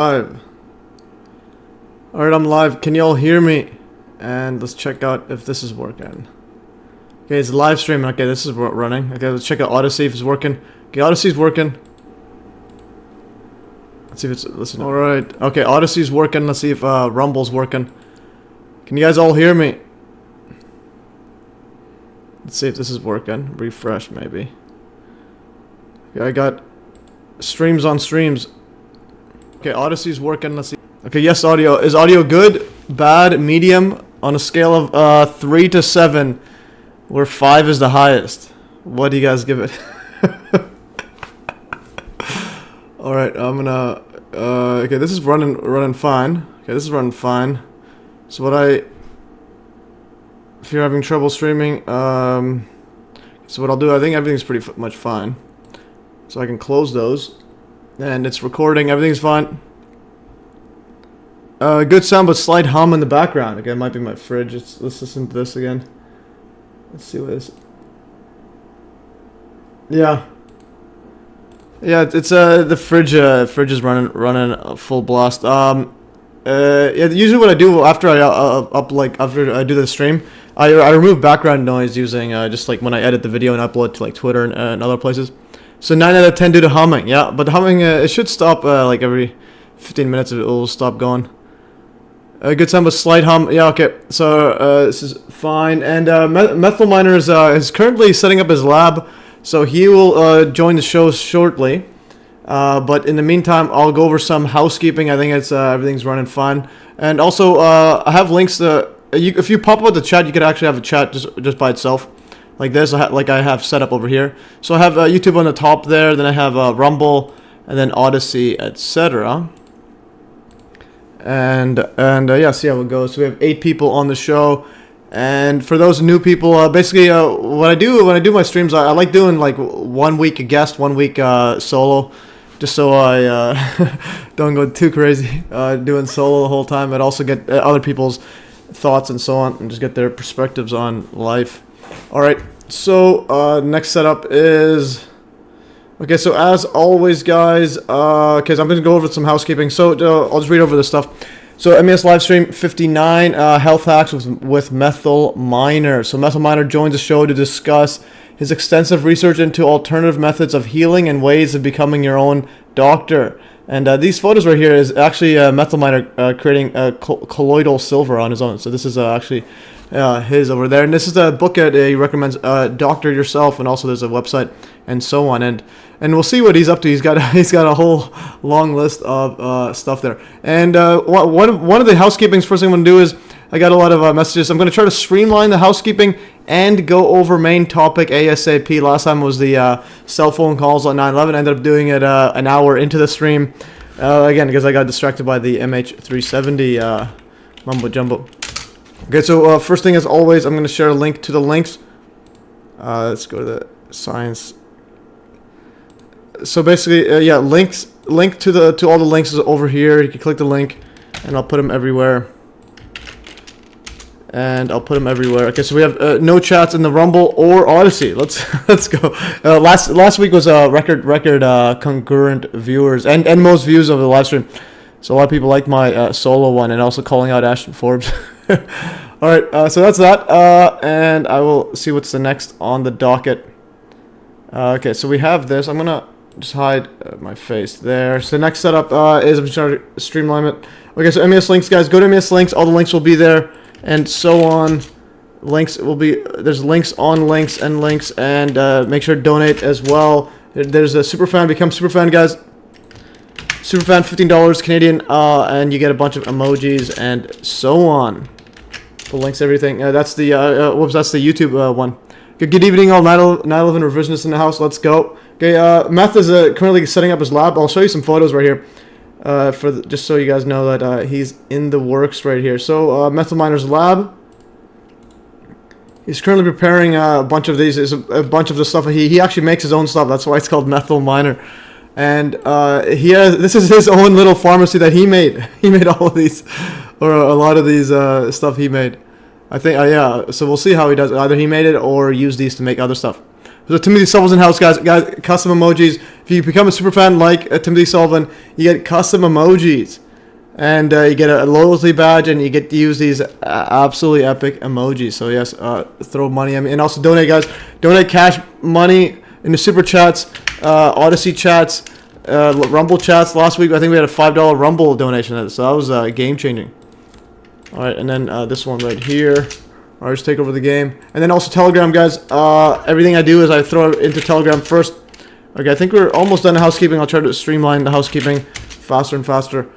Alright, I'm live. Can you all hear me? And let's check out if this is working. Okay, it's live streaming. Okay, this is running. Okay, let's check out Odyssey if it's working. Okay, Odyssey's working. Let's see if it's listening. Alright, okay, Odyssey's working. Let's see if Rumble's working. Can you guys all hear me? Let's see if this is working. Refresh, maybe. Okay, I got streams on streams. Okay, Odyssey's working. Let's see. Okay, yes, audio. Is audio good, bad, medium? On a scale of 3 to 7, where 5 is the highest. What do you guys give it? Alright, I'm gonna... okay, this is running fine. Okay, this is running fine. So if you're having trouble streaming, so what I'll do, I think everything's pretty much fine. So I can close those. And it's recording, everything's fine. Good sound, but slight hum in the background. Again, it might be my fridge. Let's listen to this again. Let's see what it is. Yeah. Yeah, it's the fridge is running full blast. Yeah, usually what I do after after I do the stream, I remove background noise using just like when I edit the video and upload to like Twitter and other places. So 9 out of 10 due to humming. Yeah, but humming it should stop like every 15 minutes. It will stop going. Good sound, but slight hum. Yeah, okay. So this is fine. And Methylminer is currently setting up his lab, so he will join the show shortly. But in the meantime, I'll go over some housekeeping. I think it's everything's running fine. And also, I have links to. If you pop up the chat, you could actually have a chat just by itself, like this, like I have set up over here. So I have YouTube on the top there. Then I have Rumble, and then Odyssey, etc. And yeah, see how it goes. So we have 8 people on the show. And for those new people, basically what I do when I do my streams, I like doing like 1 week a guest, 1 week solo, just so I don't go too crazy doing solo the whole time. I'd also get other people's thoughts and so on, and just get their perspectives on life. All right, so next setup is... Okay, so as always, guys, okay, so I'm going to go over some housekeeping. So I'll just read over this stuff. So MES Livestream 59, Health Hacks with Methyl Miner. So Methyl Miner joins the show to discuss his extensive research into alternative methods of healing and ways of becoming your own doctor. And these photos right here is actually Methyl Miner creating colloidal silver on his own. So this is actually his over there. And this is the book that he recommends, Doctor Yourself, and also there's a website and so on. And we'll see what he's up to. He's got a whole long list of stuff there. And one of the housekeepings, first thing I'm going to do is, I got a lot of messages. I'm going to try to streamline the housekeeping and go over main topic ASAP. Last time was the cell phone calls on 9/11. I ended up doing it an hour into the stream. Again, because I got distracted by the MH370 mumbo jumbo. Okay, so first thing as always, I'm going to share a link to the links. Let's go to the science. So basically, yeah, link to all the links is over here. You can click the link, and I'll put them everywhere. Okay, so we have no chats in the Rumble or Odyssey. Let's go. Last week was a record concurrent viewers and most views of the live stream. So a lot of people liked my solo one, and also calling out Ashton Forbes. All right, so that's that, and I will see what's the next on the docket. Okay, so we have this. I'm gonna just hide my face there. So the next setup is I'm just trying to streamline it. Okay, so MES links, guys. Go to MES links. All the links will be there, and so on. Links will be there's links on links, and make sure to donate as well. There's a superfan. Become superfan, guys. Superfan, $15 Canadian, and you get a bunch of emojis and so on. The links, everything. That's the that's the YouTube one. Good evening, all 9/11 revisionists in the house. Let's go. Okay, Meth is currently setting up his lab. I'll show you some photos right here, just so you guys know that he's in the works right here. So Methyl Miner's lab. He's currently preparing a bunch of these. A bunch of the stuff. He actually makes his own stuff. That's why it's called Methyl Miner. And this is his own little pharmacy that he made. He made all of these, or a lot of these stuff he made. I think, yeah, so we'll see how he does it. Either he made it or used these to make other stuff. So Timothy Sullivan's in house, guys. Custom emojis. If you become a super fan like Timothy Sullivan, you get custom emojis. And you get a loyalty badge, and you get to use these absolutely epic emojis. So yes, throw money at me, and also donate, guys. Donate cash money in the super chats, Odyssey chats, Rumble chats. Last week, I think we had a $5 Rumble donation, so that was game changing. All right, and then this one right here. All right, just take over the game, and then also Telegram, guys. Everything I do is I throw it into Telegram first. Okay, I think we're almost done the housekeeping. I'll try to streamline the housekeeping faster and faster.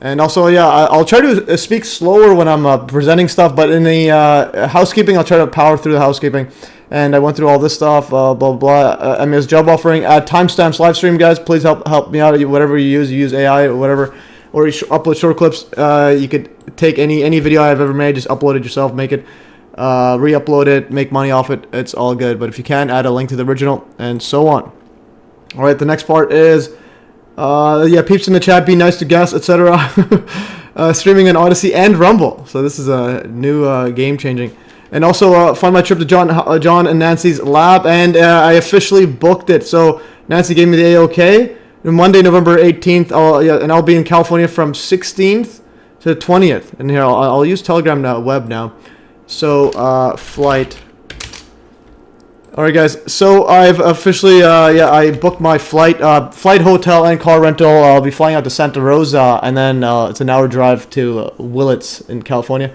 And also, yeah, I'll try to speak slower when I'm presenting stuff, but in the housekeeping, I'll try to power through the housekeeping. And I went through all this stuff, blah, blah. MES job offering, add timestamps, live stream, guys. Please help me out. Whatever you use AI or whatever, or you upload short clips. You could take any video I've ever made, just upload it yourself, make it, re-upload it, make money off it. It's all good. But if you can, add a link to the original, and so on. All right, the next part is... yeah, peeps in the chat, be nice to guests, etc. Streaming on Odyssey and Rumble. So this is a new game changing. And also find my trip to John and Nancy's lab, and I officially booked it. So Nancy gave me the A-OK. Monday, November 18th, I'll be in California from 16th to the 20th. And here I'll use Telegram now, web now. So flight. Alright, guys, so I've officially, I booked my flight, hotel, and car rental. I'll be flying out to Santa Rosa, and then it's an hour drive to Willits in California.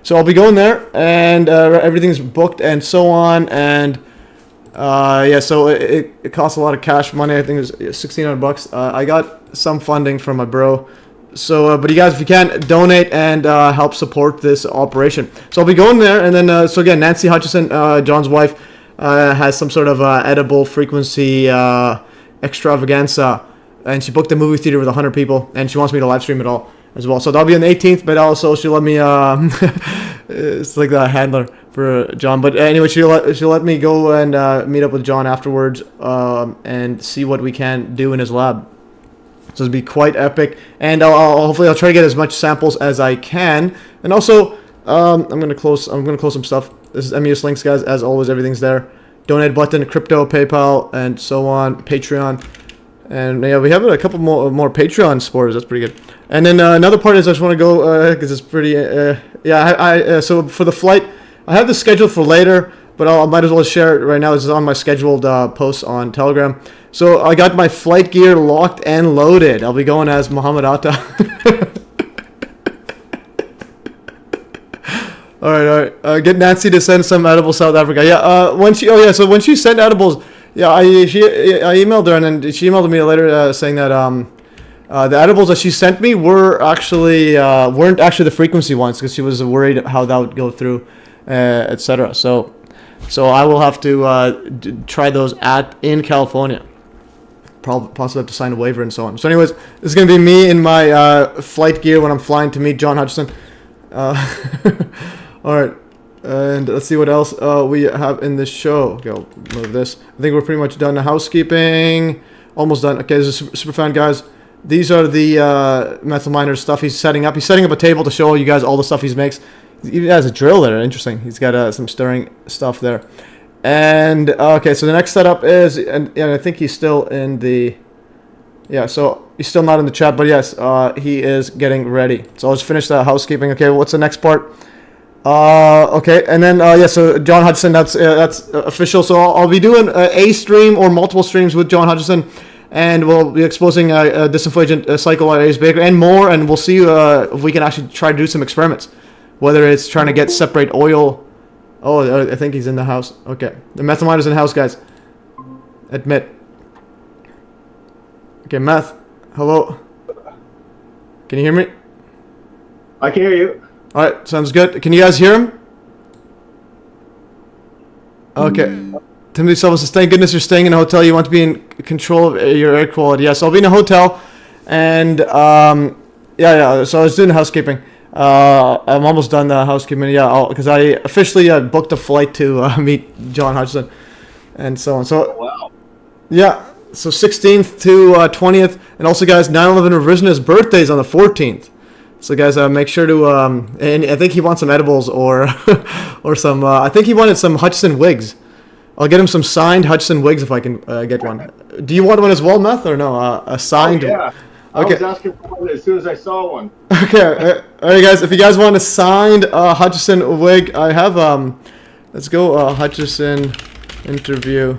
So I'll be going there, and everything's booked and so on, and yeah, so it costs a lot of cash money. I think it was $1,600. I got some funding from my bro. So, but you guys, if you can, donate and help support this operation. So I'll be going there, and then, so again, Nancy Hutchison, John's wife, has some sort of edible frequency extravaganza, and she booked a movie theater with 100 people, and she wants me to live stream it all as well. So that'll be on the 18th, but also she'll let me it's like the handler for John, but anyway, she'll let me go and meet up with John afterwards, and see what we can do in his lab. So it'll be quite epic, and hopefully I'll try to get as much samples as I can. And also I'm gonna close some stuff. This is MES links, guys. As always, everything's there. Donate button, crypto, PayPal, and so on. Patreon, and yeah, we have a couple more Patreon supporters. That's pretty good. And then another part is I just want to go because it's pretty. Yeah, so for the flight, I have the schedule for later, but I might as well share it right now. This is on my scheduled posts on Telegram. So I got my flight gear locked and loaded. I'll be going as Muhammad Atta. All right. Get Nancy to send some edibles South Africa. Yeah. When she sent edibles, yeah, I emailed her, and then she emailed me later saying that the edibles that she sent me were actually weren't actually the frequency ones, because she was worried how that would go through, etc. So I will have to try those in California. Possibly have to sign a waiver and so on. So anyways, this is gonna be me in my flight gear when I'm flying to meet John Hutchison. Alright, and let's see what else we have in this show. Okay, I'll move this. I think we're pretty much done the housekeeping. Almost done. Okay, this is super fan, guys. These are the Methyl Miner stuff he's setting up. He's setting up a table to show you guys all the stuff he makes. He even has a drill there. Interesting. He's got some stirring stuff there. And, okay, so the next setup is, and I think he's still in the, yeah, so he's still not in the chat, but yes, he is getting ready. So I'll just finish the housekeeping. Okay, what's the next part? Okay, and then yeah, so John Hutchison, that's official. So I'll be doing a stream or multiple streams with John Hutchison, and we'll be exposing a disinflation cycle at Ace Baker and more, and we'll see if we can actually try to do some experiments, whether it's trying to separate oil. Oh, I think he's in the house. Okay, the Methyl Miner's in the house, guys. Admit. Okay, Meth. Hello. Can you hear me? I can hear you. Alright, sounds good. Can you guys hear him? Okay. Timothy Silva says, thank goodness you're staying in a hotel. You want to be in control of your air quality. Yeah, so I'll be in a hotel. And, yeah, so I was doing housekeeping. I'm almost done the housekeeping. Yeah, because I officially booked a flight to meet John Hutchison. And so on. So, wow. Yeah, so 16th to 20th. And also, guys, 9/11 revisionist birthday's on the 14th. So guys, make sure to, and I think he wants some edibles or some, I think he wanted some Hutchison wigs. I'll get him some signed Hutchison wigs if I can get one. Do you want one as well, Meth, or no? A signed. Oh, yeah. Okay. I was asking for one as soon as I saw one. Okay. All right, guys. If you guys want a signed Hutchison wig, I have. Let's go Hutchison interview.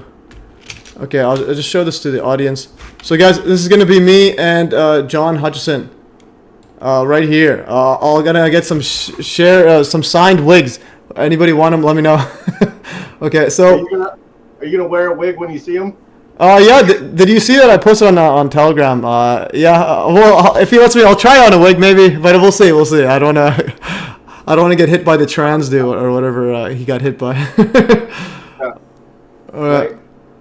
Okay, I'll just show this to the audience. So, guys, this is gonna be me and John Hutchison. Right here. I'm gonna get some some signed wigs. Anybody want them? Let me know. Okay, so. Are you gonna wear a wig when you see him? Yeah. Did you see that I posted on Telegram? Yeah. Well, if he lets me, I'll try on a wig maybe, but we'll see. We'll see. I don't wanna get hit by the trans dude or whatever he got hit by. Yeah. Right.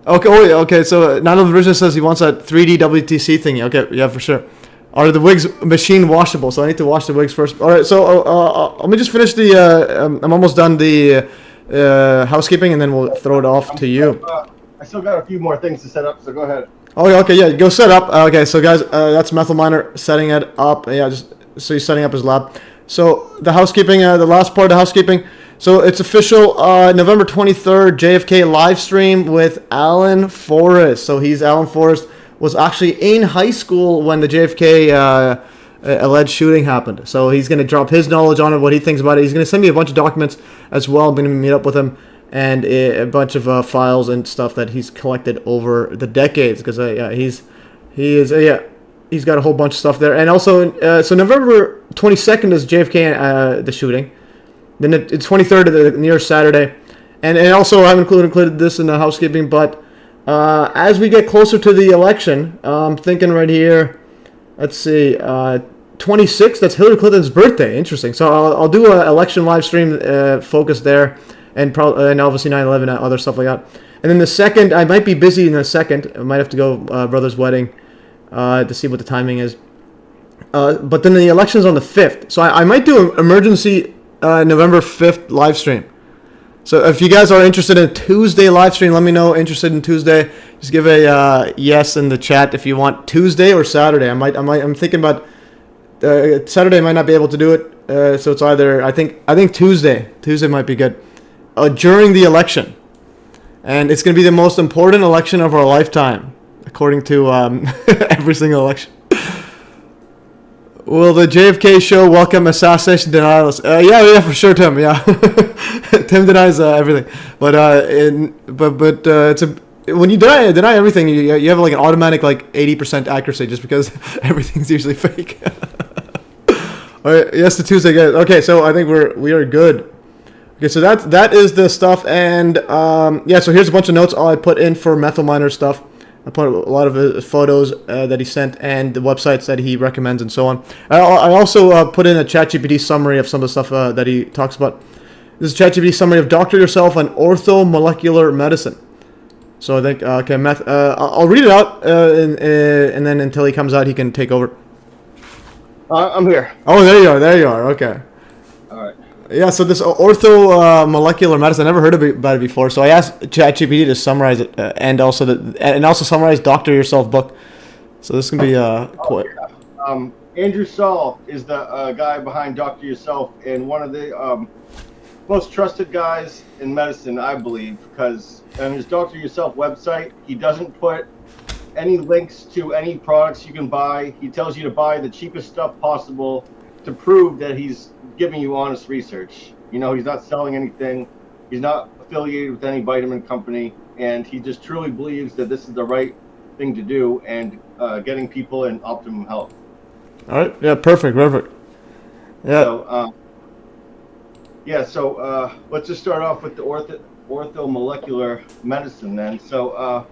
Okay. Oh, yeah, okay. So Nano Vision says he wants that 3D WTC thingy. Okay. Yeah, for sure. Are the wigs machine washable? So I need to wash the wigs first. All right. So let me just finish the. I'm almost done the housekeeping, and then we'll throw it off to you. I still got a few more things to set up, so go ahead. Oh, okay, yeah, go set up. Okay, so guys, that's Methylminer setting it up. Yeah, just so he's setting up his lab. So the housekeeping, the last part of the housekeeping. So it's official. November 23rd, JFK live stream with Alan Forrest. So Alan Forrest was actually in high school when the JFK alleged shooting happened. So he's going to drop his knowledge on it, what he thinks about it. He's going to send me a bunch of documents as well. I'm going to meet up with him and a bunch of files and stuff that he's collected over the decades. Because he's got a whole bunch of stuff there. And also, so November 22nd is JFK the shooting. Then it's 23rd, near Saturday. And also, I haven't included this in the housekeeping, but as we get closer to the election, I'm thinking right here, let's see, 26th, that's Hillary Clinton's birthday. Interesting. So I'll do an election live stream focus there, and obviously 9/11 and other stuff like that. And then the second, I might be busy in the second. I might have to go brother's wedding to see what the timing is. But then the election's on the 5th. So I might do an emergency November 5th live stream. So if you guys are interested in a Tuesday live stream, let me know. Interested in Tuesday, just give a yes in the chat if you want Tuesday or Saturday. I'm thinking about Saturday. I might not be able to do it, so it's either I think Tuesday. Tuesday might be good during the election, and it's going to be the most important election of our lifetime, according to every single election. Will the JFK show welcome assassination denialists? Yeah, for sure, Tim. Yeah, Tim denies everything, but it's when you deny everything, you have like an automatic like 80% accuracy just because everything's usually fake. All right, yes, to Tuesday, guys. Okay, so I think we are good. Okay, so that is the stuff, and yeah, so here's a bunch of notes I put in for Methylminer stuff. I put a lot of his photos that he sent and the websites that he recommends and so on. I also put in a ChatGPT summary of some of the stuff that he talks about. This is a ChatGPT summary of Doctor Yourself on Orthomolecular Medicine. So I think, okay, I'll read it out, and then until he comes out, he can take over. I'm here. Oh, there you are, okay. All right. Yeah, so this orthomolecular medicine, I never heard about it before. So I asked ChatGPT to summarize it, and also summarize Doctor Yourself book. So this can be quite. Yeah. Andrew Saul is the guy behind Doctor Yourself, and one of the most trusted guys in medicine, I believe, because on his Doctor Yourself website, he doesn't put any links to any products you can buy. He tells you to buy the cheapest stuff possible to prove that he's giving you honest research. You know, he's not selling anything. He's not affiliated with any vitamin company, and he just truly believes that this is the right thing to do and getting people in optimum health. All right. Yeah. Perfect. Yeah. So, let's just start off with the orthomolecular medicine then. So,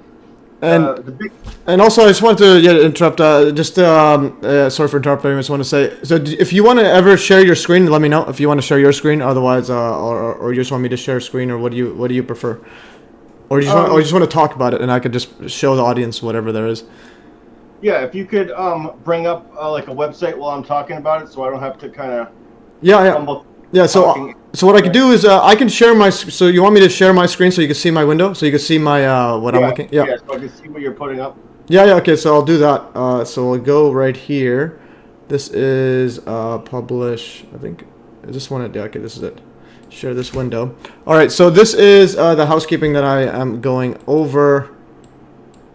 and also, I just wanted to interrupt. Sorry for interrupting. I just want to say, so if you want to ever share your screen, let me know if you want to share your screen. Otherwise, or you just want me to share a screen, or what do you prefer? Or you just want to talk about it, and I could just show the audience whatever there is. Yeah, if you could bring up like a website while I'm talking about it, so I don't have to kind of So what I can do is I can share my. So you want me to share my screen so you can see my window, so you can see my what I'm looking. Yeah, so I can see what you're putting up. Yeah. Okay, so I'll do that. So we'll go right here. This is publish. I think I just want to. Okay, this is it. Share this window. All right, so this is the housekeeping that I am going over,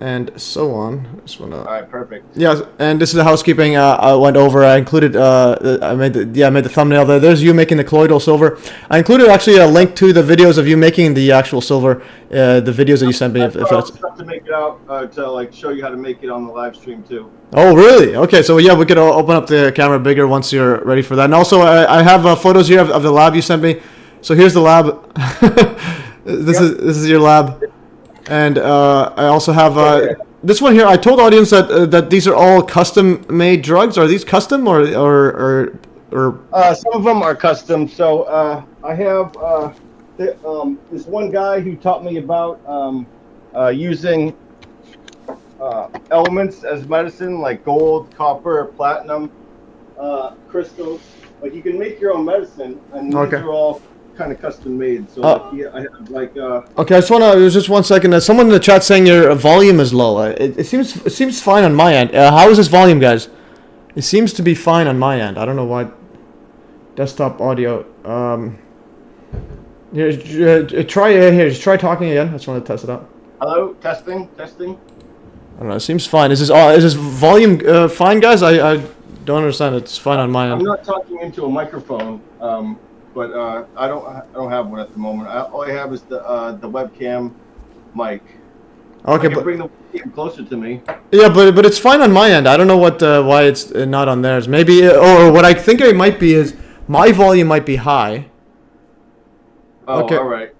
and so on. Just wanna. All right, perfect. Yeah, and this is the housekeeping I went over. I included. I made the thumbnail there. There's you making the colloidal silver. I included actually a link to the videos of you making the actual silver. The videos that you sent me. If that's. Stuff to make it out to like show you how to make it on the live stream too. Oh really? Okay, so yeah, we could open up the camera bigger once you're ready for that. And also, I have photos here of the lab you sent me. So here's the lab. This is your lab, and I also have this one here. I told the audience that these are all custom made drugs. Are these custom or some of them are custom. So I have this one guy who taught me about using elements as medicine, like gold, copper, platinum, crystals. Like you can make your own medicine, and these are all kind of custom made. So I have like okay, I just want to. There's just 1 second. Someone in the chat saying your volume is low. It seems fine on my end. How is this volume, guys? It seems to be fine on my end. I don't know why. Desktop audio. Just try talking again. I just want to test it out. Hello, testing. I don't know. It seems fine. Is this volume fine, guys? I don't understand. It's fine on my end. I'm not talking into a microphone. But I don't have one at the moment. All I have is the webcam mic. Okay, but bring the webcam closer to me. Yeah, but it's fine on my end. I don't know why it's not on theirs. Maybe or what I think it might be is my volume might be high. Oh, okay. All right.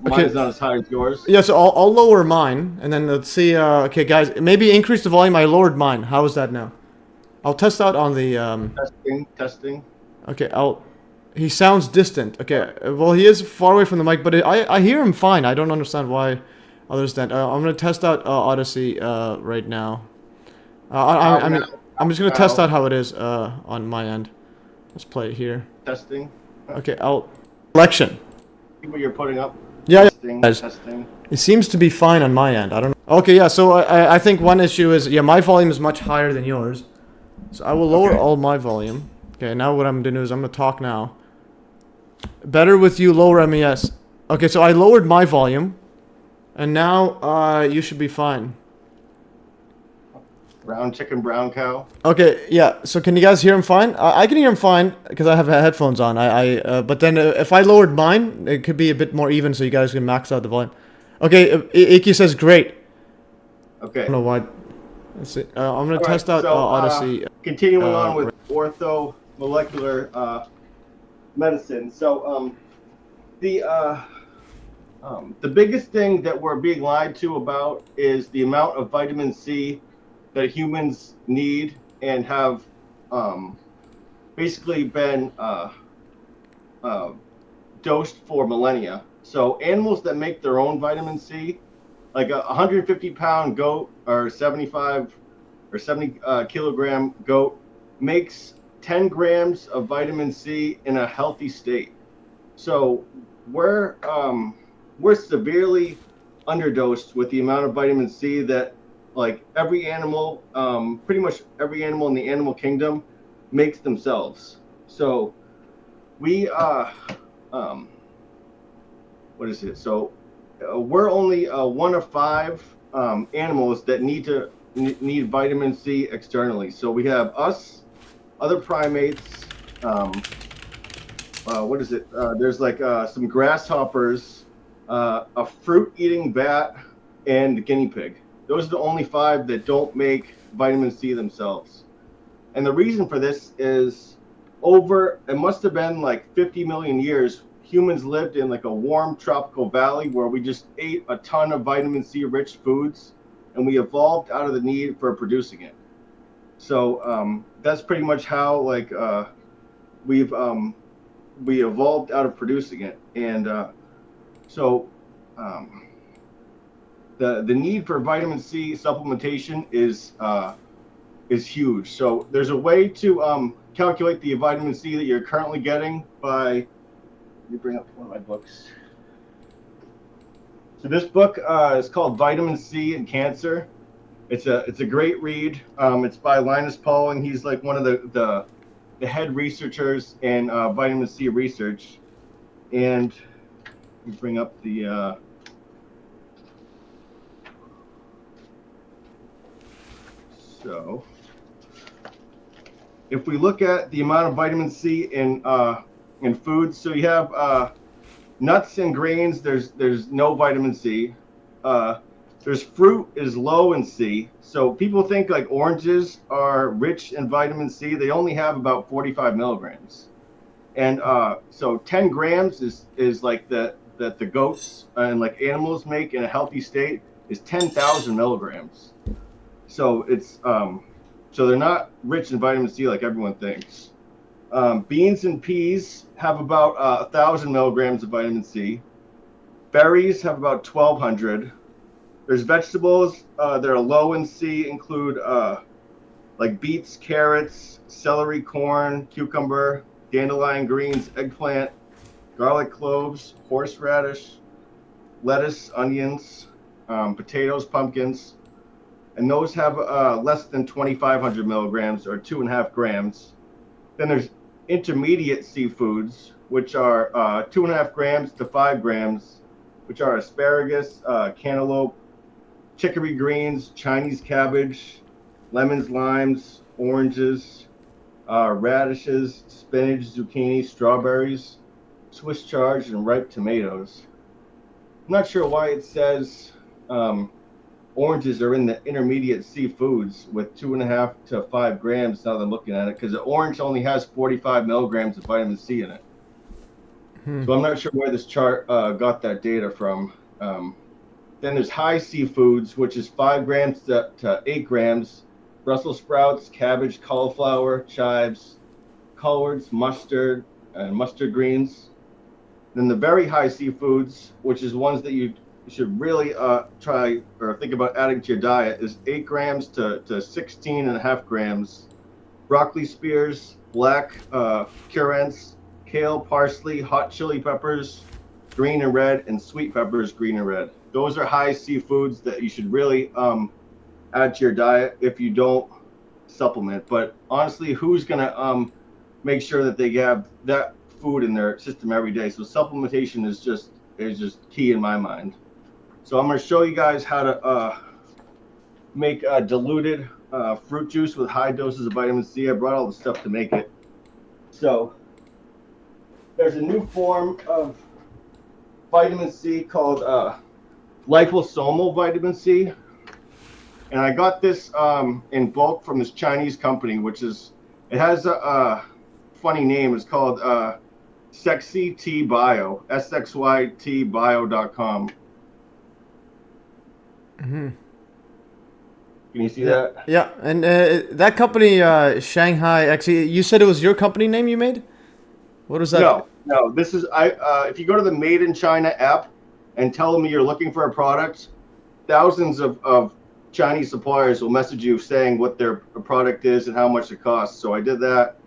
Mine's not as high as yours. Yeah, so I'll lower mine, and then let's see. Okay, guys, maybe increase the volume. I lowered mine. How is that now? I'll test out on the. Testing. Okay, He sounds distant. Okay, well, he is far away from the mic, but I hear him fine. I don't understand why others don't. I'm gonna test out Odyssey right now. I'm just gonna test out how it is on my end. Let's play it here. Testing. Okay, selection. See what you're putting up. Yeah, testing. It seems to be fine on my end. I don't know. Okay, yeah. So I think one issue is my volume is much higher than yours, so I will lower all my volume. Okay, now what I'm gonna do is I'm gonna talk now. Better with you, lower MES. Okay, so I lowered my volume, and now you should be fine. Brown chicken, brown cow. Okay, yeah. So can you guys hear him fine? I can hear him fine because I have headphones on. But then if I lowered mine, it could be a bit more even, so you guys can max out the volume. Okay, Iki says great. Okay. I don't know why. Let's see. I'm gonna test out Odyssey. Continuing on with ortho molecular medicine. So the biggest thing that we're being lied to about is the amount of vitamin C that humans need and have basically been dosed for millennia. So animals that make their own vitamin C, like a 150-pound goat or 75 or 70 kilogram goat, makes 10 grams of vitamin C in a healthy state. So we're severely underdosed with the amount of vitamin C that like every animal, pretty much every animal in the animal kingdom makes themselves. So we what is it? So we're only one of 5 animals that need vitamin C externally. So we have us, other primates, what is it? There's like some grasshoppers, a fruit-eating bat, and the guinea pig. Those are the only 5 that don't make vitamin C themselves. And the reason for this is it must have been like 50 million years, humans lived in like a warm tropical valley where we just ate a ton of vitamin C rich foods, and we evolved out of the need for producing it. So that's pretty much how like we evolved out of producing it. And the need for vitamin C supplementation is huge. So there's a way to calculate the vitamin C that you're currently getting by. Let me bring up one of my books. So this book is called Vitamin C and Cancer. It's a great read. It's by Linus Pauling. He's like one of the head researchers in vitamin C research. And let me bring up the so if we look at the amount of vitamin C in foods, so you have nuts and grains. There's no vitamin C. There's fruit is low in C. So people think like oranges are rich in vitamin C. They only have about 45 milligrams. And so 10 grams is like the goats and like animals make in a healthy state is 10,000 milligrams. So it's so they're not rich in vitamin C like everyone thinks. Beans and peas have about 1,000 milligrams of vitamin C. Berries have about 1,200. There's vegetables that are low in C, include like beets, carrots, celery, corn, cucumber, dandelion greens, eggplant, garlic cloves, horseradish, lettuce, onions, potatoes, pumpkins, and those have less than 2,500 milligrams or 2.5 grams. Then there's intermediate seafoods, which are 2.5 grams to 5 grams, which are asparagus, cantaloupe, chicory greens, Chinese cabbage, lemons, limes, oranges, radishes, spinach, zucchini, strawberries, Swiss chard, and ripe tomatoes. I'm not sure why it says oranges are in the intermediate seafoods with 2.5 to 5 grams now that I'm looking at it, because the orange only has 45 milligrams of vitamin C in it. So I'm not sure where this chart got that data from. Then there's high seafoods, which is 5 grams to 8 grams. Brussels sprouts, cabbage, cauliflower, chives, collards, mustard, and mustard greens. Then the very high seafoods, which is ones that you should really try or think about adding to your diet, is 8 grams to 16.5 grams. Broccoli spears, black currants, kale, parsley, hot chili peppers, green and red, and sweet peppers, green and red. Those are high seafoods that you should really add to your diet if you don't supplement. But honestly, who's gonna make sure that they have that food in their system every day? So supplementation is just key in my mind. So I'm going to show you guys how to make a diluted fruit juice with high doses of vitamin C. I brought all the stuff to make it. So there's a new form of vitamin C called liposomal vitamin C. And I got this in bulk from this Chinese company, it has a funny name. It's called Sexy T Bio, SXYTbio.com. Mm-hmm. Can you see that? Yeah, and that company, Shanghai, actually, you said it was your company name you made? What was that? No. This is if you go to the Made in China app and tell them you're looking for a product, thousands of Chinese suppliers will message you saying what their product is and how much it costs. So I did that,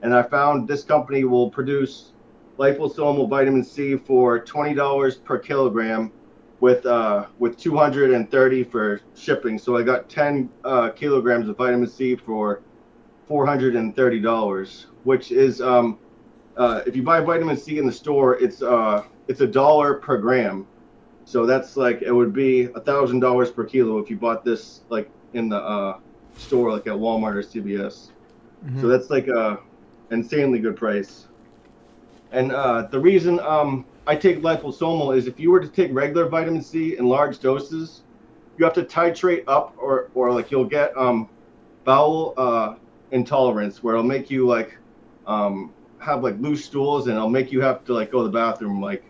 and I found this company will produce liposomal vitamin C for $20 per kilogram, with 230 for shipping. So I got 10 kilograms of vitamin C for $430, which is if you buy vitamin C in the store, it's $1 per gram. So that's like, it would be $1,000 per kilo if you bought this like in the store, like at Walmart or CVS. Mm-hmm. So that's like a insanely good price. And the reason I take liposomal is if you were to take regular vitamin C in large doses, you have to titrate up, or like you'll get bowel intolerance, where it'll make you like have like loose stools, and it'll make you have to like go to the bathroom like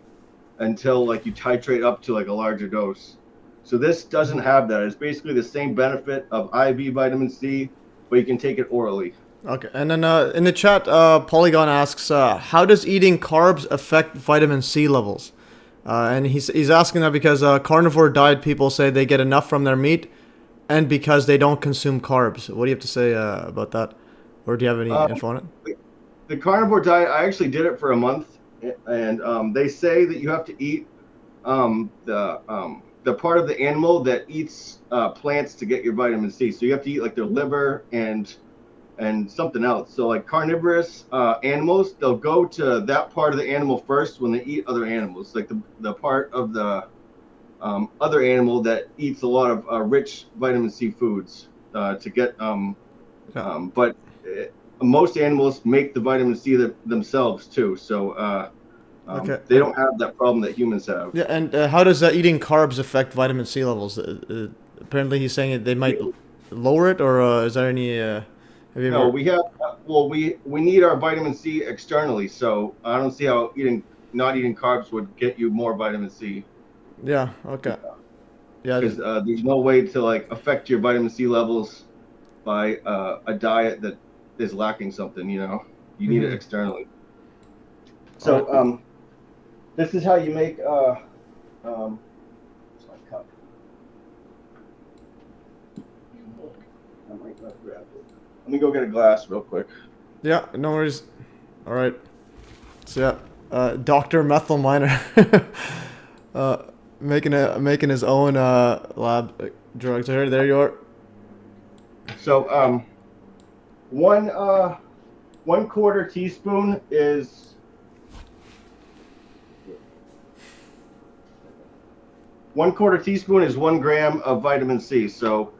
until like you titrate up to like a larger dose. So this doesn't have that. It's basically the same benefit of IV vitamin C, but you can take it orally. Okay, and then in the chat, Polygon asks, how does eating carbs affect vitamin C levels? And he's asking that because carnivore diet people say they get enough from their meat, and because they don't consume carbs. What do you have to say about that? Or do you have any info on it? The carnivore diet, I actually did it for a month, and they say that you have to eat the part of the animal that eats plants to get your vitamin C. So you have to eat like their liver and and something else. So like carnivorous animals, they'll go to that part of the animal first when they eat other animals, like the part of the other animal that eats a lot of rich vitamin C foods to get. But most animals make the vitamin C themselves too, so they don't have that problem that humans have. Yeah, and how does eating carbs affect vitamin C levels? Apparently, he's saying they might lower it, or is there any? Have you No, ever... we have. Well, we need our vitamin C externally, so I don't see how not eating carbs would get you more vitamin C. Yeah. Okay. Yeah. Because there's no way to like affect your vitamin C levels by a diet that is lacking something. You need it externally. So this is how you make. Where's my cup? I might not grab it. Let me go get a glass real quick. Yeah, no worries. All right. So yeah, Dr. Methyl Miner, making his own lab drugs. There you are. So 1/4 teaspoon is 1/4 teaspoon is 1 gram of vitamin C. So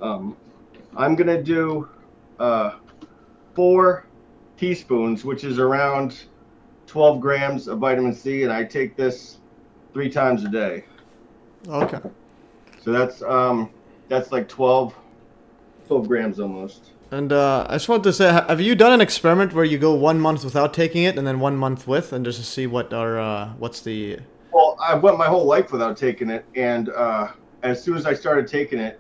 I'm gonna do 4 teaspoons, which is around 12 grams of vitamin C, and I take this 3 times a day. Okay. So that's like 12 grams almost. And I just wanted to say, have you done an experiment where you go 1 month without taking it and then 1 month with, and just to see what's the... Well, I went my whole life without taking it, and as soon as I started taking it,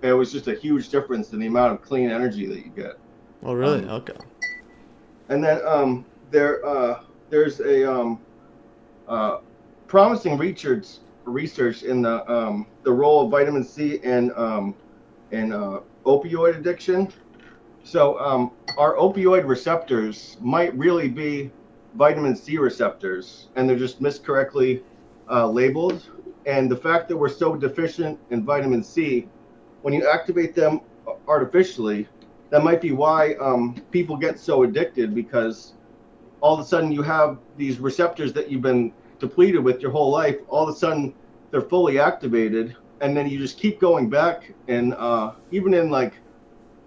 it was just a huge difference in the amount of clean energy that you get. Oh, really? Okay. And then there's a promising research in the role of vitamin C in opioid addiction. So our opioid receptors might really be vitamin C receptors, and they're just miscorrectly labeled. And the fact that we're so deficient in vitamin C, when you activate them artificially, that might be why people get so addicted, because all of a sudden you have these receptors that you've been depleted with your whole life. All of a sudden they're fully activated, and then you just keep going back. And even in like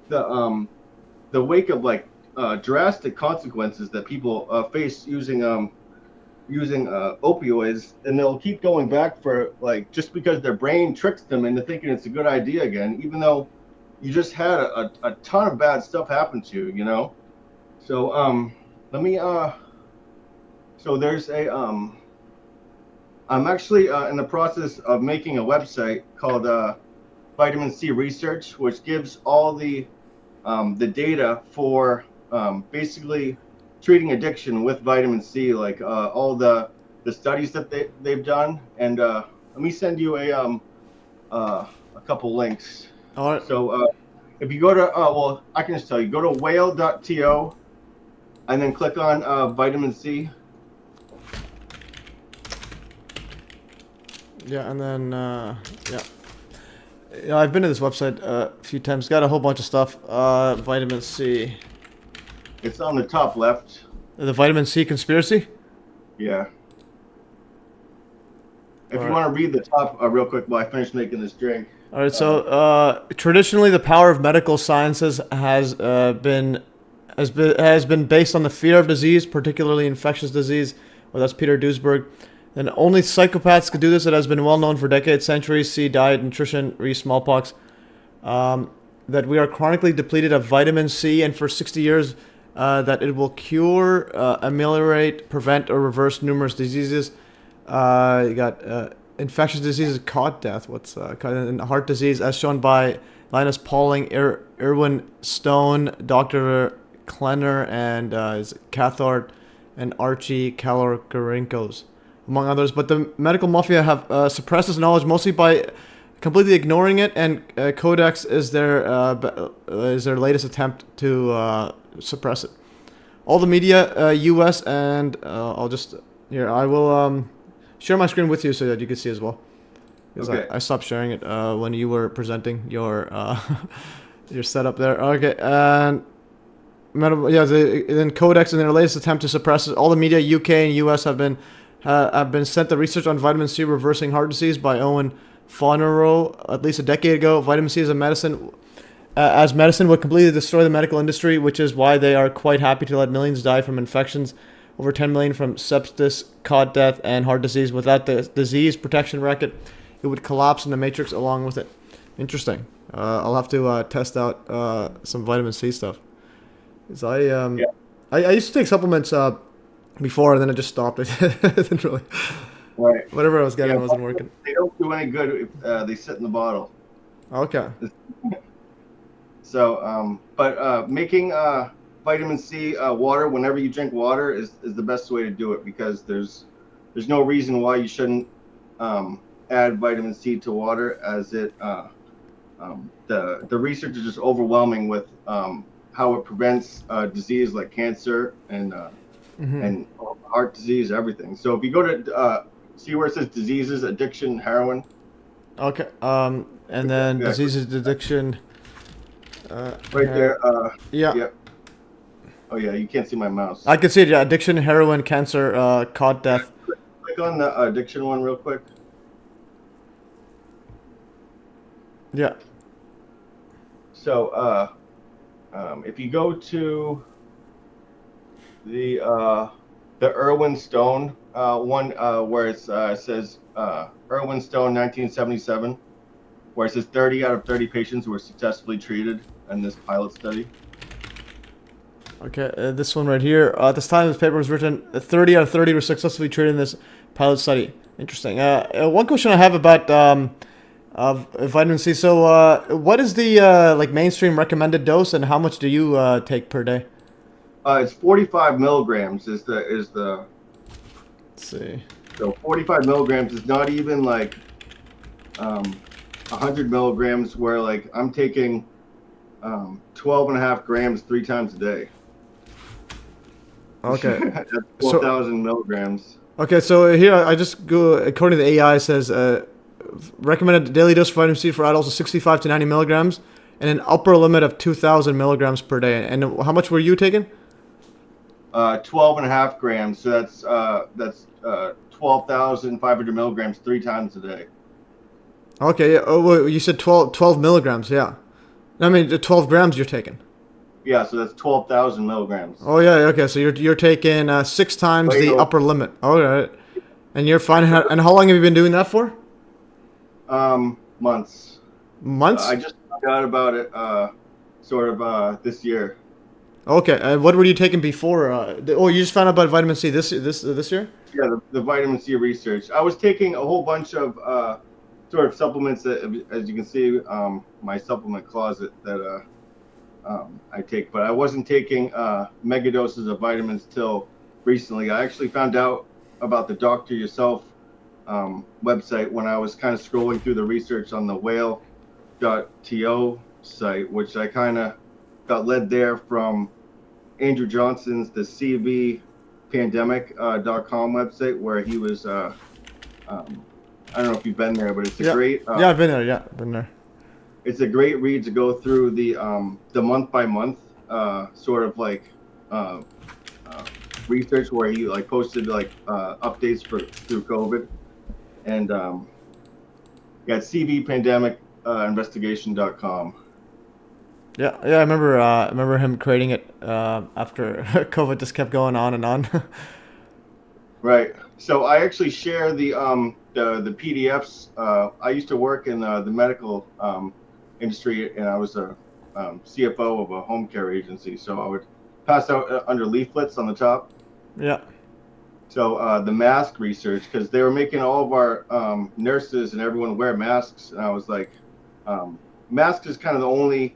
the wake of like drastic consequences that people face using opioids, and they'll keep going back for like, just because their brain tricks them into thinking it's a good idea again, even though you just had a ton of bad stuff happen to you. So let me so there's a I'm actually in the process of making a website called Vitamin C Research, which gives all the data for basically treating addiction with vitamin C, like all the studies that they've done. And let me send you a couple links. All right. So if you go to well, I can just tell you, go to whale.to and then click on vitamin C. Yeah, and then yeah, I've been to this website a few times. Got a whole bunch of stuff. Vitamin C. It's on the top left. The vitamin C conspiracy. Yeah. If you want to read the top real quick while I finish making this drink. All right. So traditionally, the power of medical sciences has been based on the fear of disease, particularly infectious disease. Well, that's Peter Duesberg. And only psychopaths could do this. It has been well known for decades, centuries. See diet, nutrition, smallpox. That we are chronically depleted of vitamin C, and for 60 years, that it will cure, ameliorate, prevent, or reverse numerous diseases. You got infectious diseases, cot death. And heart disease, as shown by Linus Pauling, Irwin Stone, Dr. Klenner, and Cathard, and Archie Kalorkarinkos, among others. But the medical mafia have suppressed this knowledge mostly by completely ignoring it, and Codex is their latest attempt to suppress it. All the media, U.S. and I will share my screen with you so that you can see as well. Because okay. I stopped sharing it when you were presenting your Your setup there. Okay, and then Codex in their latest attempt to suppress it, all the media, UK and US have been sent the research on vitamin C reversing heart disease by Owen Fonerow at least a decade ago. Vitamin C as medicine would completely destroy the medical industry, which is why they are quite happy to let millions die from infections, over 10 million from sepsis, cot death, and heart disease. Without the disease protection racket, it would collapse in the matrix along with it. Interesting. I'll have to test out some vitamin C stuff. 'Cause I used to take supplements before, and then I just stopped. I didn't really. Right. Whatever I was getting wasn't working. They don't do any good if they sit in the bottle. Okay. So, but making vitamin C water whenever you drink water is the best way to do it, because there's no reason why you shouldn't add vitamin C to water, as it the research is just overwhelming with how it prevents disease like cancer and heart disease, everything. So if you go to see where it says diseases, addiction, heroin. Okay. And then diseases, addiction. Right there. Yeah. Yep. Oh yeah, you can't see my mouse. I can see it. Yeah, addiction, heroin, cancer, cot death. Click on the addiction one real quick. Yeah. So if you go to the Irwin Stone one, where it says Irwin Stone 1977, where it says 30 out of 30 patients were successfully treated in this pilot study. Okay, this one right here. At this time this paper was written, 30 out of 30 were successfully treated in this pilot study. Interesting. One question I have about vitamin C. So, what is the like mainstream recommended dose, and how much do you take per day? It's 45 milligrams is the. Let's see. So 45 milligrams is not even like 100 milligrams, where like I'm taking 12 and a half grams 3 times a day. Okay. That's 12,000 milligrams. Okay, so here I just go, according to the AI, it says recommended daily dose of vitamin C for adults is 65 to 90 milligrams, and an upper limit of 2,000 milligrams per day. And how much were you taking? 12 and a half grams. So that's 12,500 milligrams 3 times a day. Okay, yeah. Oh, well, you said 12 milligrams, yeah. I mean, 12 grams you're taking. Yeah, so that's 12,000 milligrams. Oh yeah, okay. So you're taking 6 times the upper limit. All right, and you're fine. And how long have you been doing that for? Months. Months? I just found out about it sort of this year. Okay, what were you taking before? You just found out about vitamin C this year? Yeah, the vitamin C research. I was taking a whole bunch of sort of supplements that, as you can see, my supplement closet that I take, but I wasn't taking mega doses of vitamins till recently. I actually found out about the Doctor Yourself website when I was kind of scrolling through the research on the whale.to site, which I kind of got led there from Andrew Johnson's the CVPandemic.com website, where he was I don't know if you've been there, but it's a great yeah, I've been there. Yeah, been there. It's a great read to go through the month by month sort of like research, where he like posted like updates through COVID, and CVPandemic investigation.com. Yeah, I remember him creating it after COVID just kept going on and on. Right. So I actually share the PDFs. I used to work in the medical industry, and I was a CFO of a home care agency. So I would pass out under leaflets on the top. Yeah. So the mask research, because they were making all of our nurses and everyone wear masks, and I was like, masks is kind of the only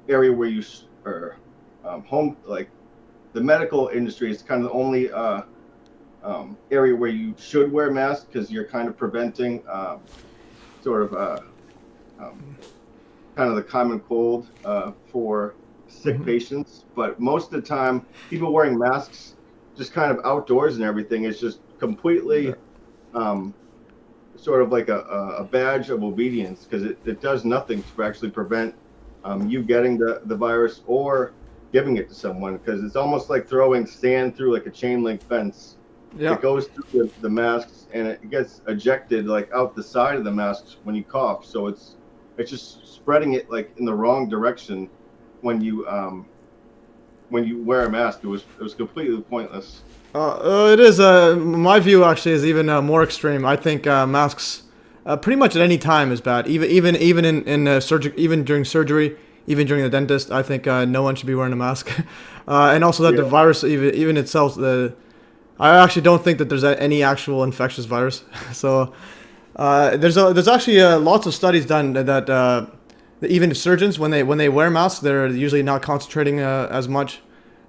area where you home, like the medical industry is kind of the only area where you should wear masks, because you're kind of preventing kind of the common cold for sick patients. But most of the time, people wearing masks just kind of outdoors and everything is just completely sort of like a badge of obedience, because it does nothing to actually prevent you getting the virus or giving it to someone, because it's almost like throwing sand through like a chain link fence. Yeah. It goes through the masks and it gets ejected like out the side of the masks when you cough. So it's just spreading it like in the wrong direction when you wear a mask. It was completely pointless. It is. My view actually is even more extreme. I think masks, pretty much at any time, is bad. Even in even during surgery, even during the dentist, I think no one should be wearing a mask. And also that the virus, even itself, I actually don't think that there's any actual infectious virus. So there's actually lots of studies done that even surgeons, when they wear masks, they're usually not concentrating as much.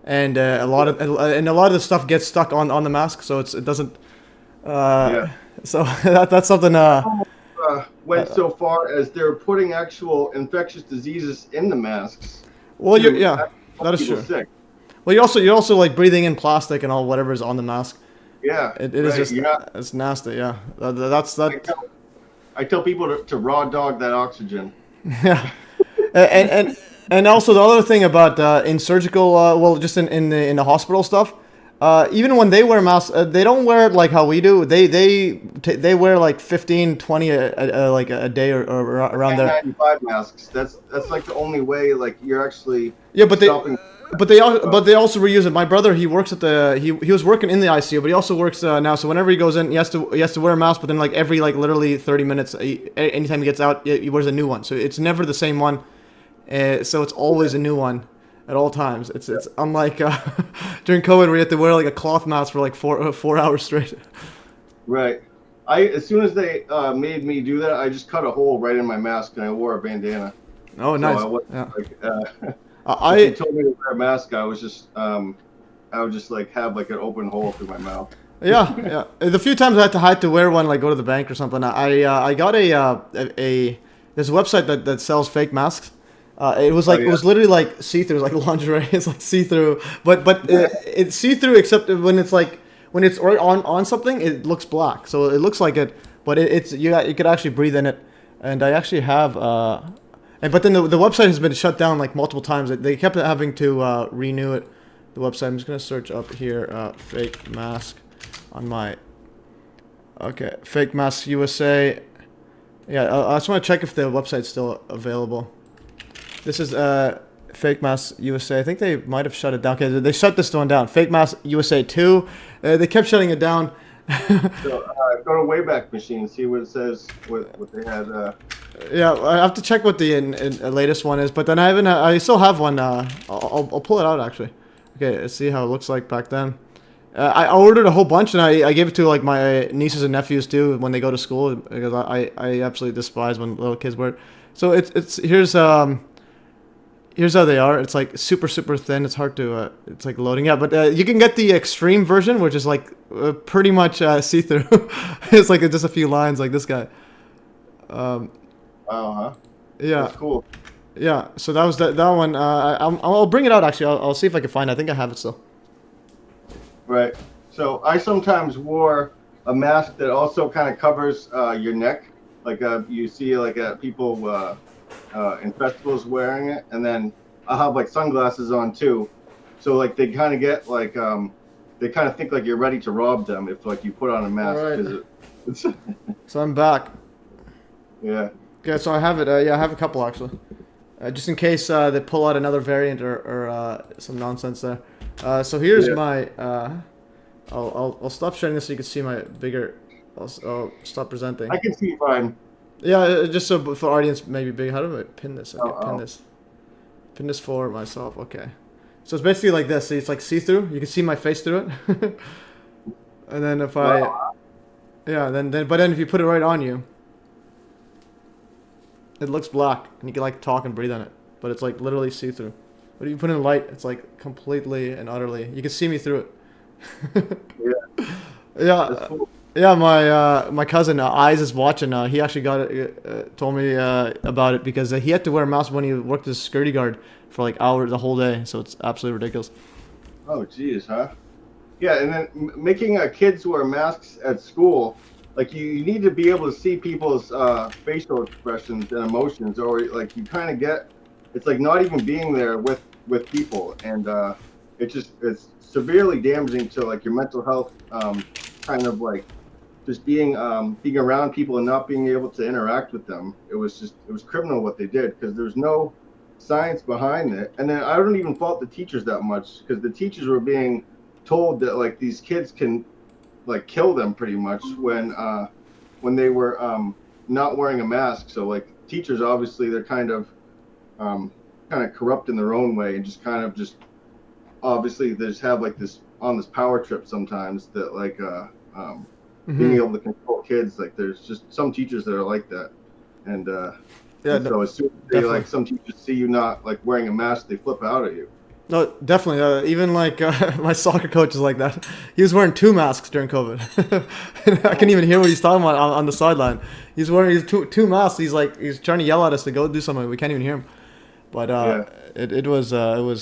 And a lot of the stuff gets stuck on the mask, so it doesn't. So that's something. Went so far as they're putting actual infectious diseases in the masks. Well, that is true. Sick. Well, you're also like breathing in plastic and all whatever is on the mask. Yeah, it is just it's nasty. Yeah, that's that. I tell people to raw dog that oxygen. Yeah, and also the other thing about in surgical, well, just in the hospital stuff, even when they wear masks, they don't wear it like how we do. They wear like 15, 20 like a day or around there. 95 masks. That's like the only way like you're actually stopping. But they also reuse it. My brother, he works at he was working in the ICU, but he also works now. So whenever he goes in, he has to wear a mask. But then like every like literally 30 minutes, anytime he gets out, he wears a new one. So it's never the same one. So it's always a new one at all times. It's unlike during COVID where you have to wear like a cloth mask for like 4 hours straight. Right. As soon as they made me do that, I just cut a hole right in my mask and I wore a bandana. Oh, nice. So they told me to wear a mask. I would just like have like an open hole through my mouth. Yeah. The few times I had to wear one, like go to the bank or something, I got there's a website that sells fake masks. It was like it was literally like see-through, like lingerie. It's like see-through, but it's see-through except when it's on something, it looks black. So it looks like it, but you could actually breathe in it. And I actually have but then the website has been shut down like multiple times. They kept having to renew it. The website. I'm just gonna search up here fake mask on my. Okay, fake mask USA. Yeah, I just want to check if the website's still available. This is Fake Mask USA. I think they might have shut it down. Okay, they shut this one down. Fake Mask USA 2. They kept shutting it down. So go to Wayback Machine, see what it says, what they had. Yeah, I have to check what the latest one is. But then I still have one. I'll pull it out actually. Okay, let's see how it looks like back then. I ordered a whole bunch and I gave it to like my nieces and nephews too when they go to school because I absolutely despise when little kids wear it. So here's how they are. It's like super thin. It's hard to it's like loading. Yeah, but you can get the extreme version, which is like pretty much see-through. It's like just a few lines, like this guy. Yeah. That's cool. Yeah. So that was that one. I'll bring it out actually. I'll see if I can find it. I think I have it still. Right. So I sometimes wore a mask that also kind of covers your neck, like you see like people. In festivals wearing it, and then I'll have like sunglasses on too, so like they kind of get like they kind of think like you're ready to rob them if like you put on a mask. Right. So I'm back. Yeah. Yeah. So I have it. Yeah, I have a couple actually, just in case they pull out another variant or some nonsense there. So here's my. I'll stop sharing this so you can see my bigger. I'll stop presenting. I can see fine. Yeah, just so for audience maybe big. How do I pin this? Okay, pin this for myself. Okay, so it's basically like this. See, it's like see-through. You can see my face through it. And then if but then if you put it right on you, it looks black, and you can like talk and breathe on it. But it's like literally see-through. But if you put in light, it's like completely and utterly. You can see me through it. Yeah. That's cool. Yeah, my cousin Eyes is watching. He actually got it. Told me about it because he had to wear a mask when he worked as a security guard for like hours the whole day. So it's absolutely ridiculous. Oh, geez, huh? Yeah, and then making kids wear masks at school, like you need to be able to see people's facial expressions and emotions, or like you kind of get it's like not even being there with people, and it's severely damaging to like your mental health, kind of like just being around people and not being able to interact with them. It was criminal what they did, because there's no science behind it. And then I don't even fault the teachers that much, because the teachers were being told that like these kids can like kill them pretty much when they were not wearing a mask. So like teachers, obviously they're kind of corrupt in their own way, and just obviously they just have like this on this power trip sometimes, that like being able to control kids. Like there's just some teachers that are like that, and so as soon as they like some teachers see you not like wearing a mask, they flip out at you. No, definitely. Even like my soccer coach is like that. He was wearing 2 masks during COVID. I couldn't even hear what he's talking about on the sideline. He's wearing two masks. He's trying to yell at us to go do something. We can't even hear him. But it was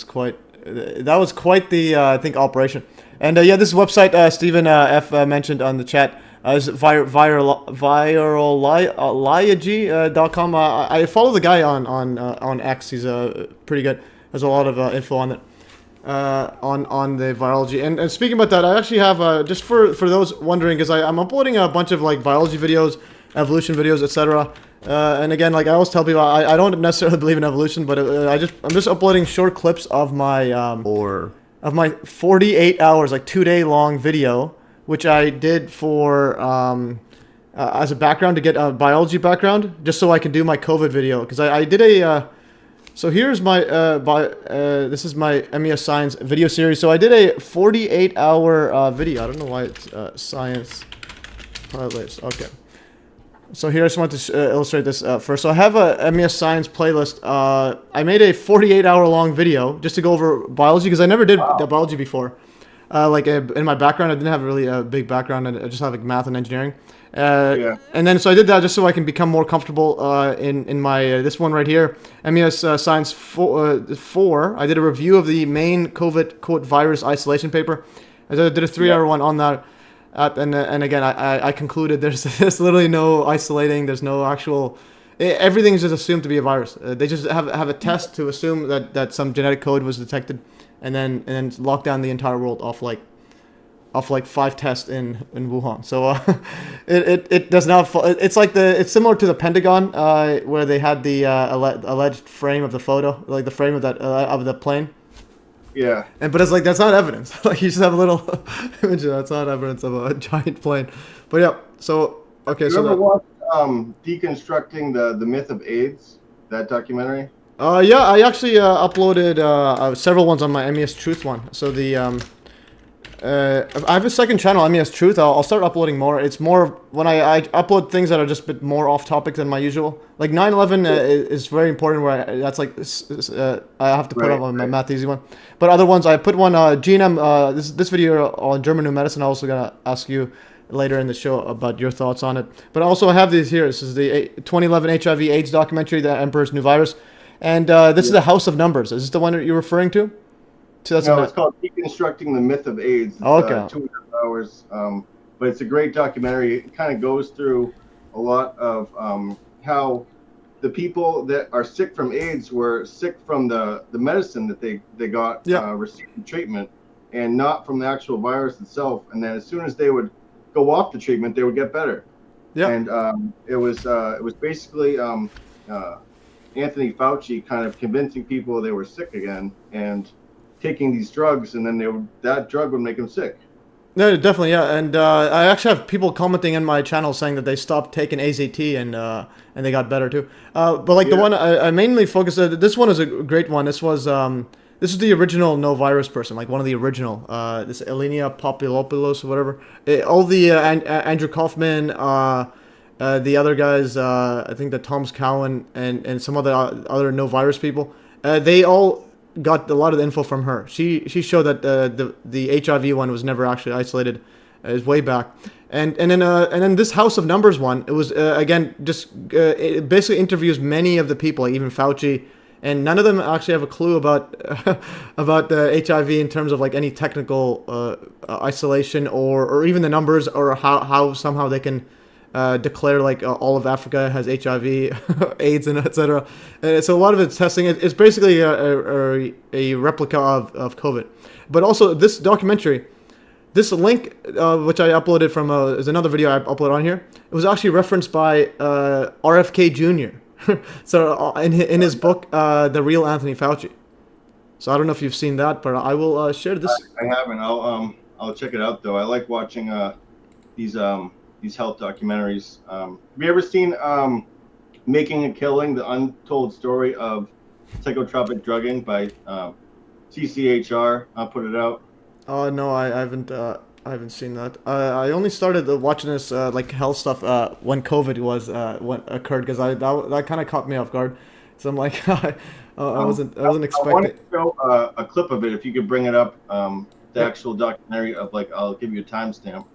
quite the I think operation. And this website Stephen F mentioned on the chat is virology.com. I follow the guy on X. He's pretty good. There's a lot of info on it, on the virology. And speaking about that, I actually have, just for those wondering, because I'm uploading a bunch of like biology videos, evolution videos, etc. And again, like I always tell people, I don't necessarily believe in evolution, but I'm just uploading short clips of my 48 hours, like 2-day long video, which I did for as a background to get a biology background, just so I can do my COVID video, because I did a. So here's my this is my MES Science video series. So I did a 48-hour video. I don't know why it's science playlist. Okay. So here I just want to illustrate this first. So I have a MES Science playlist. I made a 48-hour long video just to go over biology, because I never did biology before. In my background, I didn't have really a big background. I just have like math and engineering. And then so I did that just so I can become more comfortable in my this one right here, MES Science 4. I did a review of the main COVID quote virus isolation paper. I did a 3-hour one on that, and again I concluded there's literally no isolating. There's no actual. Everything's just assumed to be a virus. They just have a test to assume that some genetic code was detected, and then lock down the entire world off like 5 tests in Wuhan. So it does not. It's similar to the Pentagon, where they had the alleged frame of the photo, like the frame of that of the plane. Yeah. But it's like that's not evidence. Like you just have a little image. That's not evidence of a giant plane. But yeah. So okay. You ever watched Deconstructing the Myth of AIDS? That documentary. Yeah, I actually uploaded several ones on my MES Truth one. So the I have a second channel, MES Truth. I'll start uploading more. It's more when I upload things that are just a bit more off topic than my usual. Like 9/11 is very important. Where that's like I have to put up on my Math Easy one. But other ones, I put one GNM. This video on German New Medicine. I'm also gonna ask you later in the show about your thoughts on it. But also I have these here. This is the 2011 HIV/AIDS documentary, The Emperor's New Virus, and this is the House of Numbers. Is this the one that you're referring to? No, it's called Deconstructing the Myth of AIDS. It's, okay. 2.5 hours. But it's a great documentary. It kind of goes through a lot of how the people that are sick from AIDS were sick from the medicine that they got receiving treatment, and not from the actual virus itself. And then as soon as they would go off the treatment, they would get better. Yeah. And it was basically Anthony Fauci kind of convincing people they were sick again, and taking these drugs, and then that drug would make them sick. No, definitely, yeah. And I actually have people commenting in my channel saying that they stopped taking AZT and they got better too. But like the one I mainly focused on, this one is a great one. This is the original no virus person, like one of the original. This Elenia Populopoulos or whatever. All the Andrew Kaufman, the other guys, I think that Thomas Cowan and some other no virus people, they all got a lot of the info from her. She showed that the HIV one was never actually isolated. It was way back, and then this House of Numbers one. It was again just it basically interviews many of the people, like even Fauci, and none of them actually have a clue about the HIV in terms of like any technical isolation or even the numbers, or how somehow they can declare like all of Africa has HIV, AIDS, and etc. And so a lot of it's testing. It's basically a replica of COVID. But also this documentary, this link which I uploaded from is another video I uploaded on here. It was actually referenced by RFK Jr. So in his book, The Real Anthony Fauci. So I don't know if you've seen that, but I will share this. I haven't. I'll check it out though. I like watching these health documentaries. Have you ever seen Making a Killing: The Untold Story of Psychotropic Drugging by CCHR? I'll put it out. Oh no, I haven't seen that. I only started watching this like health stuff when COVID when occurred, because that kind of caught me off guard. So I'm like, I wasn't expecting. I want to show a clip of it if you could bring it up. The actual documentary of like, I'll give you a timestamp.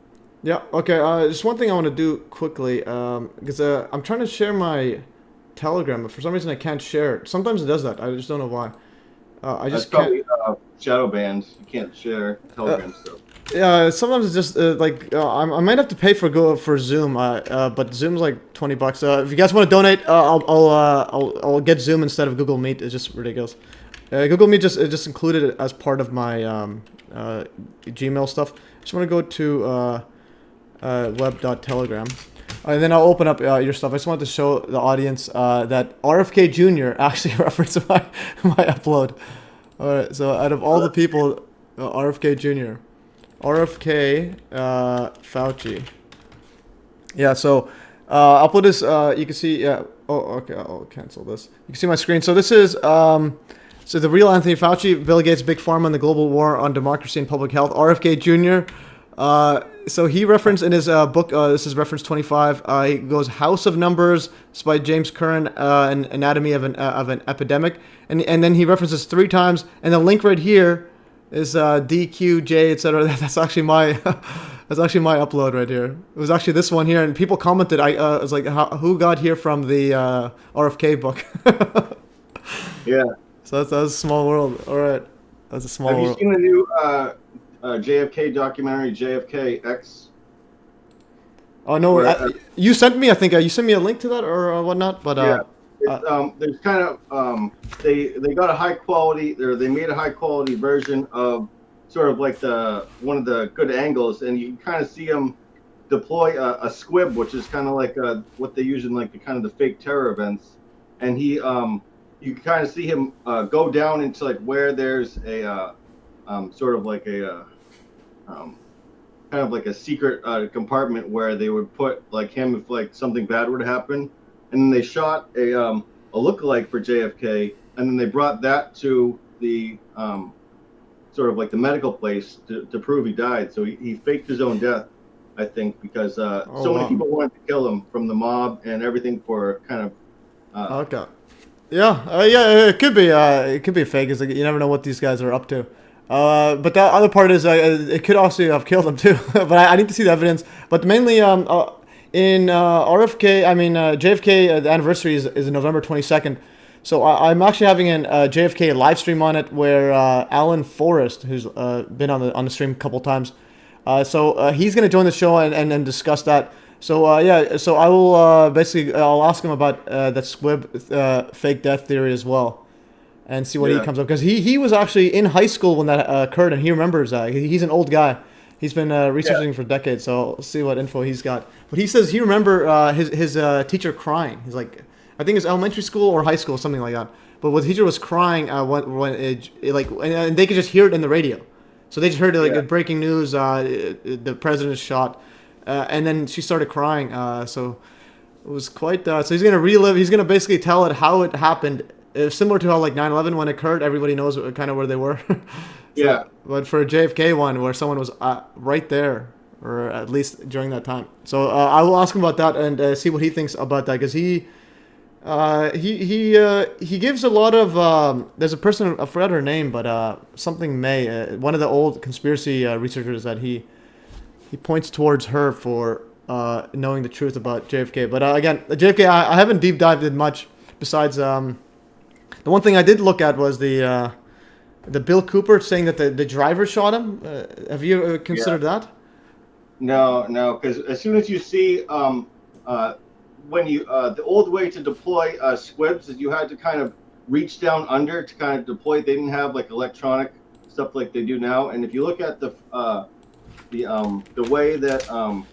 Yeah. Okay. Just one thing I want to do quickly, because I'm trying to share my Telegram, but for some reason I can't share it. Sometimes it does that. I just don't know why. I just can't. Shadow banned. You can't share Telegram stuff. Yeah. Sometimes it's just like I might have to pay for Zoom. But Zoom's like $20. If you guys want to donate, I'll get Zoom instead of Google Meet. It's just ridiculous. Google Meet just included it as part of my Gmail stuff. I just want to go to web.telegram. And then I'll open up your stuff. I just wanted to show the audience that RFK Jr. actually referenced my upload. All right, so out of all the people, RFK Jr., RFK Fauci. Yeah, so I'll put this. You can see. Yeah. Oh, okay. I'll cancel this. You can see my screen. So this is so the real Anthony Fauci, Bill Gates, Big Pharma, and the global war on democracy and public health. RFK Jr. So he referenced in his book, this is reference 25, he goes House of Numbers, it's by James Curran, an Anatomy of an Epidemic, and then he references 3 times, and the link right here is DQJ, etc. That's actually my upload right here. It was actually this one here, and people commented. I was like, who got here from the RFK book? Yeah. So that's a small world. All right, that's a small world. Have you seen the new JFK documentary, JFK X? Oh no, you sent me. I think you sent me a link to that or whatnot. But yeah, there's kind of they got a high quality. They made a high quality version of sort of like one of the good angles, and you can kind of see him deploy a squib, which is kind of like what they use in like the kind of the fake terror events, and he you can kind of see him go down into like where there's a sort of like a kind of like a secret compartment where they would put like him if like something bad were to happen, and then they shot a lookalike for JFK, and then they brought that to the sort of like the medical place to prove he died. So he faked his own death, I think, because many people wanted to kill him from the mob and everything for kind of. Okay. Yeah, yeah, it could be fake. It's like you never know what these guys are up to. But the other part is it could also have killed him too. But I need to see the evidence. But mainly in RFK, JFK, the anniversary is November 22nd. So I'm actually having a JFK live stream on it where Alan Forrest, who's been on the stream a couple times, so he's going to join the show and discuss that. So so I will basically I'll ask him about that squib fake death theory as well, and see what he comes up, because he was actually in high school when that occurred, and he remembers that. He's an old guy. He's been researching for decades, so I'll see what info he's got. But he says he remember his teacher crying. He's like, I think it's elementary school or high school, something like that. But the teacher was crying when and they could just hear it in the radio. So they just heard breaking news, the president is shot. And then she started crying. So it was quite. So he's gonna relive. He's gonna basically tell it how it happened. Similar to how like 9/11 when it occurred, everybody knows kind of where they were. Yeah. But for a JFK one, where someone was right there, or at least during that time. So I will ask him about that and see what he thinks about that, because he gives a lot of. There's a person, I forgot her name, but something May, one of the old conspiracy researchers that he points towards her for knowing the truth about JFK. But again, JFK, I haven't deep dived in much. Besides, the one thing I did look at was the Bill Cooper saying that the driver shot him. Have you considered that? No, because as soon as you see when you the old way to deploy squibs is you had to kind of reach down under to kind of deploy. They didn't have like electronic stuff like they do now. And if you look at the way that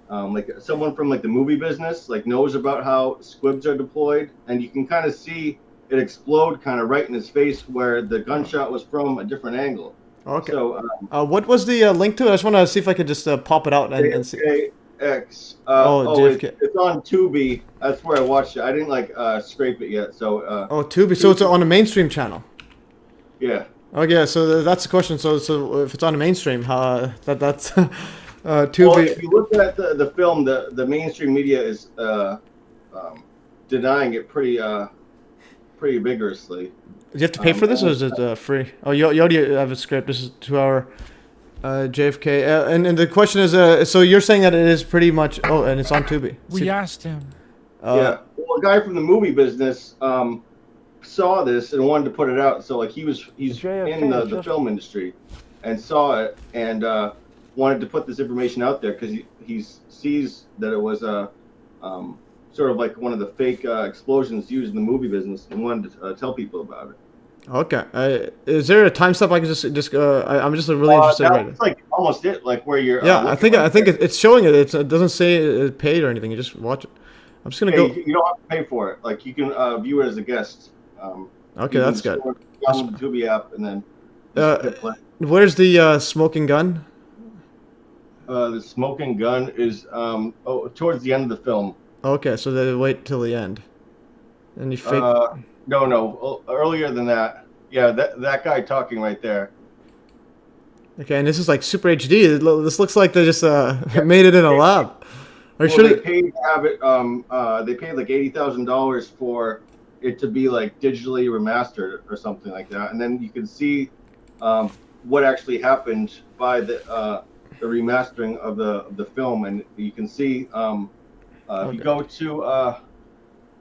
like someone from like the movie business like knows about how squibs are deployed, and you can kind of see it explode kind of right in his face where the gunshot was from a different angle. Okay. So what was the link to it? I just want to see if I could just pop it out and see. JFK. JFK. It's on Tubi. That's where I watched it. I didn't like scrape it yet. So. Tubi. So it's on a mainstream channel. Yeah. Oh yeah. So that's the question. So if it's on a mainstream, that's Tubi. Well, if you look at the film, the mainstream media is denying it pretty vigorously. Do you have to pay for this, or is it free? Oh, you already have a script. This is 2-hour JFK. And the question is, so you're saying that it is pretty much... Oh, and it's on Tubi. We asked him. Yeah. Well, a guy from the movie business saw this and wanted to put it out. So, like, he's in the film industry and saw it and wanted to put this information out there because he sees that it was sort of like one of the fake explosions used in the movie business and wanted to tell people about it. Okay. Is there a time step I can just I'm just really interested right now. It's like almost it, like where you're. Yeah, I think it's showing it. It doesn't say it paid or anything. You just watch it. I'm just gonna go. You don't have to pay for it. Like you can view it as a guest. Okay, that's good. Download the Tubi app and then. Where's the smoking gun? The smoking gun is towards the end of the film. Okay, so they wait till the end, and you fake. No, earlier than that. Yeah, that guy talking right there. Okay, and this is like Super HD. This looks like they just made it in a lab. Are you sure they paid to have it? They paid like $80,000 for it to be like digitally remastered or something like that, and then you can see what actually happened by the remastering of the film, and you can see if you go to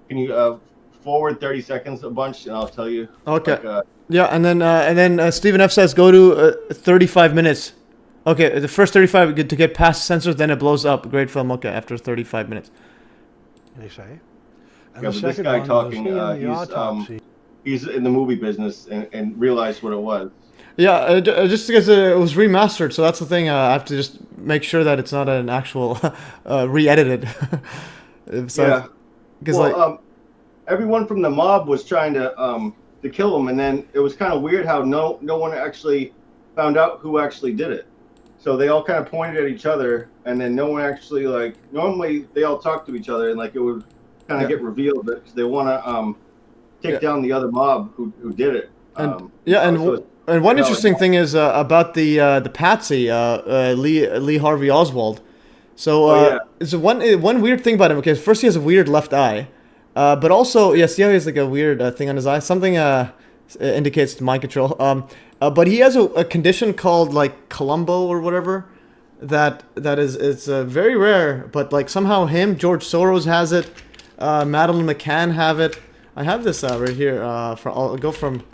can you forward 30 seconds a bunch and I'll tell you. Okay. Like, yeah, and then Stephen F says go to 35 minutes. Okay, the first 35 to get past sensors, then it blows up. Great film. Okay, after 35 minutes. They say. And but this guy talking, he's in the movie business and realized what it was. Yeah, just because it was remastered, so that's the thing. I have to just make sure that it's not an actual re-edited. Yeah. Because everyone from the mob was trying to kill him, and then it was kind of weird how no one actually found out who actually did it. So they all kind of pointed at each other, and then no one actually normally they all talk to each other, and like it would kind of get revealed because they want to take down the other mob who did it. And one interesting thing is about the patsy, Lee Harvey Oswald. So it's one weird thing about him. Okay, first he has a weird left eye. But also, see how he has like a weird thing on his eye? Something indicates mind control. But he has a condition called like Columbo or whatever. That is it's very rare. But like somehow George Soros has it. Madeleine McCann have it. I have this right here. I'll go from.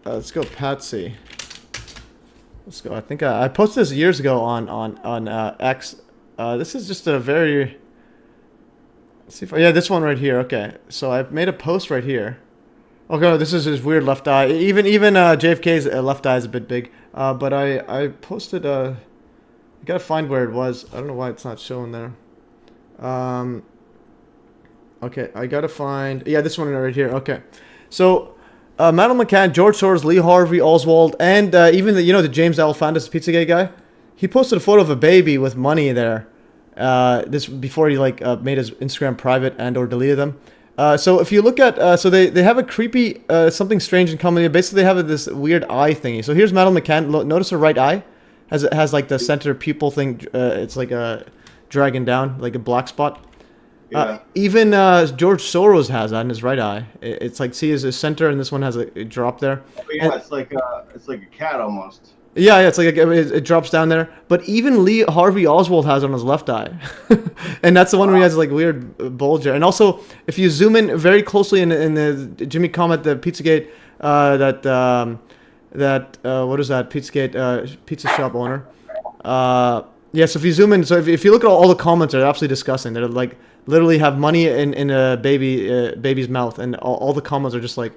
Let's go Patsy. Let's go. I think I posted this years ago on X. This is just a very. Let's see if this one right here. Okay, so I've made a post right here. Okay, this is his weird left eye. Even JFK's left eye is a bit big. But I posted I gotta find where it was. I don't know why it's not showing there. Okay, I gotta find. Yeah, this one right here. Okay, so Madeleine McCann, George Soros, Lee Harvey Oswald, and even the James Alefantis Pizzagate guy. He posted a photo of a baby with money there. This before he made his Instagram private and/or deleted them. So if you look at, so they have a creepy something strange in common. Basically, they have this weird eye thingy. So here's Madeleine McCann. Notice her right eye has like the center pupil thing. It's like a dragging down, like a black spot. Yeah. Even George Soros has that in his right eye. It's like his center, and this one has a drop there. Oh, yeah, it's like a cat almost. Yeah, it's like it drops down there. But even Lee Harvey Oswald has it on his left eye, and that's the one where he has like weird bulge there. And also, if you zoom in very closely in the Jimmy Comet, the Pizzagate, what is that Pizzagate pizza shop owner? Yes, if you zoom in, so if you look at all the comments, they're absolutely disgusting. They're like literally have money in a baby's mouth, and all the comments are just like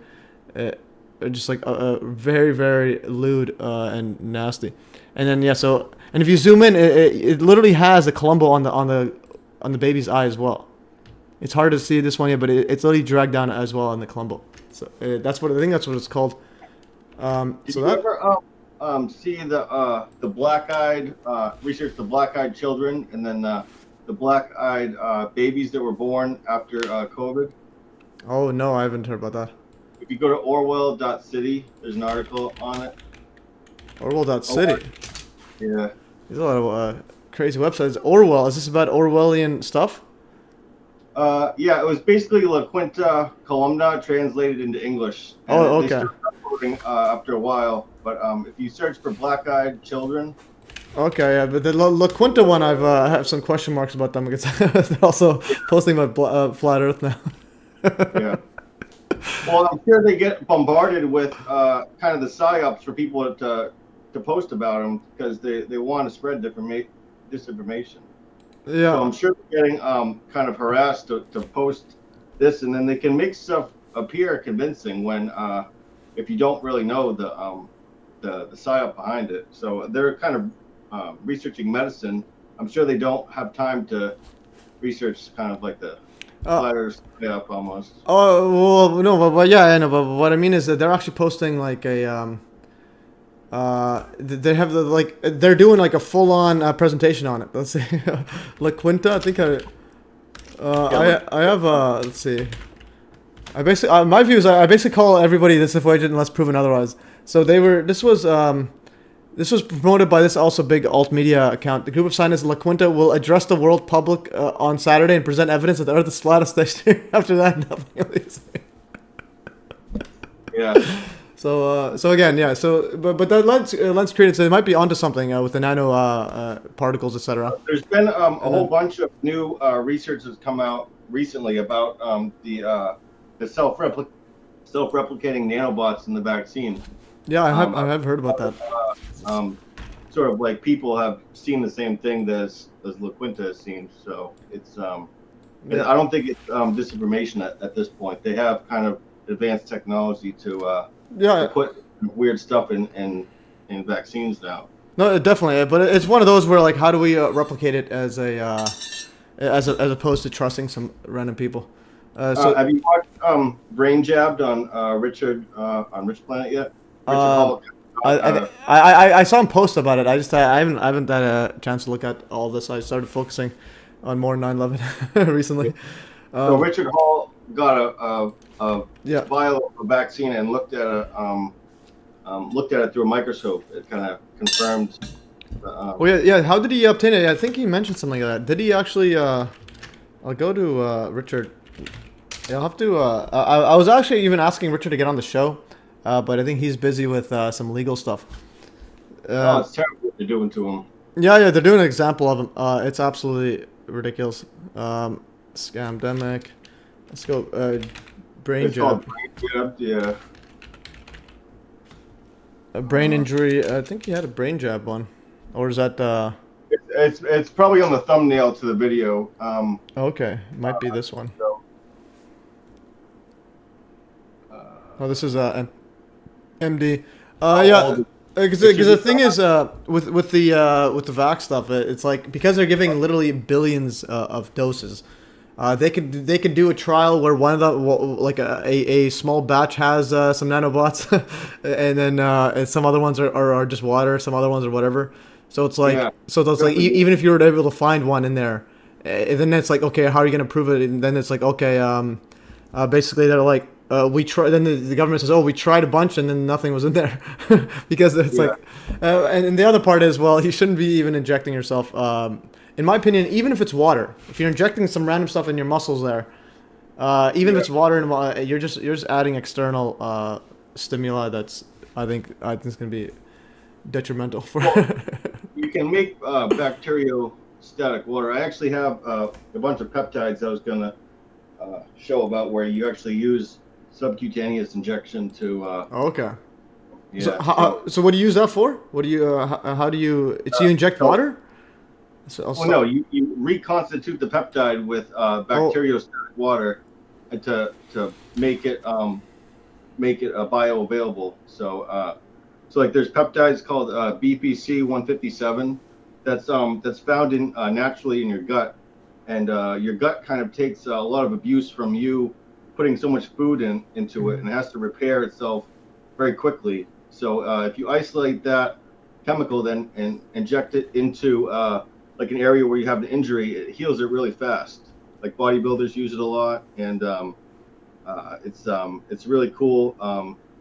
very very lewd and nasty. And then yeah, so and if you zoom in, it literally has a Columbo on the baby's eye as well. It's hard to see this one yet, but it's literally dragged down as well on the Columbo. So that's what I think that's what it's called. Did you ever see the black-eyed research the black-eyed children and then the black-eyed babies that were born after COVID? Oh no, I haven't heard about that. If you go to Orwell.city, there's an article on it. Orwell.city. Yeah. There's a lot of crazy websites. Orwell, is this about Orwellian stuff? Yeah, it was basically La Quinta Columna translated into English. And Oh, okay. They started uploading after a while, but if you search for black-eyed children. Okay, yeah, but the La Quinta one, I have some question marks about them because they're also posting about flat Earth now. Yeah. Well, I'm sure they get bombarded with kind of the psyops for people to post about them because they want to spread disinformation. Yeah. So I'm sure they're getting kind of harassed to post this, and then they can make stuff appear convincing when if you don't really know the psyop behind it. So they're kind of researching medicine. I'm sure they don't have time to research kind of like the flatters psyop almost. Oh well, no, but yeah, I know. But what I mean is that they're actually posting like a they have they're doing like a full-on presentation on it. Let's see, La Quinta. I think I have let's see. I basically my view is I basically call everybody disinformation unless proven otherwise. So this was promoted by this also big alt media account. The group of scientists La Quinta will address the world public on Saturday and present evidence that the Earth is flat. After that, nothing. Yeah. So again, yeah. So but that lens created, so they might be onto something with the nano particles, etc. There's been a whole bunch of new research that's come out recently about the self-replicating nanobots in the vaccine. Yeah, I have heard about that. Sort of like people have seen the same thing as La Quinta has seen. So it's I don't think it's disinformation at this point. They have kind of advanced technology to put weird stuff in vaccines now. No, definitely, but it's one of those where like, how do we replicate it as as opposed to trusting some random people? So have you watched Brain Jabbed on Richard on Rich Planet yet? I saw him post about it. I haven't had a chance to look at all this. I started focusing on more 9/11 recently. So Richard Hall got a vial of a vaccine and looked at it through a microscope. It kind of confirmed. Yeah. How did he obtain it? I think he mentioned something like that. Did he actually? I'll go to Richard. Yeah, I'll have to. I was actually even asking Richard to get on the show, but I think he's busy with some legal stuff. It's terrible what they're doing to him. Yeah, they're doing an example of him. It's absolutely ridiculous. Scamdemic. Let's go. Brain jab. Yeah. A brain injury. I think he had a brain jab one, or is that? It's probably on the thumbnail to the video. Okay, might be this one. So, oh, this is MD. Yeah, because the thing is, with the vax stuff, it's like because they're giving literally billions of doses. They could do a trial where one of the like a small batch has some nanobots, and then and some other ones are just water, some other ones are whatever. So it's like even if you were able to find one in there, then it's like, okay, how are you gonna prove it? And then it's like, okay, basically they're like, we try. Then the government says, oh, we tried a bunch and then nothing was in there, because it's like, and the other part is, well, you shouldn't be even injecting yourself. In my opinion, even if it's water, if you're injecting some random stuff in your muscles there, even if it's water, and you're just adding external stimuli. That's I think it's gonna be detrimental for. You can make bacteriostatic water. I actually have a bunch of peptides I was gonna show about where you actually use subcutaneous injection to. Okay. Yeah. So what do you use that for? What do you? How do you? You inject water? Well, no, you reconstitute the peptide with Oh, bacteriostatic water to make it bioavailable. So like there's peptides called BPC 157 that's found in naturally in your gut, and your gut kind of takes a lot of abuse from you putting so much food into it, and it has to repair itself very quickly. So if you isolate that chemical then and inject it into like an area where you have an injury, it heals it really fast. Like bodybuilders use it a lot, and it's really cool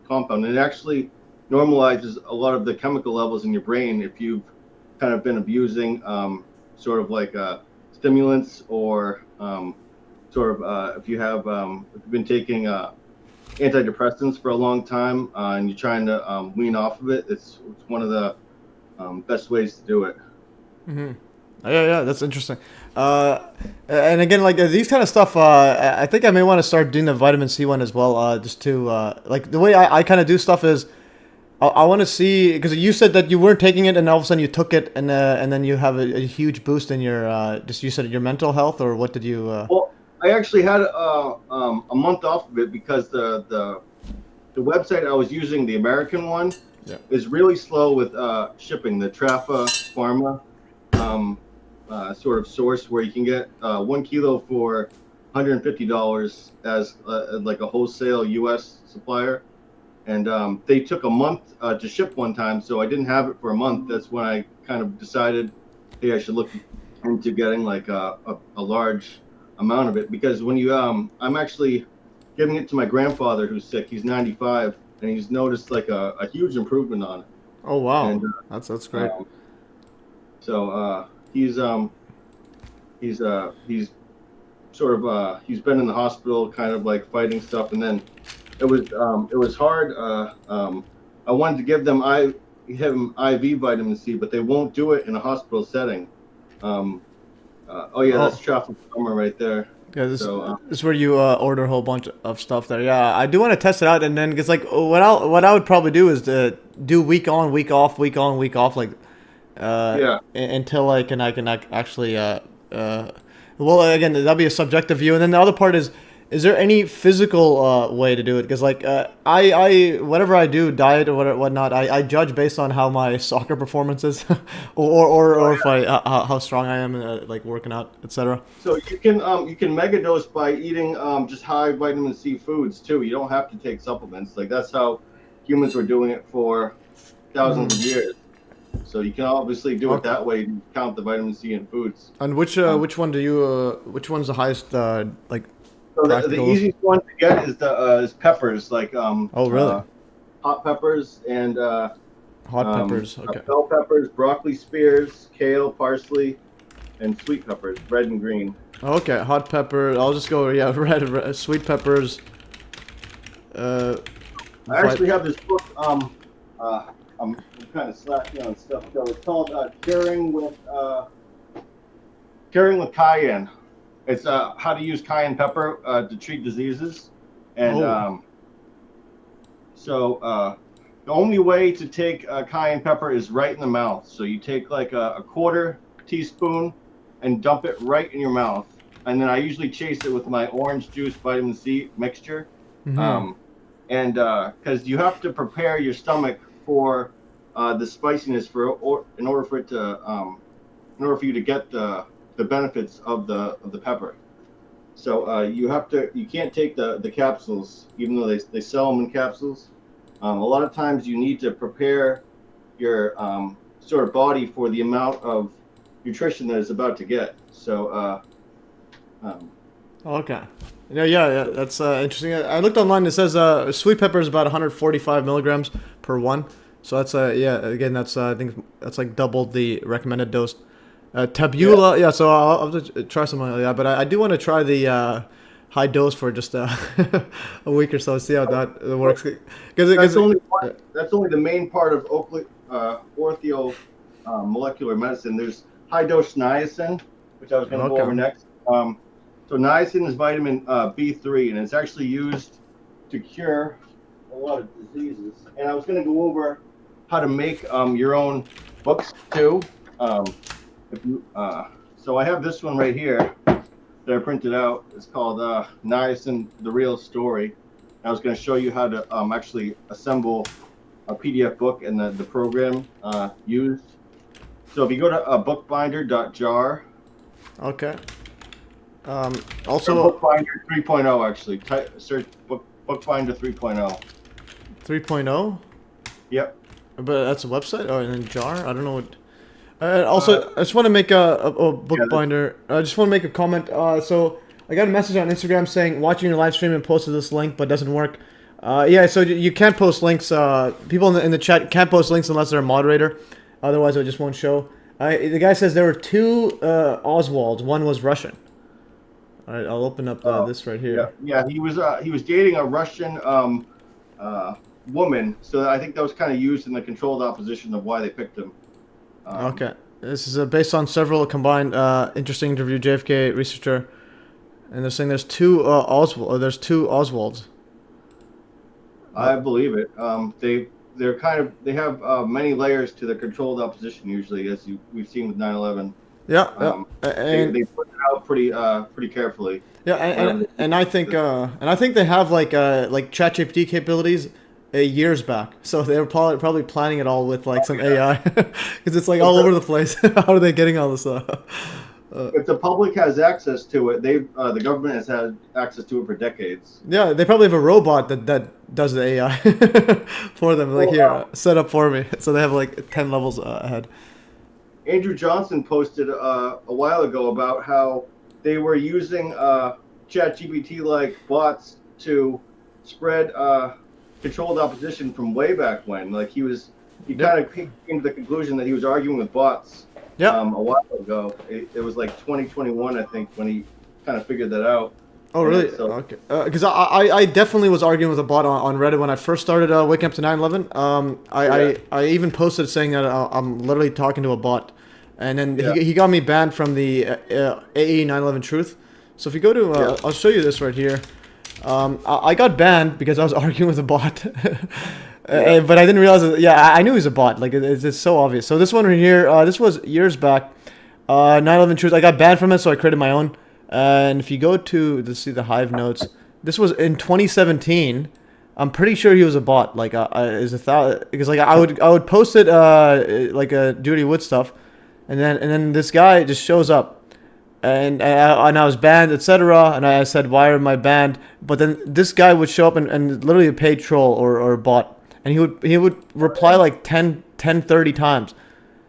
compound, and it actually normalizes a lot of the chemical levels in your brain if you've kind of been abusing sort of like stimulants or if you've been taking antidepressants for a long time and you're trying to wean off of it. It's one of the best ways to do it. hmm. Yeah, that's interesting. And again, like these kind of stuff, I think I may want to start doing the vitamin C one as well. Just to like the way I kind of do stuff is, I want to see, because you said that you weren't taking it and all of a sudden you took it and then you have a huge boost in your just you said your mental health, or what did you? Well, I actually had a month off of it because the website I was using, the American one, Yeah. is really slow with shipping. The Trafa Pharma sort of source where you can get 1 kilo for $150 as like a wholesale U.S. supplier, and they took a month to ship one time, so I didn't have it for a month. That's when I kind of decided, hey, I should look into getting like a large amount of it, because when you I'm actually giving it to my grandfather who's sick. He's 95, and he's noticed like a huge improvement on it. Oh wow, And that's great. so he's sort of he's been in the hospital, kind of like fighting stuff, and then it was hard. I wanted to give him IV vitamin C, but they won't do it in a hospital setting. That's traffic armor right there. Yeah, this, So this is where you order a whole bunch of stuff there. Yeah, I do want to test it out, and then because like what I would probably do is to do week on, week off, week on, week off, like yeah. until I can actually well, again, that'll be a subjective view, and then the other part is there any physical way to do it? Because like I whatever I do, diet or whatnot, I judge based on how my soccer performance is, or if I how strong I am like working out, etc. So you can mega dose by eating just high vitamin C foods too. You don't have to take supplements. Like that's how humans were doing it for thousands of years. So you can obviously do it that way. You count the vitamin C in foods. And which one do you which one's the highest like? So the easiest one to get is peppers, like Oh really? hot peppers and Hot peppers. Okay. bell peppers, broccoli spears, kale, parsley, and sweet peppers, red and green. Okay, hot pepper. I'll just go red sweet peppers. I actually have this book. I'm kind of slacking on stuff. So it's called Curing with Cayenne. It's how to use cayenne pepper to treat diseases, and the only way to take cayenne pepper is right in the mouth. So you take like a quarter teaspoon and dump it right in your mouth, and then I usually chase it with my orange juice vitamin C mixture. Mm-hmm. And because you have to prepare your stomach for the spiciness in order for you to get the benefits of the pepper. So you can't take the capsules, even though they sell them in capsules. A lot of times you need to prepare your sort of body for the amount of nutrition that it's about to get. So Okay. Yeah, that's interesting. I looked online. It says sweet pepper is about 145 milligrams per one. So that's again, that's I think that's like double the recommended dose. Tabula, yeah. So I'll have to try something like that. But I do want to try the high dose for just a week or so, see how that works. That's only the main part of ortho molecular medicine. There's high dose niacin, which I was going to go over next. So niacin is vitamin B3, and it's actually used to cure a lot of diseases. And I was going to go over how to make your own books too. If you, so I have this one right here that I printed out. It's called Niacin, the Real Story. I was going to show you how to actually assemble a PDF book and the program used. So if you go to bookbinder.jar. Okay. Or Also, Bookbinder 3.0 actually. Search Bookbinder 3.0. 3.0. Yep. But that's a website. Oh, and then jar. I don't know what. Also, I just want to make a bookbinder. I just want to make a comment. So I got a message on Instagram saying watching your live stream and posted this link, but doesn't work. Yeah, so you can't post links. People in the chat can't post links unless they're a moderator. Otherwise, it just won't show. The guy says there were two Oswalds. One was Russian. All right, I'll open up this right here. Yeah. He was dating a Russian woman, so I think that was kind of used in the controlled opposition of why they picked him. Okay, this is based on several combined interesting interview. JFK researcher, and they're saying there's two Oswalds. I believe it. They have many layers to the controlled opposition usually, as we've seen with 9/11. Yeah, and they put it out pretty carefully. Yeah, and I think they have like ChatGPT capabilities years back, so they were probably planning it all with like some AI, because it's like all over the place. How are they getting all this stuff? If the public has access to it, the government has had access to it for decades. Yeah, they probably have a robot that does the AI for them. Like, here, set up for me. So they have like 10 levels ahead. Andrew Johnson posted a while ago about how they were using ChatGPT-like bots to spread controlled opposition from way back when. Like he kind of came to the conclusion that he was arguing with bots. Yeah. A while ago. It was like 2021, I think, when he kind of figured that out. Oh, really? So, okay. Because I definitely was arguing with a bot on Reddit when I first started waking up to 9/11. I even posted saying that I'm literally talking to a bot, and then he got me banned from the AE 9/11 Truth. So if you go to, I'll show you this right here. I got banned because I was arguing with a bot. But I didn't realize that, I knew he was a bot. Like, it's so obvious. So this one right here, this was years back. 9/11 Truth. I got banned from it, so I created my own. And if you go to see the Hive notes, this was in 2017. I'm pretty sure he was a bot. Like, because like I would post it like Judy Wood stuff, and then this guy just shows up, and I was banned, etc. And I said, why am I banned? But then this guy would show up and literally a paid troll or bot. And he would reply like 30 times.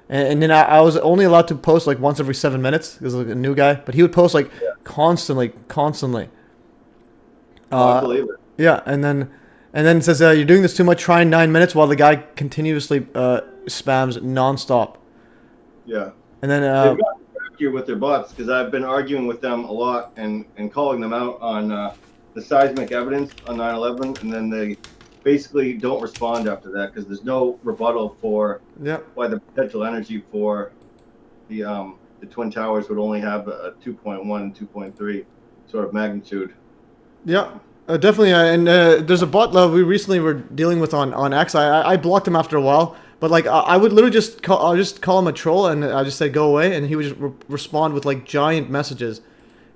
And then I was only allowed to post like once every 7 minutes because like a new guy. But he would post like constantly. I believe it. Yeah, and then it says, you're doing this too much, try in 9 minutes, while the guy continuously spams nonstop. Yeah. And then they've gotten here with their bots, because I've been arguing with them a lot and calling them out on the seismic evidence on 9/11, and then they basically don't respond after that because there's no rebuttal for why the potential energy for the Twin Towers would only have a 2.1 and 2.3 sort of magnitude. Yeah, definitely. And there's a bot we recently were dealing with on X. I blocked him after a while, but like I would literally just call him a troll, and I just say go away, and he would just respond with like giant messages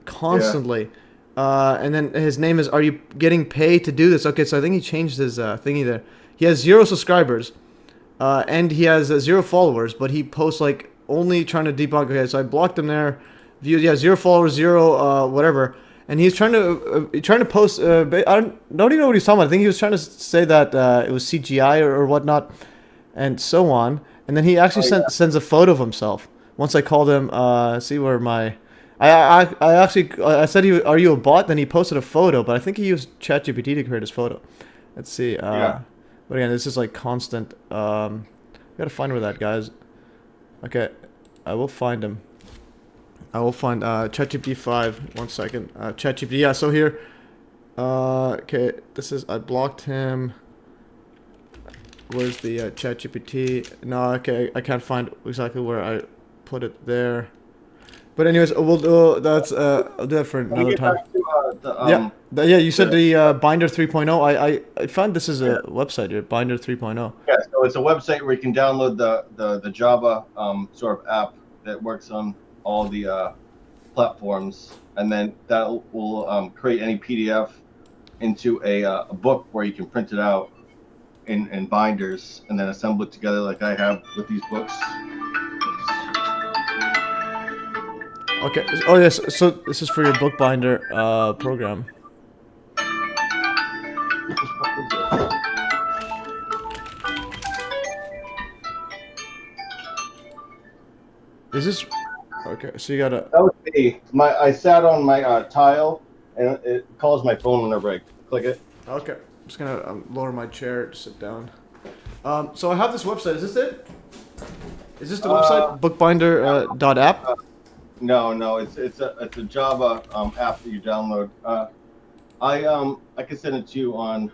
constantly. And then his name is, are you getting paid to do this? Okay, so I think he changed his thingy there. He has 0 subscribers, and he has 0 followers, but he posts like only trying to debunk. Okay, so I blocked him there. Views, 0 followers, 0 whatever, and he's trying to post. I don't even know what he's talking about. I think he was trying to say that it was CGI or whatnot, and so on. And then he actually sends a photo of himself. Once I called him, see where my. I said, are you a bot? Then he posted a photo, but I think he used ChatGPT to create his photo. Let's see. But again, this is like constant. Gotta find where that guy is. Okay, I will find him. I will find ChatGPT 5. 1 second. ChatGPT. Yeah. So here. Okay. This is. I blocked him. Where's the ChatGPT? No. Okay. I can't find exactly where I put it there. But anyways, we'll do I'll do that for another time. You said the Binder 3.0. I found this is a website here, Binder 3.0. Yeah, so it's a website where you can download the Java sort of app that works on all the platforms, and then that will create any PDF into a book where you can print it out in binders and then assemble it together like I have with these books. Okay. Oh yes. So this is for your bookbinder program. Is this okay? So you gotta. That was me. I sat on my tile, and it calls my phone whenever I click it. Okay. I'm just gonna lower my chair to sit down. So I have this website. Is this it? Is this the website? Bookbinder.app? No, it's a Java app that you download. I can send it to you on.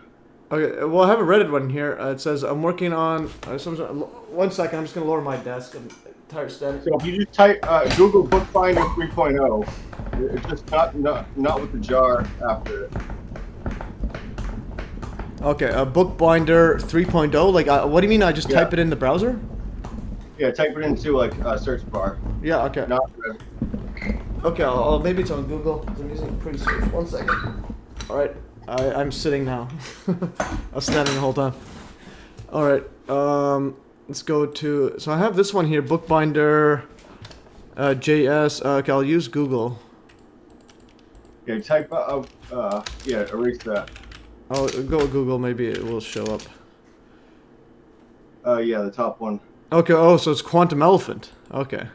Okay. Well, I have a Reddit one here. It says I'm working on. 1 second. I'm just gonna lower my desk. I'm tired of standing. So if you just type Google Bookbinder 3.0, it's just not with the jar after it. Okay. Bookbinder 3.0. Like, what do you mean? I just type it in the browser? Yeah, type it into like a search bar. Yeah. Okay. Not Okay. Maybe it's on Google. I'm using pretty search. 1 second. All right. I'm sitting now. I was standing the whole time. All right. Let's go to. So I have this one here, Bookbinder JS. Okay, I'll use Google. Okay, type erase that. I'll go with Google. Maybe it will show up. Yeah, the top one. Okay. Oh, so it's Quantum Elephant. Okay.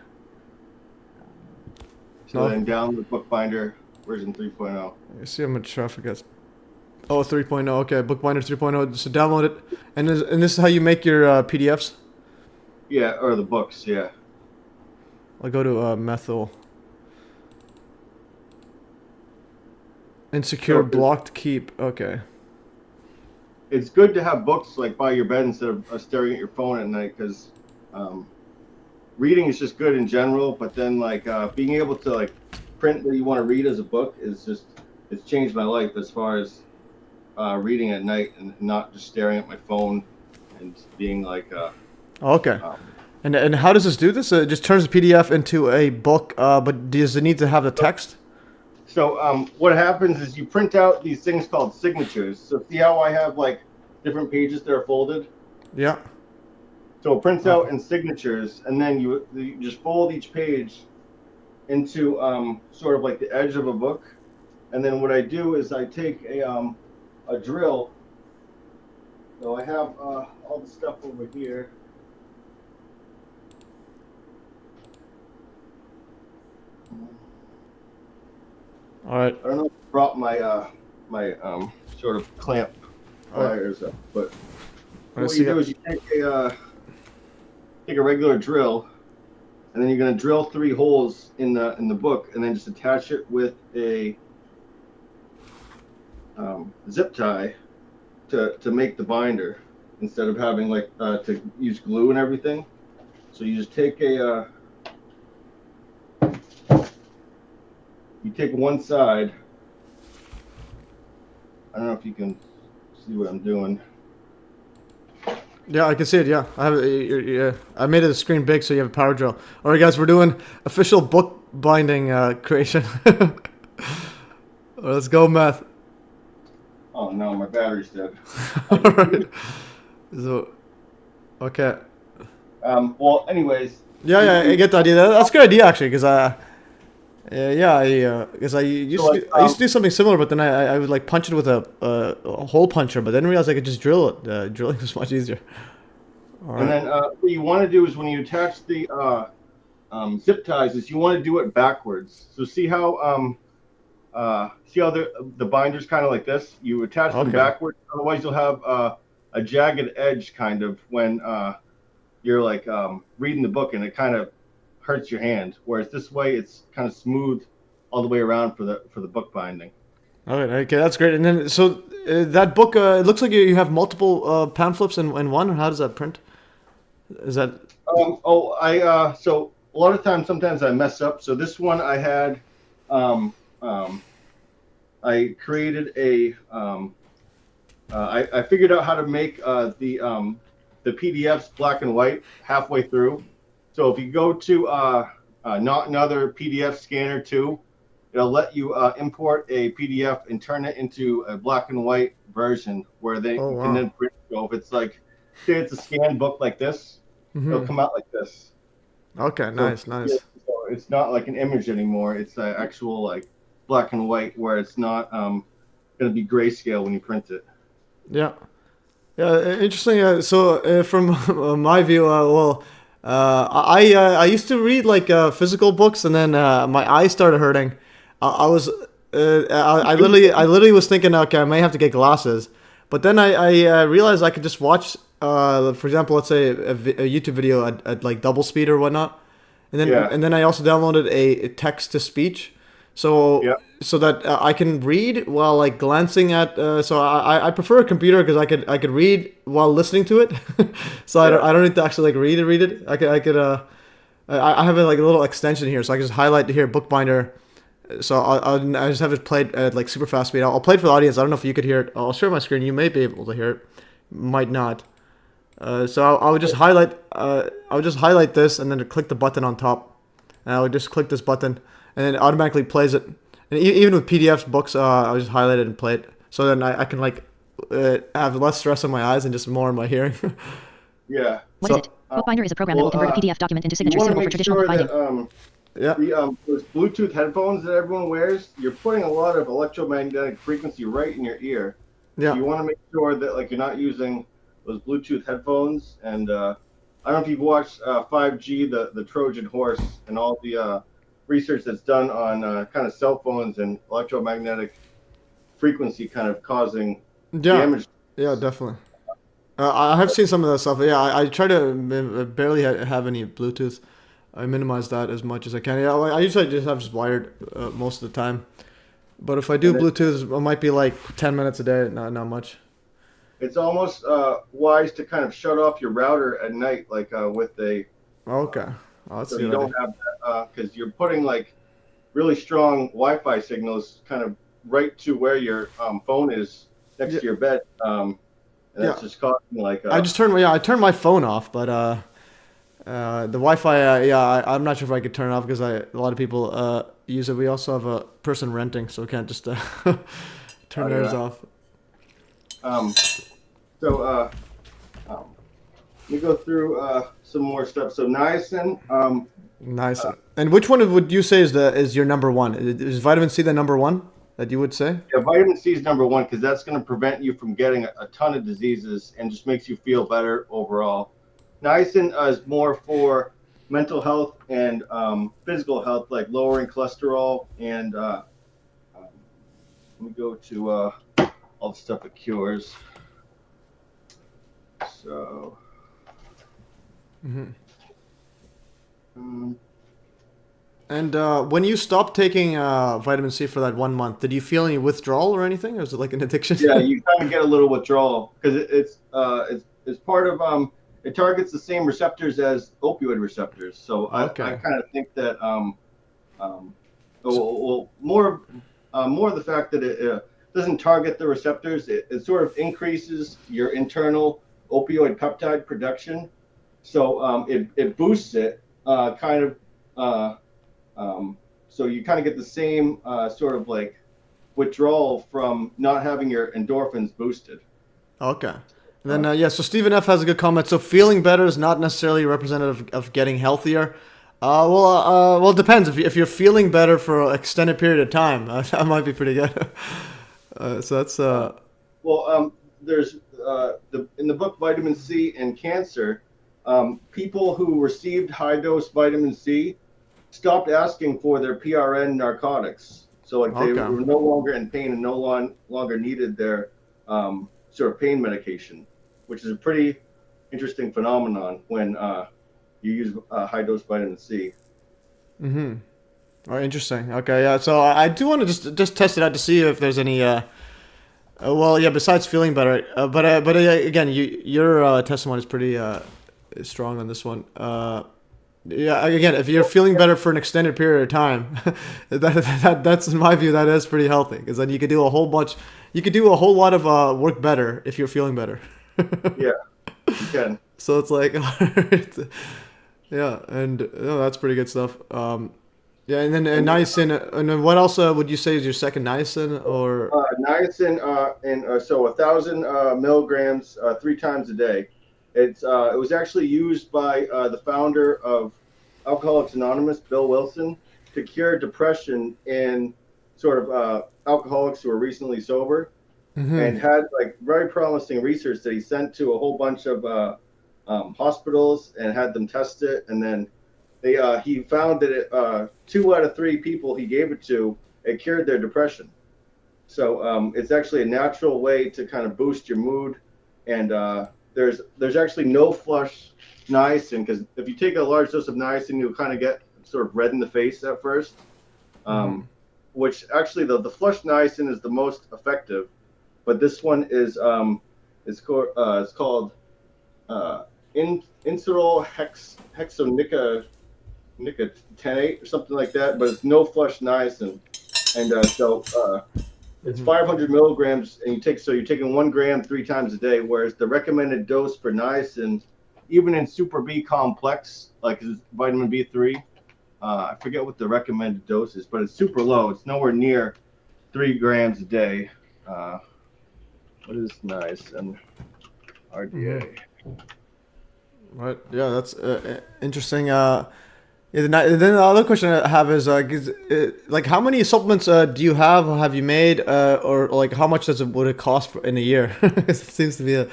So then download Bookbinder version 3.0. Let's see how much traffic has. Oh, 3.0. Okay, Bookbinder 3.0. So download it, and this is how you make your PDFs. Yeah, or the books. Yeah. I'll go to Methyl. Insecure blocked keep. Okay. It's good to have books like by your bed instead of staring at your phone at night, because reading is just good in general. But then like being able to like print what you want to read as a book it's changed my life as far as reading at night and not just staring at my phone and being like. Okay. And how does this do this? It just turns the PDF into a book, but does it need to have the text? So what happens is you print out these things called signatures. So see how I have like different pages that are folded? Yeah. So it prints out in signatures, and then you just fold each page into sort of like the edge of a book. And then what I do is I take a drill. So I have all the stuff over here. All right. I don't know if I brought my my sort of clamp pliers up, but what you do is you take a regular drill, and then you're going to drill 3 holes in the book, and then just attach it with a zip tie to make the binder instead of having like to use glue and everything. So you just take you take one side. I don't know if you can see what I'm doing. Yeah, I can see it. Yeah, I have it. Yeah, I made it a screen big so you have a power drill. All right, guys, we're doing official book binding creation. Let's go, Meth. Oh no, my battery's dead. All right. So, okay. Well, anyways. Yeah, I get the idea. That's a good idea actually, because because I used to do something similar, but then I would like punch it with a hole puncher, but then realized I could just drill it. Drilling was much easier. All and right. then what you want to do is when you attach the zip ties, is you want to do it backwards. So see how the binder's kind of like this. You attach them backwards, otherwise you'll have a jagged edge kind of when you're like reading the book, and it kind of hurts your hand, whereas this way it's kind of smooth all the way around for the book binding. All right, okay, that's great. And then so that book, it looks like you have multiple pamphlets in one. Or how does that print? Is that? So a lot of times, sometimes I mess up. So this one I had, I created I figured out how to make the PDFs black and white halfway through. So if you go to not another PDF scanner too. It'll let you import a PDF and turn it into a black and white version where Oh, you can wow. then print. So if it's like, say it's a scanned book like this, it'll come out like this. Okay, So, nice, nice. so it's not like an image anymore. It's an actual like black and white where it's not going to be grayscale when you print it. Yeah. Yeah, interesting. From my view, I used to read like physical books, and then my eyes started hurting. I was I literally was thinking, okay, I may have to get glasses, but then I realized I could just watch, for example, let's say a YouTube video at like double speed or whatnot, Yeah. and then I also downloaded a text to speech, so Yeah. so that I can read while like glancing at. So I prefer a computer because I could read while listening to it. So I don't need to actually like read it. I have like a little extension here, so I can just highlight here bookbinder. So I just have it played at like super fast speed. I'll play it for the audience. I don't know if you could hear it. I'll share my screen. You may be able to hear it, might not. So I would just highlight. I would just highlight this and then click the button on top, and I would just click this button, and then it automatically plays it. And even with PDFs, books, I would just highlight it and play it. So then I can like have less stress on my eyes and just more on my hearing. Yeah. What is it? Bookbinder is a program that will convert a PDF document into signatures suitable for traditional bookbinding. Yeah. Those Bluetooth headphones that everyone wears, you're putting a lot of electromagnetic frequency right in your ear. Yeah. So you want to make sure that like you're not using those Bluetooth headphones. And I don't know if you've watched 5G, the Trojan horse, and all the research that's done on kind of cell phones and electromagnetic frequency kind of causing damage. Yeah, definitely. I have seen some of that stuff. Yeah, I try to barely have any Bluetooth. I minimize that as much as I can. Yeah, I usually just have just wired most of the time. But if I do Bluetooth, it might be like 10 minutes a day, not much. It's almost wise to kind of shut off your router at night, like with a. Okay. So you don't have that because you're putting like really strong Wi-Fi signals kind of right to where your phone is next to your bed, and that's just causing like. I turned my phone off, but the Wi-Fi, I'm not sure if I could turn it off because a lot of people use it. We also have a person renting, so we can't just turn theirs off. Let me go through some more stuff. So niacin. Niacin. And which one would you say is your number one? Is vitamin C the number one that you would say? Yeah, vitamin C is number one because that's going to prevent you from getting a ton of diseases and just makes you feel better overall. Niacin is more for mental health and physical health, like lowering cholesterol. And let me go to all the stuff it cures. So. And when you stopped taking vitamin C for that 1 month, did you feel any withdrawal or anything? Or was it like an addiction? Yeah, you kind of get a little withdrawal because it's part of it targets the same receptors as opioid receptors. So I kind of think that more the fact that it doesn't target the receptors, it sort of increases your internal opioid peptide production. So it boosts it so you kind of get the same sort of like withdrawal from not having your endorphins boosted. Okay. And then, so Stephen F. has a good comment. So feeling better is not necessarily representative of getting healthier. Well, it depends. If you're feeling better for an extended period of time, that might be pretty good. So that's... there's in the book Vitamin C and Cancer, people who received high-dose vitamin C stopped asking for their PRN narcotics. So like they were no longer in pain and no longer needed their sort of pain medication, which is a pretty interesting phenomenon when you use high-dose vitamin C. Mm-hmm. Oh, interesting. Okay, yeah. So I do want to just test it out to see if there's any... besides feeling better. But again, your testimony is pretty strong on this one. Again, if you're feeling better for an extended period of time, that's in my view that is pretty healthy because then you could do a whole lot of work better if you're feeling better. Yeah, you can. So it's like, Yeah, and that's pretty good stuff. Yeah, and then niacin. And then what else would you say is your second niacin or? Niacin and so 1,000 milligrams 3 times a day. It was actually used by the founder of Alcoholics Anonymous, Bill Wilson, to cure depression in sort of alcoholics who are recently sober, and had like very promising research that he sent to a whole bunch of hospitals and had them test it, and then he found that 2 out of 3 people he gave it to, it cured their depression. So it's actually a natural way to kind of boost your mood, and there's actually no flush niacin, because if you take a large dose of niacin, you'll kind of get sort of red in the face at first, which actually the flush niacin is the most effective, but this one is it's called insural hexonicatenate or something like that, but it's no flush niacin, and it's 500 milligrams, and you're taking 1 gram 3 times a day, whereas the recommended dose for niacin, even in super B complex, like vitamin B3, I forget what the recommended dose is, but it's super low. It's nowhere near 3 grams a day. What is niacin? RDA. Right. Yeah, that's interesting. Then the other question I have is like how many supplements do you have you made, or like how much would it cost in a year? It seems to be a.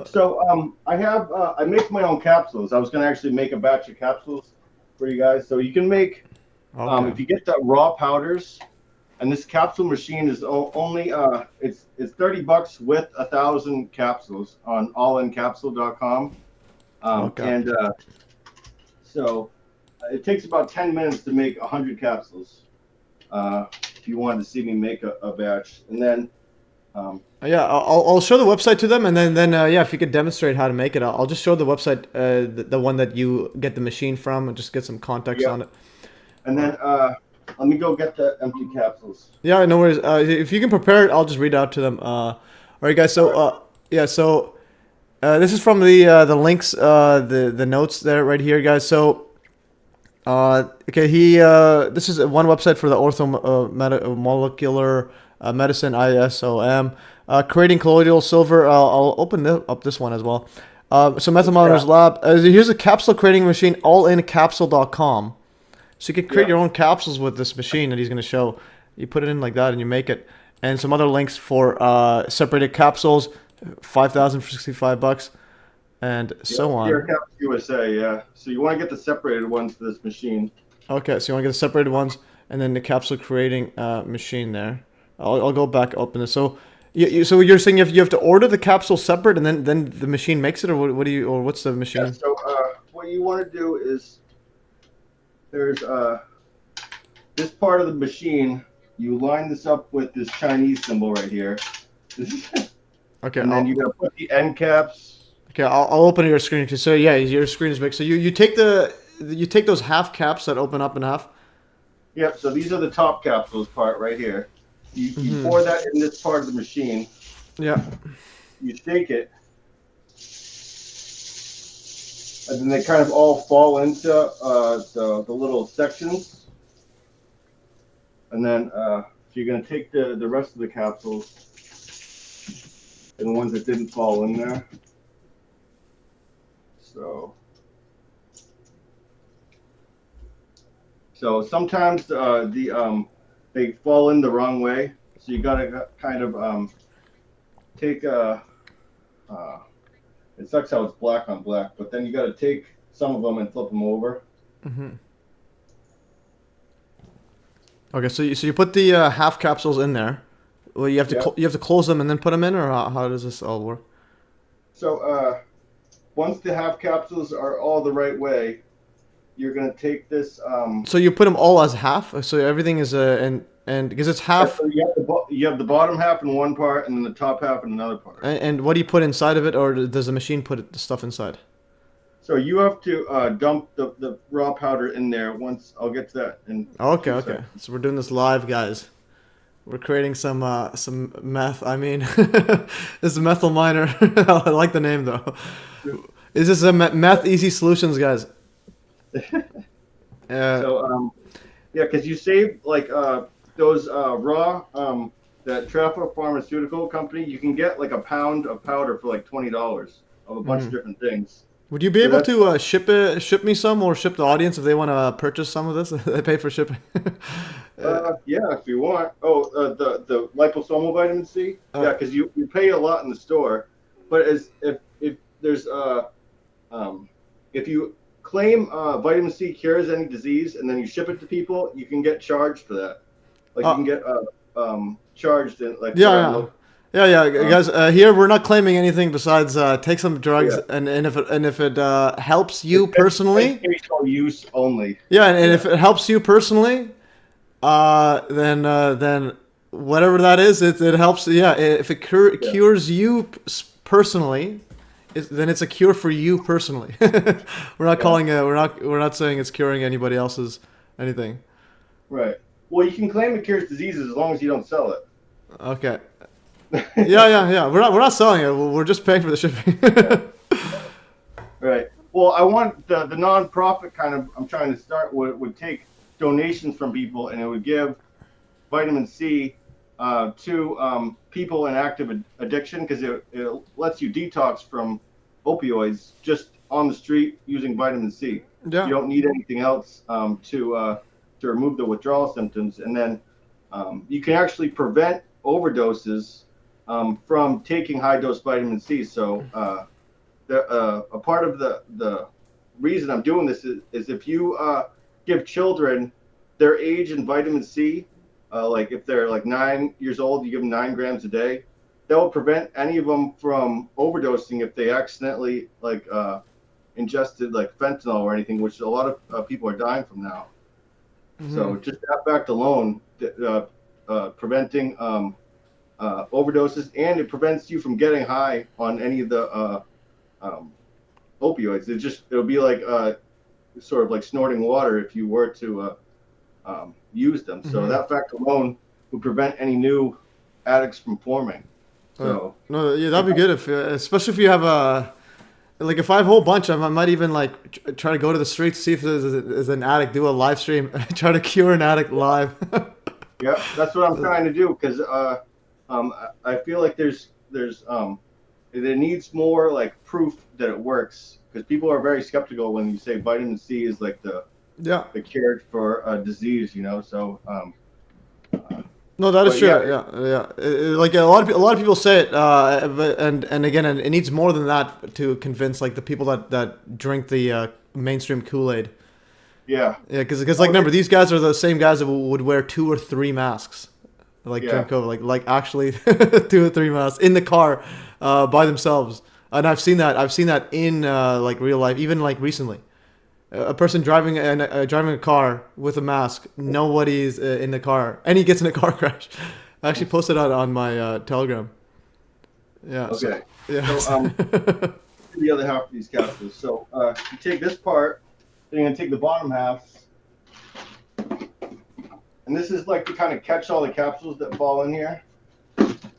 So I make my own capsules. I was going to actually make a batch of capsules for you guys. So you can make if you get the raw powders, and this capsule machine is only it's $30 with 1,000 capsules on allincapsule.com. And so it takes about 10 minutes to make 100 capsules. If you wanted to see me make a batch, and then yeah, I'll show the website to them, and then yeah, if you could demonstrate how to make it, I'll just show the website, the one that you get the machine from, and just get some context on it. And then let me go get the empty capsules. Yeah, no worries. If you can prepare it, I'll just read out to them. All right, guys. So yeah, so this is from the links, the notes there right here, guys. So okay, this is one website for the orthomolecular medicine, ISOM, creating colloidal silver. I'll open up this one as well. So Methylminer's lab. Here's a capsule creating machine, allincapsule.com. So you can create your own capsules with this machine that he's going to show. You put it in like that and you make it. And some other links for separated capsules, 5,000 for $65, and so on. Here, Capsule USA, yeah. So you want to get the separated ones for this machine. Okay, so you want to get the separated ones, and then the capsule creating machine there. I'll go back open this. So so you're saying if you have to order the capsule separate, and then the machine makes it, or what do you, or what's the machine? Yeah, so what you want to do is there's this part of the machine. You line this up with this Chinese symbol right here. Okay. And then you gotta put the end caps. Okay, I'll open your screen. So yeah, your screen is big. So you take those half caps that open up in half. Yep. So these are the top capsules part right here. You pour that in this part of the machine. Yeah. You shake it, and then they kind of all fall into the little sections. And then so you're gonna take the rest of the capsules and the ones that didn't fall in there. So sometimes they fall in the wrong way. So you gotta kind of take it sucks how it's black on black, but then you gotta take some of them and flip them over. Okay, so you put the half capsules in there. Well, you have to close them and then put them in, or how does this all work? So once the half capsules are all the right way, you're gonna take this. So you put them all as half. So everything is and because it's half. So you have the bottom half in one part, and then the top half in another part. And what do you put inside of it, or does the machine put the stuff inside? So you have to dump the raw powder in there. Once I'll get to that. Okay. So we're doing this live, guys. We're creating some meth. I mean, this is Methyl Miner. I like the name though. Is this a Meth Easy Solutions, guys? So yeah, because you save like those raw that Trafo Pharmaceutical Company. You can get like a pound of powder for like $20 of a bunch of different things. Would you be So able that's to ship me some, or ship the audience if they want to purchase some of this? They pay for shipping. yeah, if you want. Oh, the liposomal vitamin C. Yeah, because you pay a lot in the store, but as if there's if you claim vitamin C cures any disease and then you ship it to people, you can get charged for that. Like you can get charged in like Guys. Here we're not claiming anything besides take some drugs, and if it helps you personally, educational use only. Yeah, and if it helps you personally, then whatever that is, it helps. Yeah, if it cures you personally, then it's a cure for you personally. We're not calling it. We're not saying it's curing anybody else's anything. Right. Well, you can claim it cures diseases as long as you don't sell it. Okay. Yeah. We're not selling it. We're just paying for the shipping. Right. Well, I want the nonprofit kind of. I'm trying to start would take donations from people, and it would give vitamin C to people in active addiction, because it lets you detox from opioids just on the street using vitamin C. Yeah. You don't need anything else to remove the withdrawal symptoms, and then you can actually prevent overdoses from taking high dose vitamin C. So a part of the reason I'm doing this is if you give children their age and vitamin C, like if they're like 9 years old, you give them 9 grams a day. That will prevent any of them from overdosing if they accidentally like ingested like fentanyl or anything, which a lot of people are dying from now. So just that fact alone, preventing overdoses, and it prevents you from getting high on any of the opioids. It'll be like sort of like snorting water if you were to use them. So that fact alone would prevent any new addicts from forming. So that'd be good especially if you have like if I have a whole bunch, I might even like try to go to the streets, see if there's an addict, do a live stream, try to cure an addict live. Yeah, that's what I'm trying to do, because I feel like there needs more like proof that it works, because people are very skeptical when you say vitamin C is like the cure for a disease, So no, that is true. Yeah. Like a lot of people say it, and again, it needs more than that to convince like the people that drink the mainstream Kool-Aid. Yeah. Yeah, because like remember, these guys are the same guys that would wear 2 or 3 masks, like during COVID, like actually 2 or 3 masks in the car by themselves, and I've seen that in like real life, even like recently. A person driving a car with a mask, nobody's in the car, and he gets in a car crash. I actually posted that on my Telegram. Yeah. Okay. So the other half of these capsules. So you take this part, then you're gonna take the bottom half, and this is like to kind of catch all the capsules that fall in here.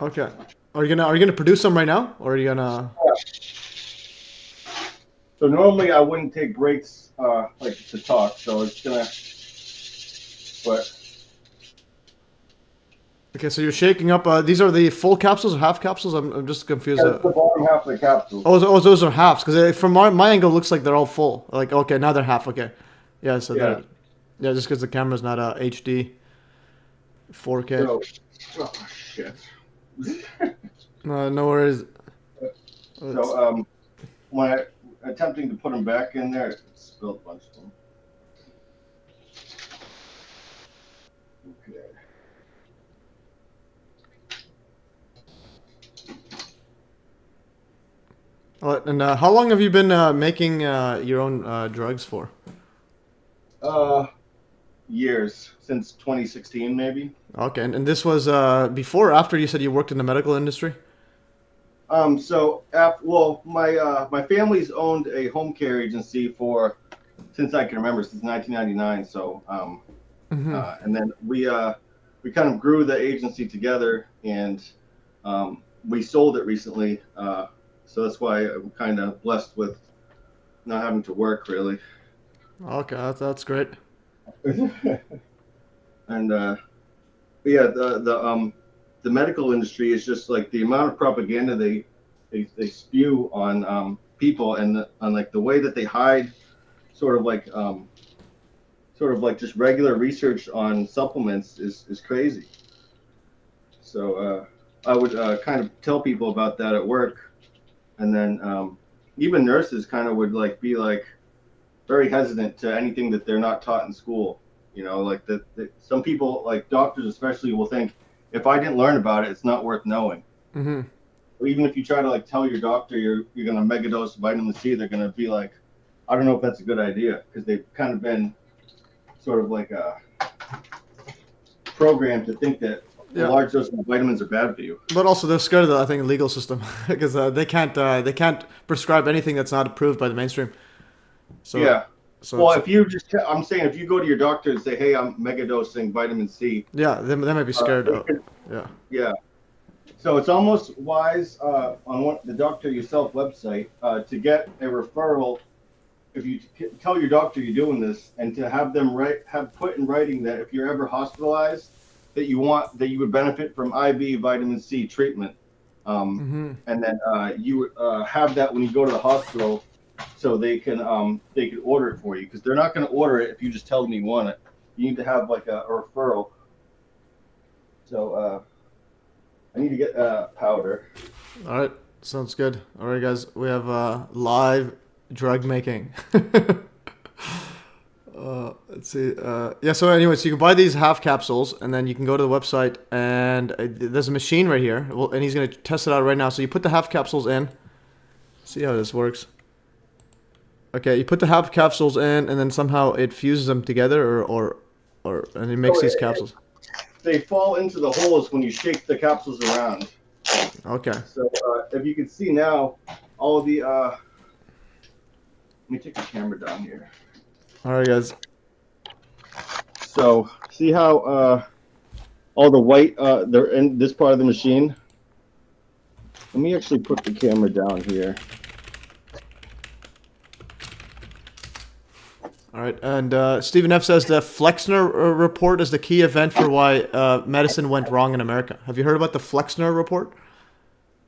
Okay. Are you gonna produce some right now, or are you gonna? So normally I wouldn't take breaks like to talk, so it's gonna. But okay, so you're shaking up. These are the full capsules or half capsules? I'm just confused. That's the bottom half of the capsule. Oh, those are halves, because from my angle, it looks like they're all full. Like okay, now they're half. Okay, yeah. So just because the camera's not HD 4K. So, oh shit. No worries. So when I attempting to put them back in there, it spilled a bunch of them. Okay. And how long have you been making your own drugs for? Years, since 2016 maybe. Okay, and this was before or after you said you worked in the medical industry? So my family's owned a home care agency since I can remember, since 1999. So and then we kind of grew the agency together, and we sold it recently. So that's why I'm kind of blessed with not having to work really. Okay, that's great. And yeah, the medical industry is just like the amount of propaganda they spew on people, and on like the way that they hide sort of like just regular research on supplements is crazy. So I would kind of tell people about that at work, and then even nurses kind of would like be like very hesitant to anything that they're not taught in school. You know, like that some people, like doctors especially, will think if I didn't learn about it, it's not worth knowing. Mm-hmm. Or even if you try to like tell your doctor you're going to megadose vitamin C, they're going to be like, I don't know if that's a good idea, because they've kind of been sort of like programmed to think that a large dose of vitamins are bad for you. But also they're scared of the, I think, legal system because they can't prescribe anything that's not approved by the mainstream. So yeah. So well, if you just, I'm saying, if you go to your doctor and say, "Hey, I'm megadosing vitamin C," yeah, they might be scared. Yeah. Yeah. So it's almost wise on the Doctor Yourself website to get a referral. If you tell your doctor you're doing this, and to have them have put in writing that if you're ever hospitalized, that you would benefit from IV vitamin C treatment, and then you would have that when you go to the hospital, so they can order it for you, because they're not going to order it if you just tell them you want it. You need to have like a referral. So I need to get powder. All right, sounds good. All right, guys, we have live drug making. Let's see. Yeah, so anyways, you can buy these half capsules, and then you can go to the website, and there's a machine right here. Well, and he's going to test it out right now. So you put the half capsules in. See how this works. Okay, you put the half capsules in, and then somehow it fuses them together, and it makes these capsules. They fall into the holes when you shake the capsules around. Okay. So if you can see now, all of the let me take the camera down here. All right, guys. So see how all the white they're in this part of the machine. Let me actually put the camera down here. All right, and Stephen F. says the Flexner report is the key event for why medicine went wrong in America. Have you heard about the Flexner report?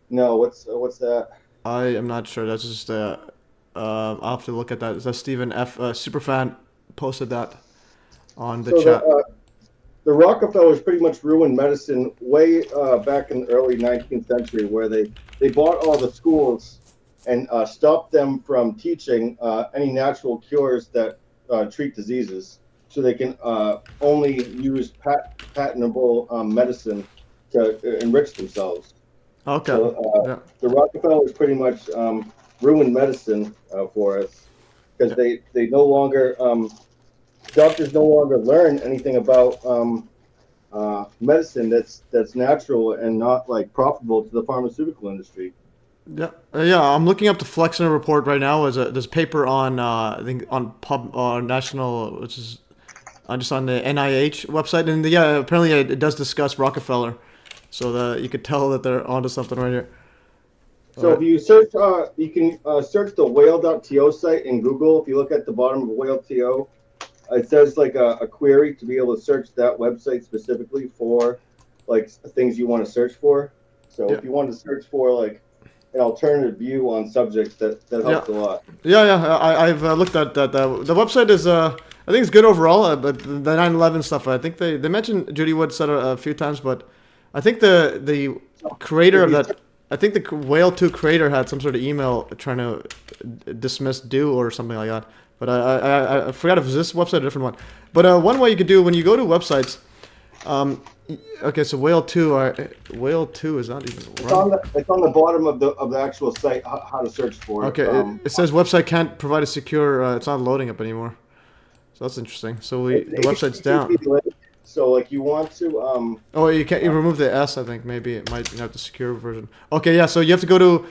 No, what's that? I am not sure. That's just I'll have to look at that. That Stephen F. Superfan posted that on the chat. The Rockefellers pretty much ruined medicine way back in the early 19th century, where they bought all the schools and stopped them from teaching any natural cures that treat diseases, so they can only use patentable medicine to enrich themselves. Okay. So the Rockefellers pretty much ruined medicine for us, because they no longer doctors no longer learn anything about medicine that's natural and not like profitable to the pharmaceutical industry. Yeah, I'm looking up the Flexner report right now. There's a paper on I think on national, which is just on the NIH website, and apparently it does discuss Rockefeller, so you could tell that they're onto something right here. So if you search, you can search the whale.to site in Google. If you look at the bottom of whale.to, it says like a query to be able to search that website specifically for like things you want to search for. So if you want to search for like an alternative view on subjects, that helps a lot. I've looked at that. The website is I think it's good overall, but the 9/11 stuff, I think they mentioned Judy Wood said it a few times, but I think the creator of that, I think the Whale 2 creator had some sort of email trying to dismiss Dew or something like that. But I forgot if it was this website or a different one. But one way you could do when you go to websites, okay, so Whale 2 is not even running. It's on the bottom of the actual site, how to search for it. Okay, it says website can't provide a secure, it's not loading up anymore. So that's interesting. So the website's down. So like you want to oh, you can't. You remove the S. I think maybe it might have the secure version. Okay, yeah. So you have to go to.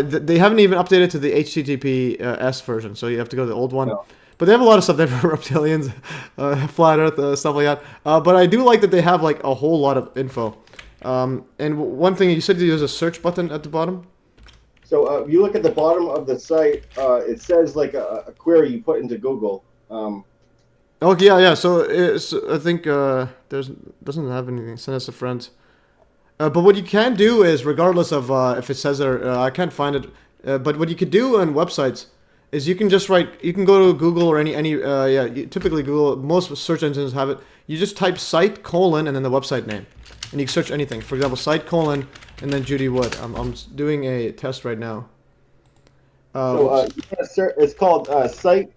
They haven't even updated to the HTTPS version, so you have to go to the old one. No. But they have a lot of stuff. They have reptilians, flat Earth, stuff like that. But I do like that they have like a whole lot of info. And one thing you said, there's a search button at the bottom. So if you look at the bottom of the site, it says like a query you put into Google. Oh yeah. So I think there's doesn't have anything. Send us a friend. But what you can do is, regardless of if it says there, I can't find it. But what you could do on websites is you can just write. You can go to Google or any typically Google. Most search engines have it. You just type site : and then the website name, and you can search anything. For example, site : and then Judy Wood. I'm doing a test right now. It's called site :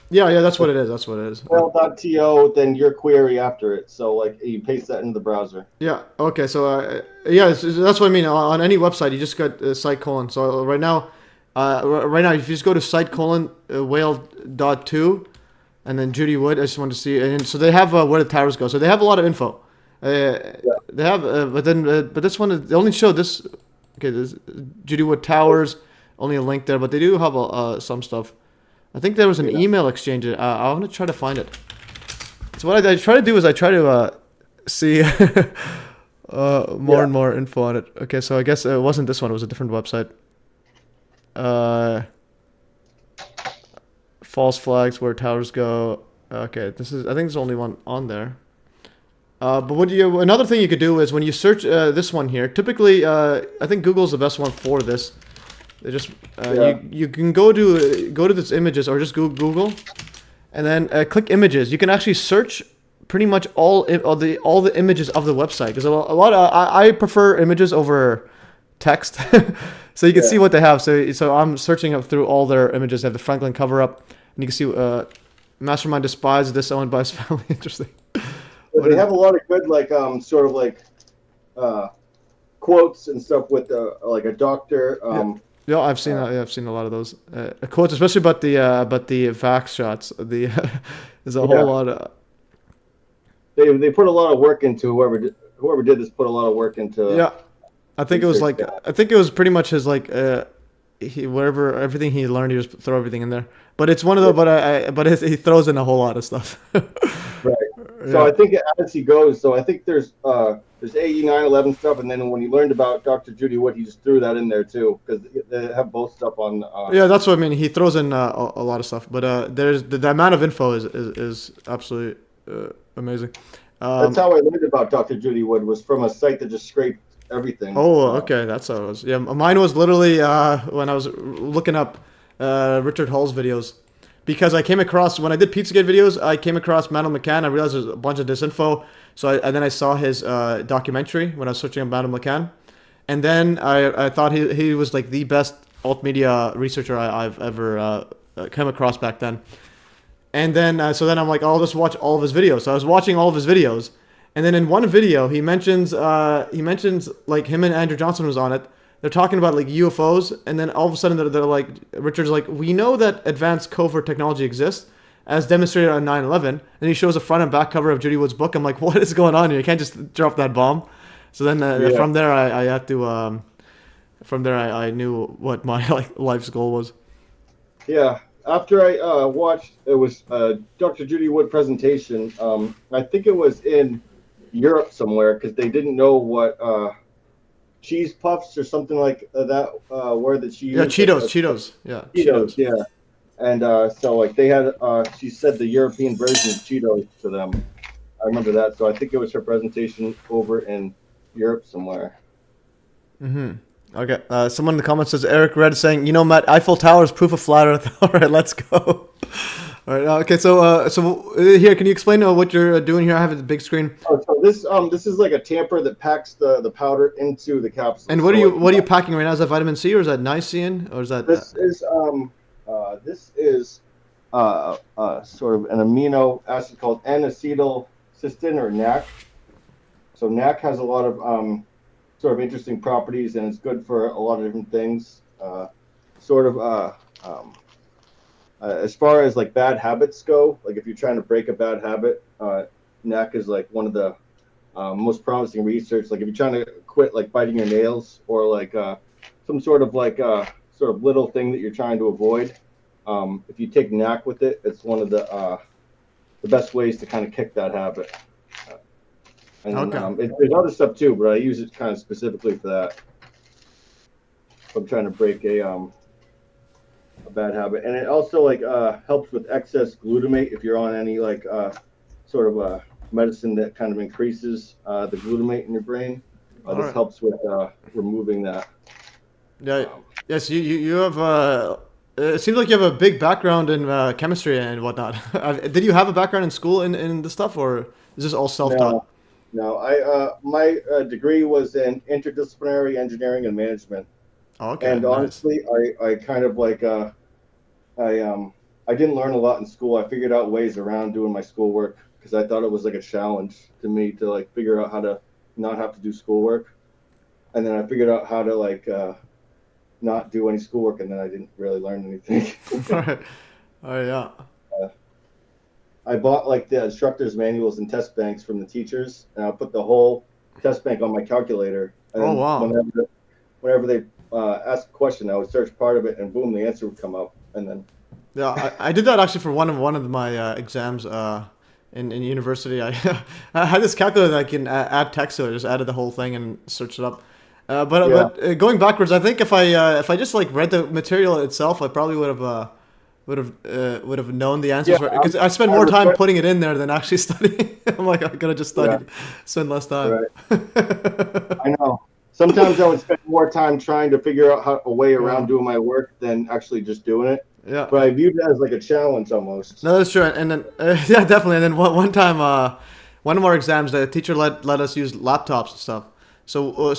Yeah, that's what it is. That's what it is. .to, then your query after it. So like you paste that in the browser. Yeah. Okay. So that's what I mean. On any website, you just got site : So right now, if you just go to site : whale.to, and then Judy Wood, I just want to see. And so they have where the towers go. So they have a lot of info. They have, but this one they only show this. Okay, this Judy Wood Towers. Only a link there, but they do have some stuff. I think there was an email exchange. I'm gonna try to find it. So what I try to do is I try to see more and more info on it. Okay, so I guess it wasn't this one. It was a different website. False flags where towers go. Okay, I think there's only one on there. But another thing you could do is when you search this one here. Typically, I think Google's the best one for this. They just you can go to this images or just Google, and then click images. You can actually search pretty much all the images of the website because a lot of I prefer images over text, so you can see what they have. So I'm searching up through all their images. They have the Franklin cover up, and you can see Mastermind despised this owned by his family. Interesting. They have a lot of good quotes and stuff with like a doctor. Yeah, I've seen that. Yeah, I've seen a lot of those quotes, especially about the vax shots. There's a whole lot of. They put a lot of work into whoever did this put a lot of work into. Yeah, I think it was pretty much his everything he learned, he just throw everything in there. But it's one of the he throws in a whole lot of stuff. Right. So I think as he goes, so I think there's AE 9/11 stuff, and then when he learned about Dr. Judy Wood, he just threw that in there too because they have both stuff on. Yeah, that's what I mean. He throws in a lot of stuff, but there's the amount of info is absolutely amazing. That's how I learned about Dr. Judy Wood was from a site that just scraped everything. Oh, okay, that's how it was. Yeah, mine was literally when I was looking up Richard Hall's videos. Because I came across, when I did Pizzagate videos, I came across Manuel McCann. I realized there's a bunch of disinfo. And then I saw his documentary when I was searching on Manuel McCann. And then I thought he was like the best alt media researcher I've ever come across back then. And then, so then I'm like, I'll just watch all of his videos. So I was watching all of his videos. And then in one video, he mentions like him and Andrew Johnson was on it. They're talking about like UFOs, and then all of a sudden they're like, Richard's like, we know that advanced covert technology exists, as demonstrated on 9/11. And he shows a front and back cover of Judy Wood's book. I'm like, what is going on here? You can't just drop that bomb. So then from there, I had to. From there, I knew what my life's goal was. Yeah. After I watched, it was Dr. Judy Wood presentation. I think it was in Europe somewhere because they didn't know what. Cheese puffs or something like that word that she used. Yeah, Cheetos. Yeah, Cheetos. Yeah, and so like they had, she said the European version of Cheetos to them. I remember that. So I think it was her presentation over in Europe somewhere. Mm-hmm. Okay. Someone in the comments says Eric Red saying, Matt, Eiffel Tower is proof of flat Earth. All right, let's go. All right. Okay. So here, can you explain what you're doing here? I have a big screen. Oh, so this is like a tamper that packs the powder into the capsule. And what are you packing right now? Is that vitamin C or is that niacin or is that? This is sort of an amino acid called N-acetylcysteine or NAC. So NAC has a lot of sort of interesting properties and it's good for a lot of different things. As far as like bad habits go, like if you're trying to break a bad habit, NAC is like one of the most promising research. Like if you're trying to quit like biting your nails or like some sort of little thing that you're trying to avoid, if you take NAC with it, it's one of the best ways to kind of kick that habit. And okay. There's other stuff too, but I use it kind of specifically for that. I'm trying to break a bad habit. And it also like helps with excess glutamate if you're on any like sort of medicine that kind of increases the glutamate in your brain. This Alright. helps with removing that. Yeah. Yes, you have. It seems like you have a big background in chemistry and whatnot. Did you have a background in school in the stuff, or is this all self-taught? No. I my degree was in interdisciplinary engineering and management. Okay, And nice. honestly, I kind of like I didn't learn a lot in school. I figured out ways around doing my schoolwork because I thought it was like a challenge to me to like figure out how to not have to do schoolwork. And then I figured out how to like not do any schoolwork, and then I didn't really learn anything. All right. Oh yeah. I bought like the instructor's manuals and test banks from the teachers, and I put the whole test bank on my calculator. And Oh wow. Whenever they asked a question, I would search part of it, and boom, the answer would come up, and then. Yeah, I did that actually for one of my exams in university. I I had this calculator that I can add text to it. I just added the whole thing and searched it up. But going backwards, I think if I just like read the material itself, I probably would have known the answers because I spend more time putting it in there than actually studying. I'm like, I could have just studied, spend less time. Right. I know. Sometimes I would spend more time trying to figure out a way around doing my work than actually just doing it. Yeah. But I viewed it as like a challenge almost. No, that's true. And then yeah, definitely. And then one time, one of our exams, the teacher let us use laptops and stuff. So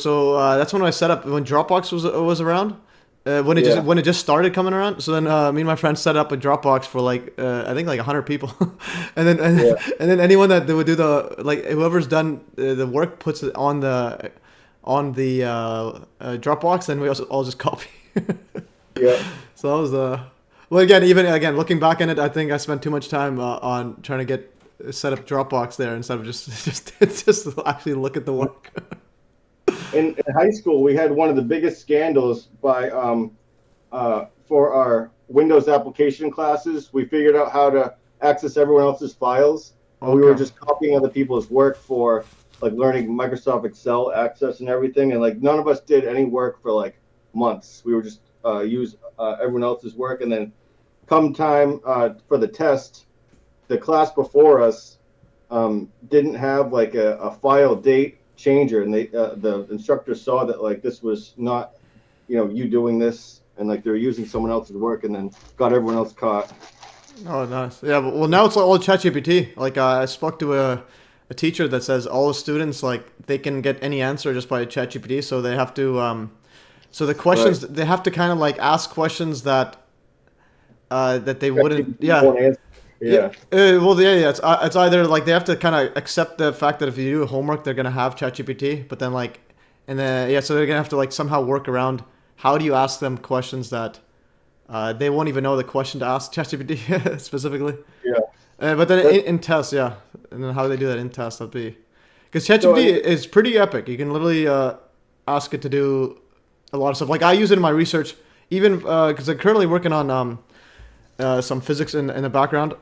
that's when I set up when Dropbox was around. When it just started coming around, so then me and my friends set up a Dropbox for like I think like 100 people, and then anyone that would do the like whoever's done the work puts it on the Dropbox, and we also all just copy. Yeah. So that was the well again looking back on it, I think I spent too much time on trying to get set up Dropbox there instead of just actually look at the work. In high school, we had one of the biggest scandals by for our Windows application classes. We figured out how to access everyone else's files. Okay. We were just copying other people's work for like learning Microsoft Excel access and everything. And like none of us did any work for like months. We were just use everyone else's work. And then come time for the test, the class before us didn't have like a file date changer, and they the instructor saw that like this was not you doing this, and like they were using someone else's work, and then got everyone else caught. Oh, nice. Yeah, well now it's all ChatGPT. Like I spoke to a teacher that says all the students like they can get any answer just by ChatGPT, so they have to so the questions they have to kind of like ask questions that that they wouldn't Yeah. It's either like they have to kind of accept the fact that if you do homework, they're gonna have ChatGPT, but then like, and then so they're gonna have to like somehow work around how do you ask them questions that they won't even know the question to ask ChatGPT specifically. Yeah. But then in tests, and then how they do that in tests, that'd be because ChatGPT is pretty epic. You can literally ask it to do a lot of stuff. Like I use it in my research, even because I'm currently working on some physics in the background.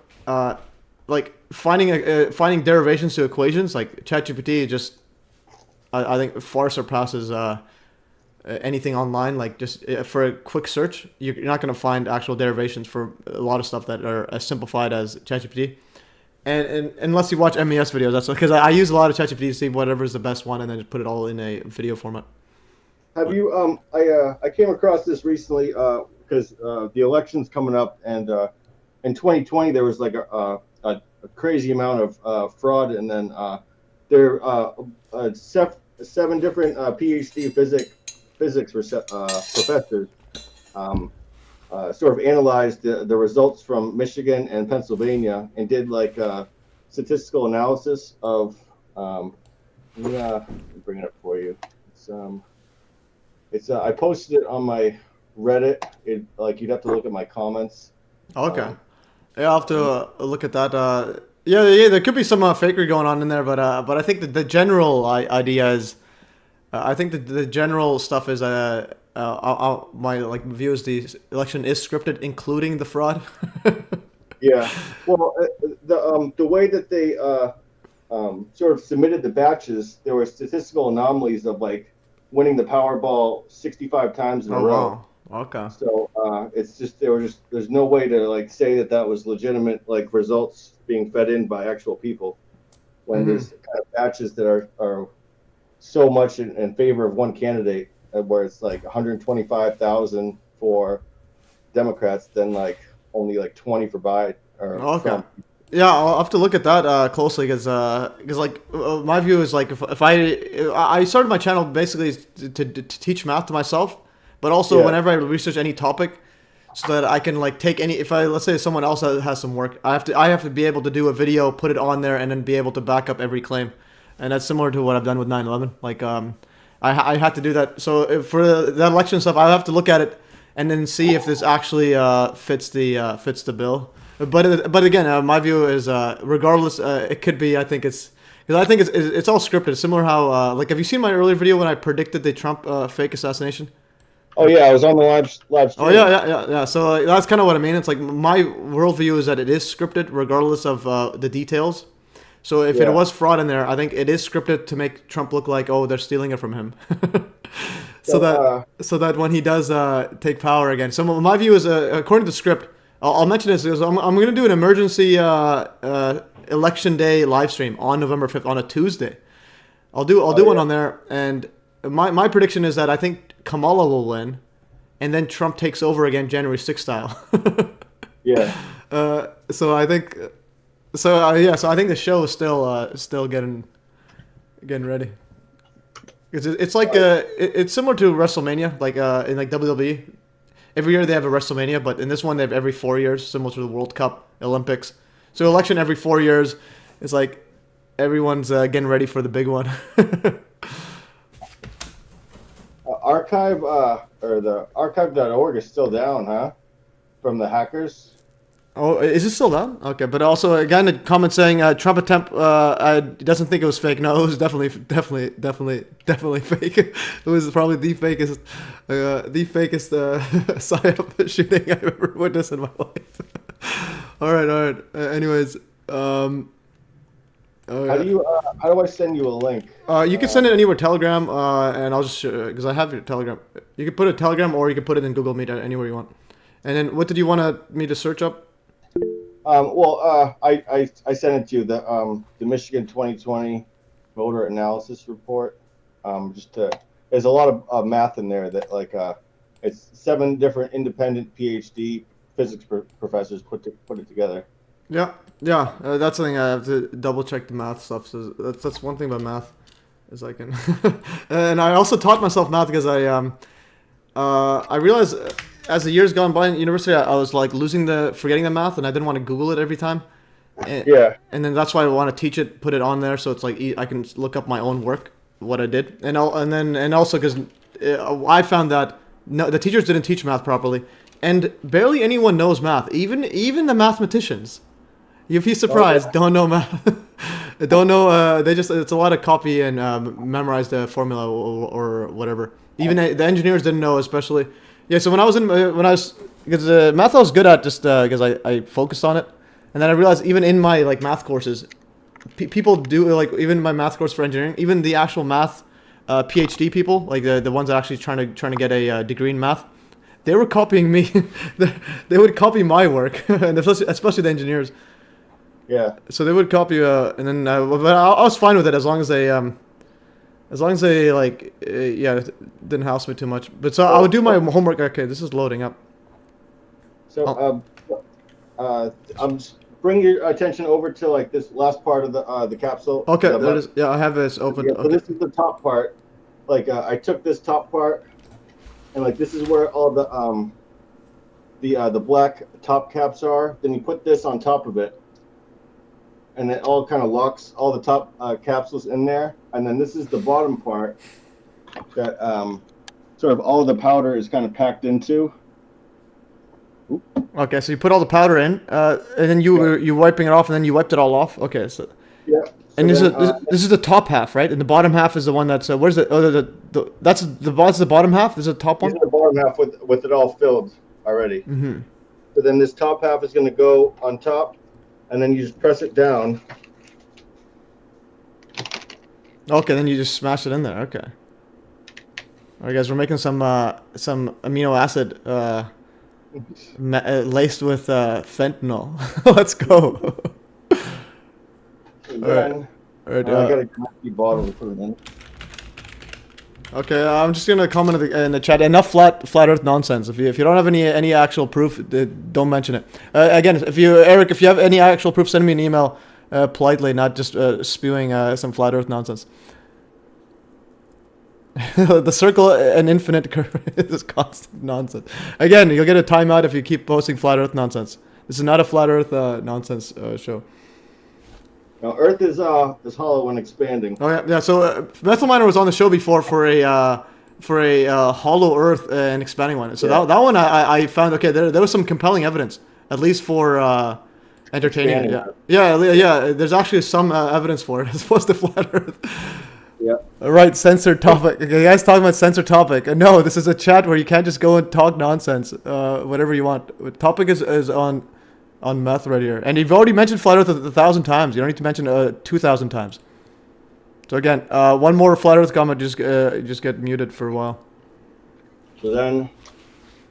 Like finding derivations to equations, like ChatGPT just, I think far surpasses anything online. Like just for a quick search, you're not going to find actual derivations for a lot of stuff that are as simplified as ChatGPT. And unless you watch MES videos, that's because I use a lot of ChatGPT to see whatever is the best one, and then just put it all in a video format. Have you? I came across this recently because the election's coming up, and in 2020 there was like a crazy amount of fraud, and then there 7 different PhD physics professors sort of analyzed the results from Michigan and Pennsylvania and did like statistical analysis of. Let me bring it up for you. It's I posted it on my Reddit. Like you'd have to look at my comments. Okay. Yeah, I'll have to look at that. Yeah, there could be some fakery going on in there, but I think that the general idea is, I think that the general stuff is, my like view is the election is scripted, including the fraud. Yeah, well, the way that they sort of submitted the batches, there were statistical anomalies of like winning the Powerball 65 times in a row. Wow. Okay. So it's just there's no way to like say that was legitimate like results being fed in by actual people when there's kind of batches that are so much in favor of one candidate, where it's like 125,000 for Democrats, then like only like 20 for Biden or Trump. Yeah, I'll have to look at that closely because like my view is like if I started my channel basically to teach math to myself, but also whenever I research any topic, so that I can like take any, if I, let's say someone else has some work, I have to be able to do a video, put it on there, and then be able to back up every claim, and that's similar to what I've done with 9/11. Like I had to do that. So for the election stuff, I have to look at it and then see if this actually fits the bill. But again, my view is regardless, it could be. I think it's all scripted. Similar how like, have you seen my earlier video when I predicted the Trump fake assassination? Oh yeah, I was on the live stream. Oh yeah. So that's kind of what I mean. It's like my worldview is that it is scripted regardless of the details. So if it was fraud in there, I think it is scripted to make Trump look like, oh, they're stealing it from him. so that when he does take power again. So my view is according to the script. I'll mention this because I'm going to do an emergency election day live stream on November 5th on a Tuesday. I'll do one on there, and my prediction is that I think Kamala will win, and then Trump takes over again January 6th style. Yeah. So I think the show is still getting ready. It's like it's similar to WrestleMania, like in like WWE. Every year they have a WrestleMania, but in this one they have every 4 years, similar to the World Cup, Olympics. So election every 4 years. It's like everyone's getting ready for the big one. Archive or the archive.org is still down, huh? From the hackers. Oh, is it still down? Okay, but also again, a comment saying Trump attempt doesn't think it was fake. No, it was definitely fake. It was probably the fakest psyop shooting I've ever witnessed in my life. All right. Anyways, how do I send you a link? You can send it anywhere, Telegram, and I'll just because I have your Telegram. You can put it Telegram or you can put it in Google Meet anywhere you want. And then what did you want me to search up? I sent it to you, the Michigan 2020 voter analysis report. There's a lot of math in there that it's 7 different independent PhD physics professors put it together. Yeah. That's something I have to double check the math stuff. So that's one thing about math is I can, and I also taught myself math because I realized. As the years gone by in university, I was like forgetting the math, and I didn't want to Google it every time. And then that's why I want to teach it, put it on there, so it's like I can look up my own work, what I did, and also because I found that the teachers didn't teach math properly, and barely anyone knows math, even the mathematicians. You'd be surprised, don't know math. Don't know. It's a lot of copy and memorize the formula or whatever. Even the engineers didn't know, especially. Yeah, so because math I was good at just because I focused on it, and then I realized even in my like math courses, people do like even my math course for engineering, even the actual math PhD people, like the ones that actually trying to get a degree in math, they were copying me. They would copy my work, and especially the engineers. Yeah. So they would copy, and then but I was fine with it as long as they didn't house me too much. But so I would do my homework. Okay, this is loading up. So bring your attention over to like this last part of the capsule. Okay, there it is. Yeah, I have this open. Yeah, so this is the top part. Like I took this top part, and like this is where all the black top caps are. Then you put this on top of it, and it all kind of locks all the top capsules in there. And then this is the bottom part that sort of all of the powder is kind of packed into. Oop. Okay, so you put all the powder in, and then you wiping it off, and then you wiped it all off. Okay, so yeah. And this is the top half, right? And the bottom half is the one that's where's it? Oh, that's the bottom half. This is the top one. This is the bottom half with it all filled already. Mm-hmm. So then this top half is going to go on top, and then you just press it down. Okay, then you just smash it in there. Okay. All right, guys, we're making some amino acid laced with fentanyl. Let's go. And All right. then All right. I got a empty bottle to put it in. Okay, I'm just gonna comment in the chat. Enough flat Earth nonsense. If you don't have any actual proof, don't mention it. Again, Eric, if you have any actual proof, send me an email politely, not just spewing some flat Earth nonsense. The circle and infinite curve is constant nonsense. Again, you'll get a timeout if you keep posting flat Earth nonsense. This is not a flat Earth nonsense show. Now, Earth is hollow and expanding. Oh yeah. So Methylminer was on the show before for a hollow Earth and expanding one. So that one I found okay. There was some compelling evidence, at least for entertaining. Yeah. There's actually some evidence for it as opposed to flat Earth. Yeah. Right, censored topic. Okay, you guys talking about censored topic. No, this is a chat where you can't just go and talk nonsense. Whatever you want. Topic is on meth right here. And you've already mentioned flat Earth 1,000 times. You don't need to mention 2,000 times. So again, one more flat Earth comment, just get muted for a while. So then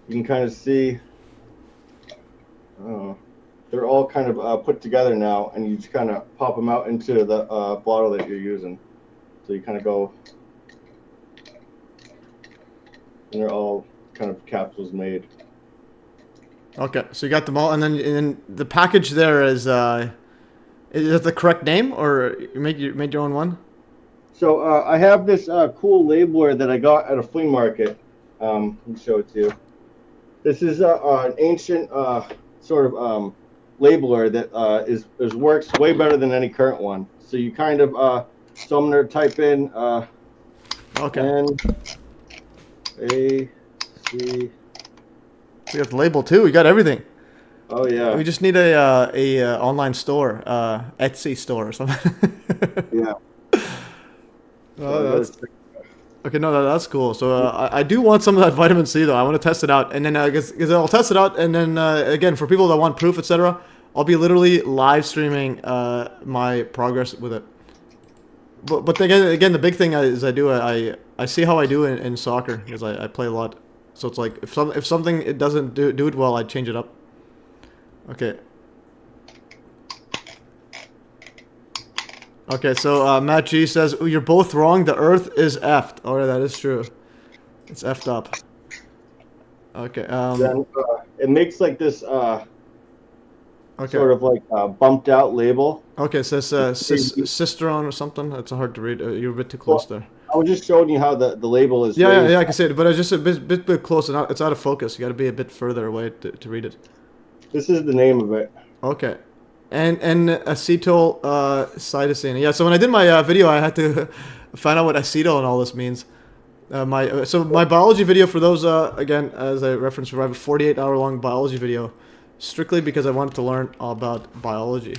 you can kind of see they're all kind of put together now, and you just kind of pop them out into the bottle that you're using. So you kind of go, and they're all kind of capsules made. Okay, so you got them all, and then the package there is that the correct name, or you made your own one? So I have this cool labeler that I got at a flea market. Let me show it to you. This is an ancient sort of labeler that works way better than any current one. So you kind of so I'm gonna type in okay. N A C. You got the label too. You got everything. Oh yeah. We just need a online store, Etsy store or something. Yeah. Oh, okay. No, that's cool. So I do want some of that vitamin C though. I want to test it out, and then because I'll test it out, and then again for people that want proof, etc., I'll be literally live streaming my progress with it. But again, the big thing is I see how I do in soccer because I play a lot. So it's like if something it doesn't do it well, I change it up. Okay. Okay, so Matt G says you're both wrong. The Earth is effed. Oh, that is true. It's effed up. Okay. Then it makes like this okay. sort of like bumped out label. Okay, so it's cisterone or something. It's hard to read. You're a bit too close there. I was just showing you how the label is. Yeah, I can see it, but it's just a bit close. It's out of focus. You got to be a bit further away to read it. This is the name of it. Okay, and acetyl cytosine. Yeah. So when I did my video, I had to find out what acetyl and all this means. My biology video for those again as I referenced, I have a 48-hour-long biology video, strictly because I wanted to learn about biology.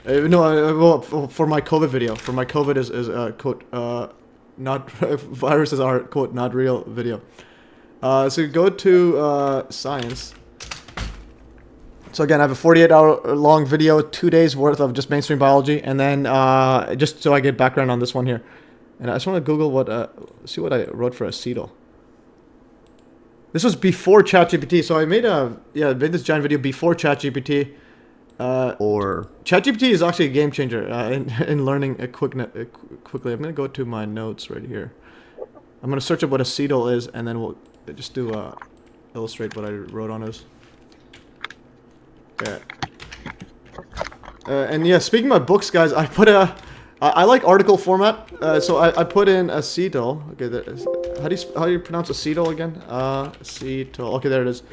Well, for my COVID video. For my COVID is quote not viruses are quote not real video. So go to science. So again, I have a 48-hour long video, 2 days worth of just mainstream biology, and then just so I get background on this one here. And I just want to Google see what I wrote for acetyl. This was before ChatGPT, so I made this giant video before ChatGPT. Or ChatGPT is actually a game changer in learning quickly. I'm gonna go to my notes right here. I'm gonna search up what acetyl is, and then we'll just do illustrate what I wrote on this. Okay. And yeah, speaking about books, guys, I put I like article format, so I put in acetyl. Okay, how do you pronounce acetyl again? Acetyl. Okay, there it is.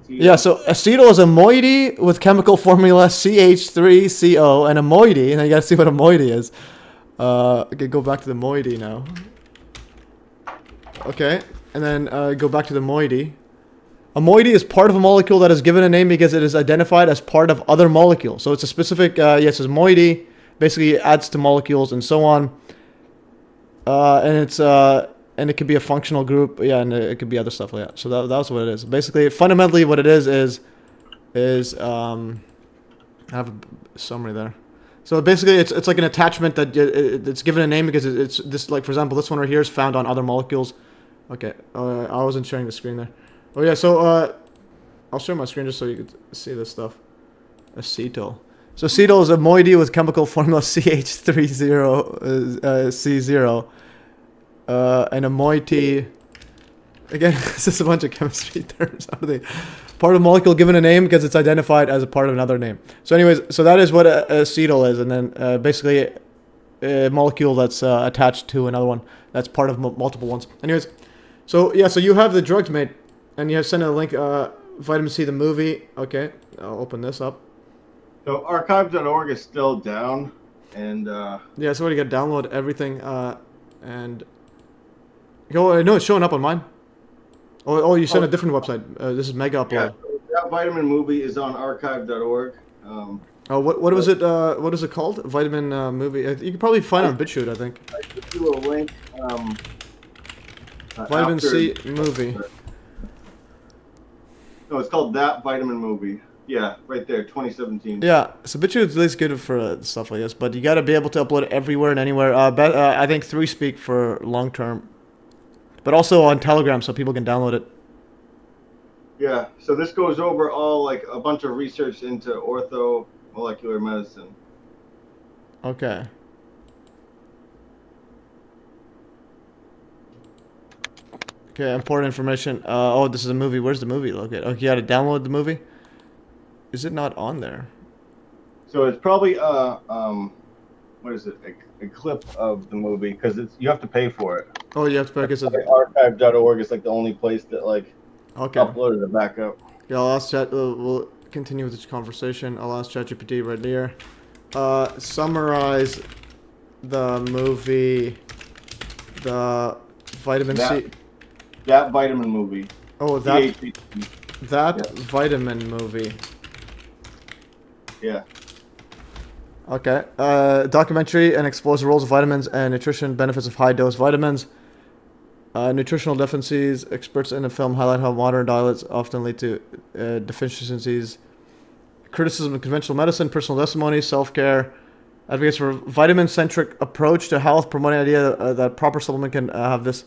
Yeah, so acetyl is a moiety with chemical formula CH3CO and a moiety, and then you gotta see what a moiety is. Okay, go back to the moiety now. Okay, and then go back to the moiety. A moiety is part of a molecule that is given a name because it is identified as part of other molecules. So it's a specific, yes, it's moiety. Basically, it adds to molecules and so on. And it could be a functional group, yeah, and it could be other stuff like that. So that's what it is. Basically, fundamentally, what it is I have a summary there. So basically, it's like an attachment that it's given a name because it's this, like, for example, this one right here is found on other molecules. Okay, I wasn't sharing the screen there. Oh yeah, so I'll share my screen just so you can see this stuff. Acetyl. So acetyl is a moiety with chemical formula CH30C0, and a moiety. Again, this is a bunch of chemistry terms. How do they? Part of a molecule given a name because it's identified as a part of another name. So anyways, so that is what acetyl is, and then basically a molecule that's attached to another one that's part of multiple ones. Anyways, so yeah, so you have the drugs made, and you have sent a link, Vitamin C, the movie. Okay, I'll open this up. So archive.org is still down, and yeah, so what, you got to download everything, and go. No, it's showing up on mine. Oh, you sent a different website. This is Mega Upload. Yeah, that Vitamin movie is on archive.org. Oh, what was it? What is it called? Vitamin movie. You can probably find it on BitChute, I think. I give you a link. Vitamin C movie. No, it's called That Vitamin Movie. Yeah, right there, 2017. Yeah, so BitChute is at least good for stuff like this, but you got to be able to upload it everywhere and anywhere. I think 3Speak for long term, but also on Telegram so people can download it. Yeah, so this goes over all, like, a bunch of research into orthomolecular medicine. Okay. Okay, important information. Oh, this is a movie. Where's the movie located? Oh, you got to download the movie? Is it not on there? So it's probably, what is it, a clip of the movie, because you have to pay for it. Oh, you have to pay because like archive.org is like the only place that, like, okay, uploaded it back up. Yeah, I'll ask Chat. We'll continue with this conversation. I'll ask ChatGPT right here. Summarize the movie, the vitamin C. That Vitamin Movie. Oh, that CHC. that Vitamin movie. Yeah. Okay. Documentary and explores the roles of vitamins and nutrition benefits of high-dose vitamins. Nutritional deficiencies. Experts in the film highlight how modern diets often lead to deficiencies. Criticism of conventional medicine. Personal testimony. Self-care. Advocates for vitamin-centric approach to health, promoting the idea that proper supplement can have this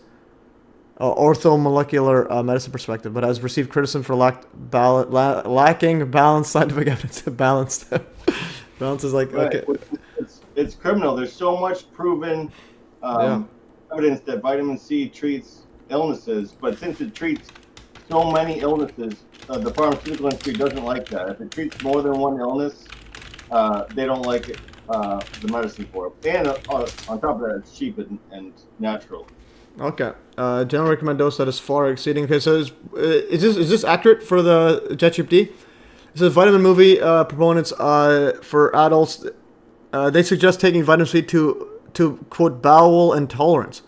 orthomolecular medicine perspective, but has received criticism for lacking balanced scientific evidence. Balance is like, okay. It's criminal. There's so much proven evidence that vitamin C treats illnesses, but since it treats so many illnesses, the pharmaceutical industry doesn't like that. If it treats more than one illness, they don't like it, the medicine for it. And on top of that, it's cheap and natural. Okay. General recommend dose that is far exceeding. Okay, so is this accurate for the ChatGPT? It says vitamin movie proponents for adults. They suggest taking vitamin C to quote bowel intolerance,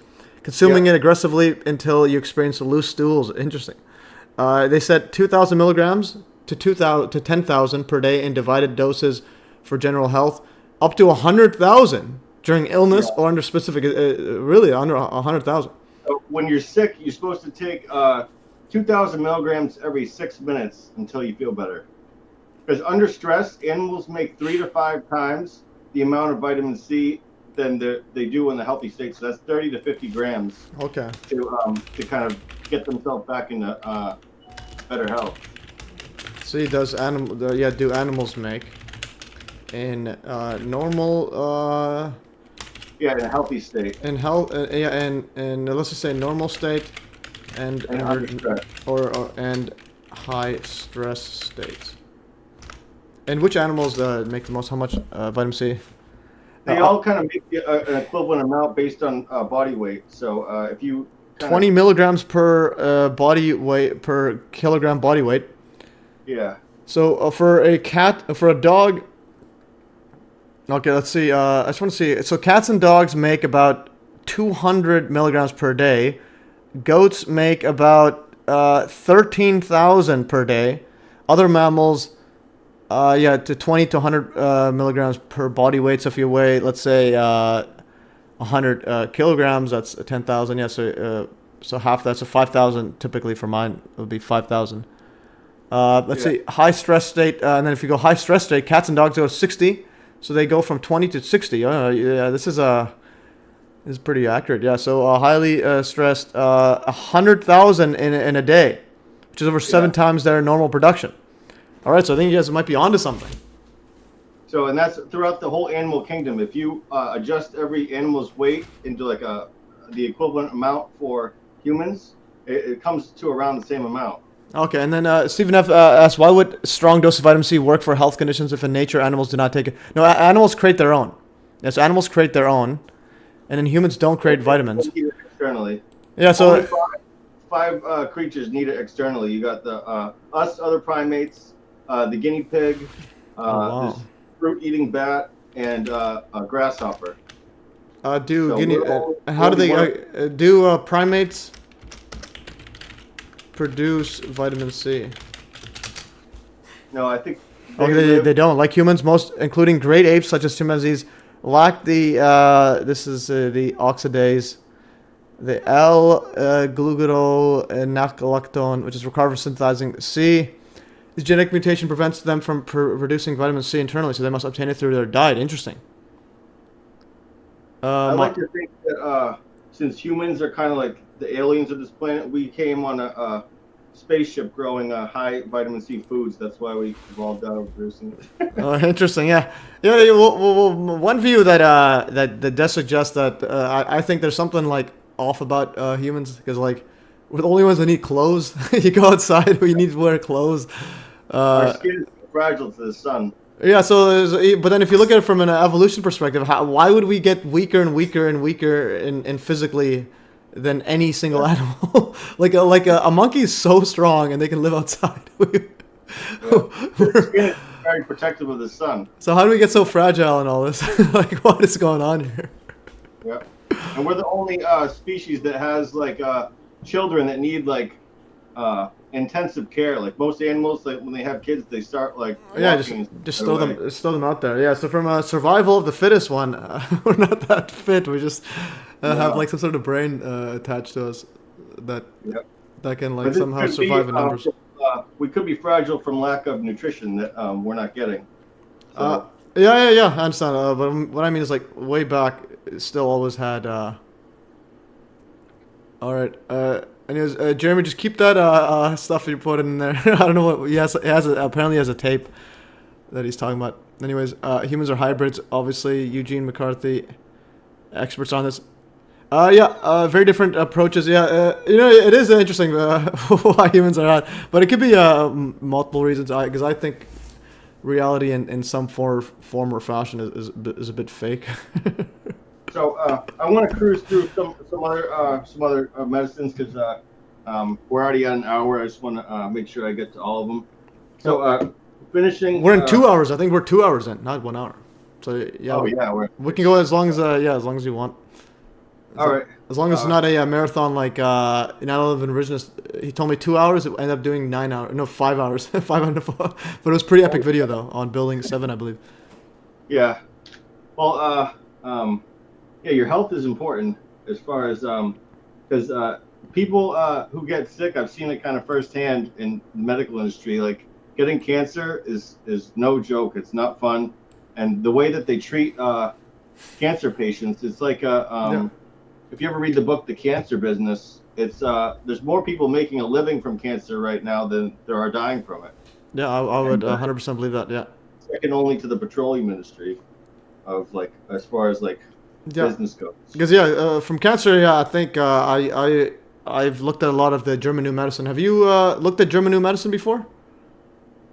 consuming it aggressively until you experience loose stools. Interesting. They said 2,000 milligrams to 10,000 per day in divided doses for general health, up to 100,000 during illness or under specific. Really under 100,000. When you're sick, you're supposed to take 2,000 milligrams every 6 minutes until you feel better. Because under stress, animals make 3 to 5 times the amount of vitamin C than they do in the healthy state. So that's 30 to 50 grams. Okay. To kind of get themselves back into better health. See, do animals make in normal? Yeah, in a healthy state. In health, and let's just say normal state, and and high stress states. And which animals make the most? How much vitamin C? They all kind of make an equivalent amount based on body weight. So if you 20 milligrams per body weight per kilogram body weight. Yeah. So for a dog. Okay, let's see. I just want to see. So cats and dogs make about 200 milligrams per day. Goats make about 13,000 per day. Other mammals, to 20 to 100 milligrams per body weight. So if you weigh, let's say, 100 kilograms, that's 10,000. Yeah, so half that. So 5,000 typically for mine would be 5,000. Let's see, high stress state. And then if you go high stress state, cats and dogs go 60. So they go from 20 to 60. Yeah, this is pretty accurate. Yeah, so highly stressed, 100,000 in a day, which is over 7 times their normal production. All right, so I think you guys might be onto something. So, and that's throughout the whole animal kingdom. If you adjust every animal's weight into like the equivalent amount for humans, it comes to around the same amount. Okay, and then Stephen F. Asks, why would strong dose of vitamin C work for health conditions if in nature animals do not take it? No, animals create their own. Yes, animals create their own, and then humans don't create vitamins. Need it externally. Yeah, so only five creatures need it externally. You got the us, other primates, the guinea pig, this fruit-eating bat, and a grasshopper. how do they do primates produce vitamin C? No, I think They don't. Like humans, most, including great apes such as chimpanzees, lack the the oxidase, the L-glucoronactolactone, which is required for synthesizing C. This genetic mutation prevents them from producing vitamin C internally, so they must obtain it through their diet. Interesting. I like to think that since humans are kind of like the aliens of this planet, we came on a spaceship growing high vitamin C foods. That's why we evolved out of producing it. Oh, interesting. Yeah. Well, one view that does suggest that I think there's something like off about humans, because like we're the only ones that need clothes. You go outside, we need to wear clothes. Our skin is fragile to the sun. Yeah. But then if you look at it from an evolution perspective, why would we get weaker and weaker and weaker in physically than any single animal? like a monkey is so strong and they can live outside. Their skin is very protective of the sun. So how do we get so fragile and all this? Like, what is going on here? Yeah, and we're the only species that has like children that need like intensive care. Like most animals, like when they have kids, they start like just throw them out there. Yeah. So from a survival of the fittest one, we're not that fit. We just have like some sort of brain attached to us that can like somehow survive in numbers. We could be fragile from lack of nutrition that we're not getting. So. Yeah. I understand. But what I mean is like way back, it still always had. All right. Anyways, Jeremy, just keep that stuff you put in there. I don't know what he has. Apparently, he has a tape that he's talking about. Anyways, humans are hybrids. Obviously, Eugene McCarthy, experts on this. Very different approaches. Yeah, it is interesting why humans are odd, but it could be multiple reasons. Because I think reality in some form or fashion is a bit fake. So I want to cruise through some other medicines because we're already at an hour. I just want to make sure I get to all of them. So finishing. We're in 2 hours. I think we're 2 hours in, not 1 hour. So yeah. We can go as long as you want. All right. As long as it's not a marathon like not Oliver Originist. He told me 2 hours. It ended up doing 9 hours. No, 5 hours. 500. But it was a pretty epic video though on Building 7, I believe. Yeah. Well, yeah, your health is important as far as because people who get sick, I've seen it kind of firsthand in the medical industry. Like getting cancer is no joke. It's not fun, and the way that they treat cancer patients, it's like if you ever read the book The Cancer Business, it's there's more people making a living from cancer right now than there are dying from it. Yeah, I would 100% believe that. Yeah. Second only to the petroleum industry, of like as far as like. Business goes. Because from cancer, I think I've looked at a lot of the German New Medicine. Have you looked at German New Medicine before?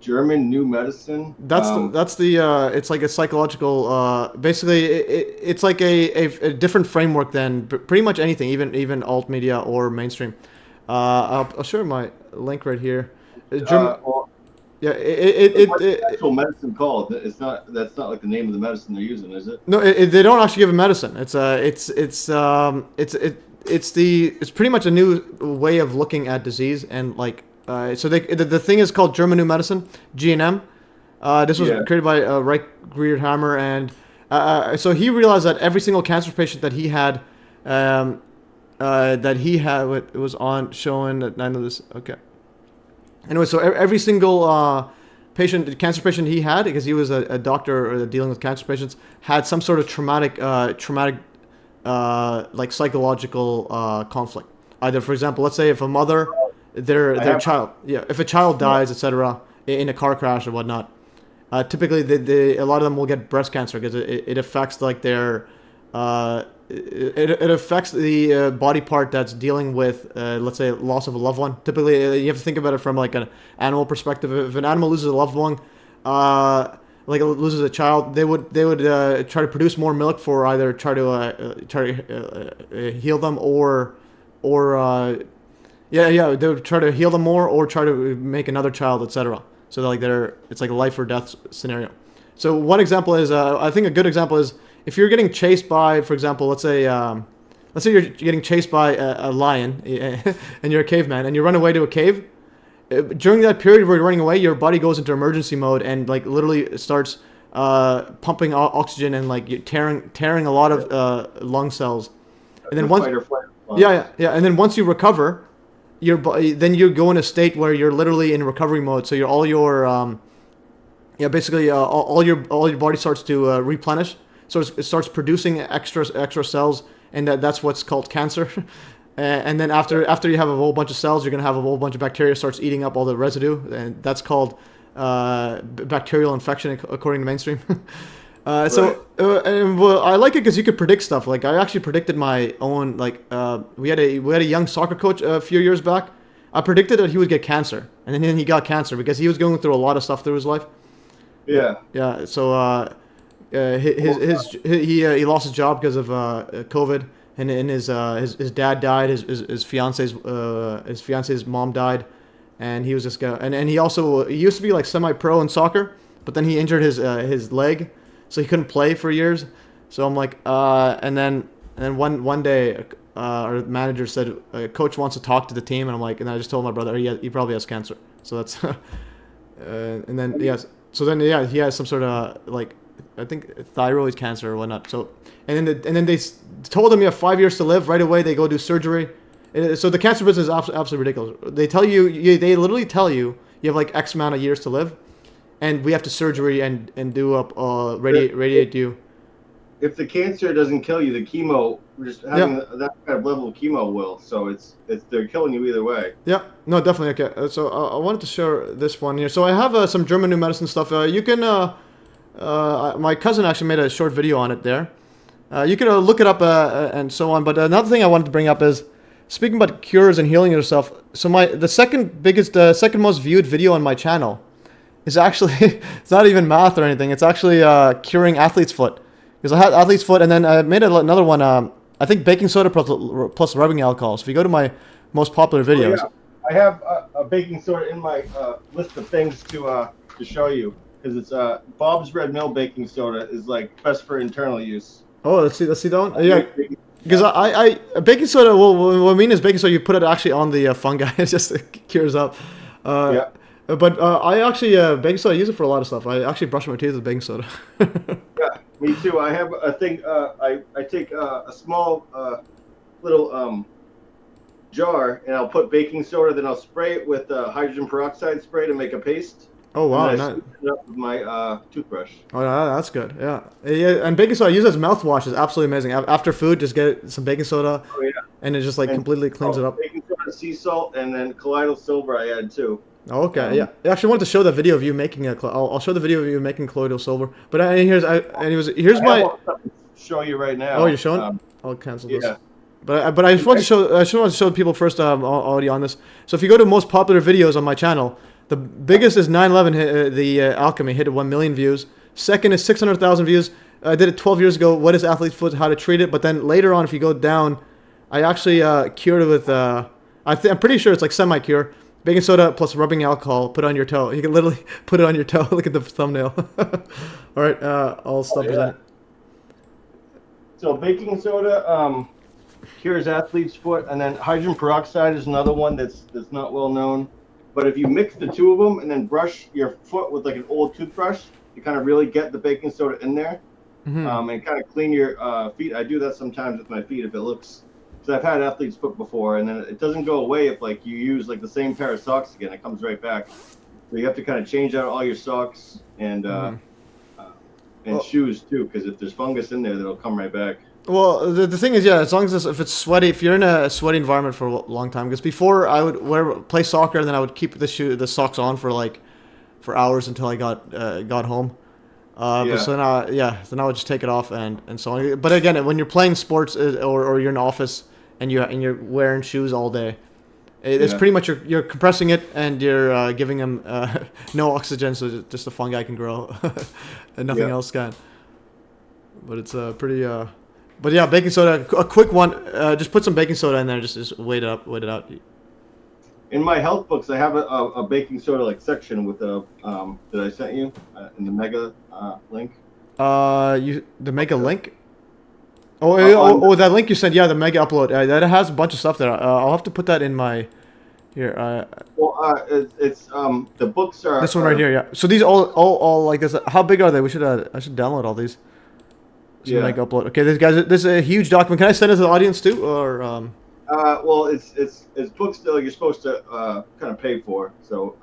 German New Medicine. That's the it's like a psychological. Basically, it's like a different framework than pretty much anything, even alt media or mainstream. I'll show my link right here. What's the actual medicine called? That's not like the name of the medicine they're using, is it? No, they don't actually give a medicine. It's pretty much a new way of looking at disease, and like so the thing is called German New Medicine, GNM. This was created by Reich Hammer, and so he realized that every single cancer patient that he had it was on showing that I know this. Okay. Anyway, so every single cancer patient he had, because he was a doctor dealing with cancer patients, had some sort of traumatic like psychological conflict. Either, for example, let's say if a mother, their child, if a child dies, etc., in a car crash or whatnot, typically a lot of them will get breast cancer because it affects like their it affects the body part that's dealing with, let's say, loss of a loved one. Typically, you have to think about it from like an animal perspective. If an animal loses a loved one, like loses a child, they would try to produce more milk for either try to heal them or they would try to heal them more or try to make another child, etc. So like it's like a life or death scenario. So one example is, I think a good example is, if you're getting chased by, for example, let's say you're getting chased by a lion and you're a caveman and you run away to a cave. During that period where you're running away, your body goes into emergency mode and like literally starts pumping oxygen and like tearing a lot of lung cells. And then once and then once you recover, then you go in a state where you're literally in recovery mode. So all your body starts to replenish. So it starts producing extra cells, and that's what's called cancer. And then after you have a whole bunch of cells, you're gonna have a whole bunch of bacteria starts eating up all the residue, and that's called bacterial infection according to mainstream. I like it because you could predict stuff. Like I actually predicted my own. Like we had a young soccer coach a few years back. I predicted that he would get cancer, and then he got cancer because he was going through a lot of stuff through his life. Yeah. Yeah. So. He lost his job because of COVID, and his dad died. His fiance's mom died, and he was just and he used to be like semi-pro in soccer, but then he injured his leg, so he couldn't play for years. So I'm like, and then one day our manager said, coach wants to talk to the team, and I'm like, and I just told my brother he probably has cancer. So that's and then he has some sort of like, I think thyroid cancer or whatnot. So and then they told him you have 5 years to live. Right away they go do surgery. So the cancer business is absolutely ridiculous. They they literally tell you have like X amount of years to live, and we have to surgery and do up radiate you. If the cancer doesn't kill you, the chemo, just having that kind of level of chemo will. So it's they're killing you either way. Yeah, no, definitely. Okay, so I wanted to share this one here. So I have some German new medicine stuff. You can. My cousin actually made a short video on it there. You can look it up and so on. But another thing I wanted to bring up is, speaking about cures and healing yourself. So the second most viewed video on my channel is actually, it's not even math or anything. It's actually curing athlete's foot. Because I had athlete's foot, and then I made another one. I think baking soda plus rubbing alcohol. So if you go to my most popular videos. Oh, yeah. I have a baking soda in my list of things to show you. Because it's Bob's Red Mill baking soda is like best for internal use. Oh, let's see that one. Yeah, because I baking soda. Well, what I mean is baking soda. You put it actually on the fungi. It just cures up. Yeah. But I actually baking soda. I use it for a lot of stuff. I actually brush my teeth with baking soda. Yeah, me too. I have a thing. I take a small little jar, and I'll put baking soda. Then I'll spray it with hydrogen peroxide spray to make a paste. Oh wow! And I scoop it up with my toothbrush. Oh, that's good. Yeah. And baking soda I use as mouthwash is absolutely amazing. After food, just get some baking soda. Oh yeah. And it just like completely cleans it up. Baking soda, sea salt, and then colloidal silver I add too. Oh, okay. Yeah. I actually wanted to show the video of you making I'll show the video of you making colloidal silver. But here's my. Show you right now. Oh, you're showing? I'll cancel this. Yeah. But I just want to show. I just want to show people first already on this. So if you go to most popular videos on my channel. The biggest is 9/11, the alchemy, hit 1 million views. Second is 600,000 views. I did it 12 years ago. What is athlete's foot? How to treat it? But then later on, if you go down, I actually cured it with. I'm pretty sure it's like semi-cure. Baking soda plus rubbing alcohol. Put it on your toe. You can literally put it on your toe. Look at the thumbnail. All right, I'll stop presenting. So baking soda cures athlete's foot, and then hydrogen peroxide is another one that's not well known. But if you mix the two of them and then brush your foot with like an old toothbrush, you kind of really get the baking soda in there, and kind of clean your feet. I do that sometimes with my feet if it looks, because I've had athlete's foot before, and then it doesn't go away if like you use like the same pair of socks again. It comes right back. So you have to kind of change out all your socks and shoes too, because if there's fungus in there, that'll come right back. Well, the thing is, yeah, as long as if it's sweaty, if you're in a sweaty environment for a long time, because before I would play soccer, and then I would keep the socks on for hours until I got home. But so now, so now I would just take it off and so on. But again, when you're playing sports or you're in office and you're wearing shoes all day, it's pretty much you're compressing it and you're giving them no oxygen, so just the fungi can grow and nothing else can. But it's pretty. But yeah, baking soda, a quick one. Just put some baking soda in there. Just wait it out. In my health books, I have a baking soda section with that I sent you in the mega link. The mega link. That link you sent. Yeah, the mega upload. That has a bunch of stuff there. I'll have to put that in my here. It's the books are this one right here. Yeah. So these all like this. How big are they? I should download all these. Mega upload. Okay, this is a huge document. Can I send it to the audience too, or? Well, it's books that you're supposed to kind of pay for, so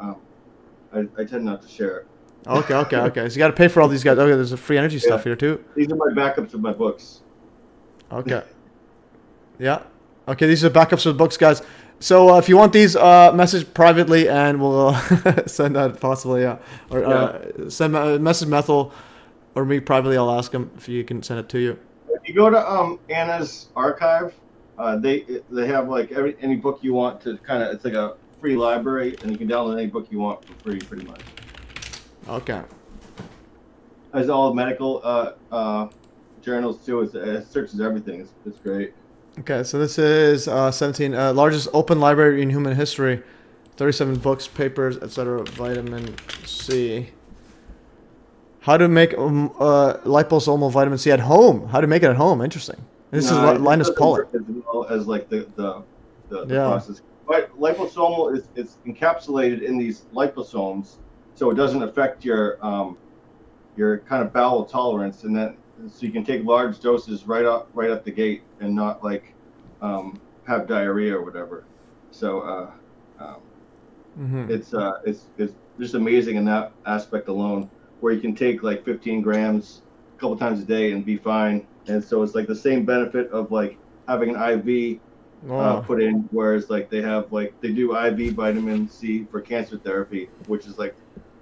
I tend not to share it. Okay. So you got to pay for all these guys. Okay, there's a free energy stuff here too. These are my backups of my books. Okay. Yeah. Okay, these are backups of the books, guys. So if you want these, message privately, and we'll send that possibly. Yeah. Or send message Methyl or me privately. I'll ask him if you can send it to you. If you go to Anna's archive. They have any book you want to it's like a free library, and you can download any book you want for free, pretty much. Okay. There's all medical journals too. It searches everything. It's great. Okay, so this is 17 largest open library in human history, 37 books, papers, etc. Vitamin C. How to make liposomal vitamin C at home? How to make it at home? Interesting. This is Linus Pauling. As well as the process. But liposomal is encapsulated in these liposomes, so it doesn't affect your kind of bowel tolerance, and then so you can take large doses right up the gate and not have diarrhea or whatever. So it's just amazing in that aspect alone, where you can take 15 grams a couple times a day and be fine. And so it's the same benefit of having an IV put in, whereas they have they do IV vitamin C for cancer therapy, which is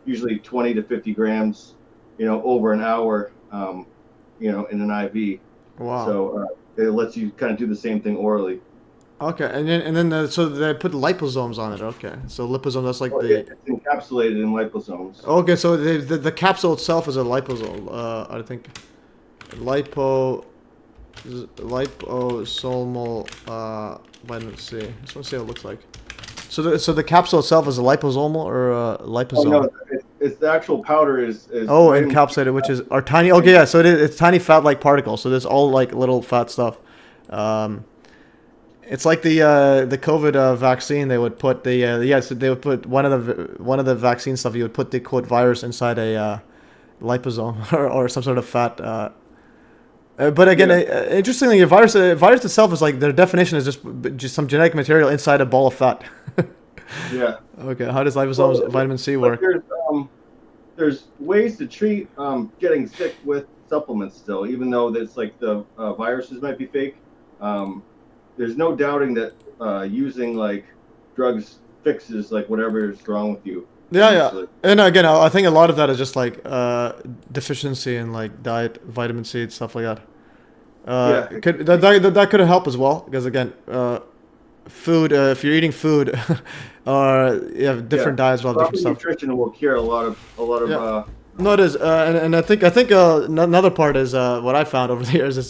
usually 20 to 50 grams, over an hour, in an IV. Wow. So it lets you kind of do the same thing orally. Okay, and then so they put liposomes on it. Okay, so liposomes, that's it's encapsulated in liposomes. Okay, so the capsule itself is a liposome. I think. Liposomal vitamin C. I just want to see how it looks like. So the capsule itself is a liposomal or a liposome? Oh, no, it's the actual powder is encapsulated, which is are tiny. Okay, yeah. So it's tiny fat-like particles. So there's all little fat stuff. It's like the COVID vaccine. They would put so they would put one of the vaccine stuff. You would put the quote virus inside a liposome or some sort of fat. But again, interestingly, a virus itself is their definition is just some genetic material inside a ball of fat. Yeah. Okay. How does liposomes vitamin C work? There's ways to treat getting sick with supplements still, even though that's the viruses might be fake. There's no doubting that using drugs fixes whatever is wrong with you. Yeah. And again, I think a lot of that is just deficiency in diet, vitamin C, and stuff like that. That could help as well, because again, food. If you're eating food, or you have different diets, will have different stuff. Nutrition will cure a lot of. No, it is, and I think another part is what I found over the years is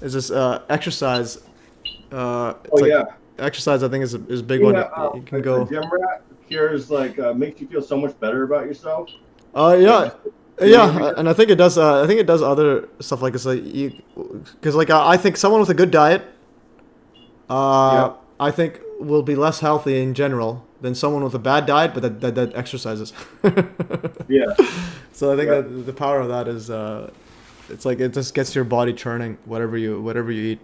this exercise. Exercise I think is a big one. You can go. Gym rat cures makes you feel so much better about yourself. Yeah, and I think it does. I think it does other stuff like this. Because I think someone with a good diet, I think will be less healthy in general than someone with a bad diet, but that exercises. Yeah. So I think that the power of that is, it just gets your body churning whatever you eat.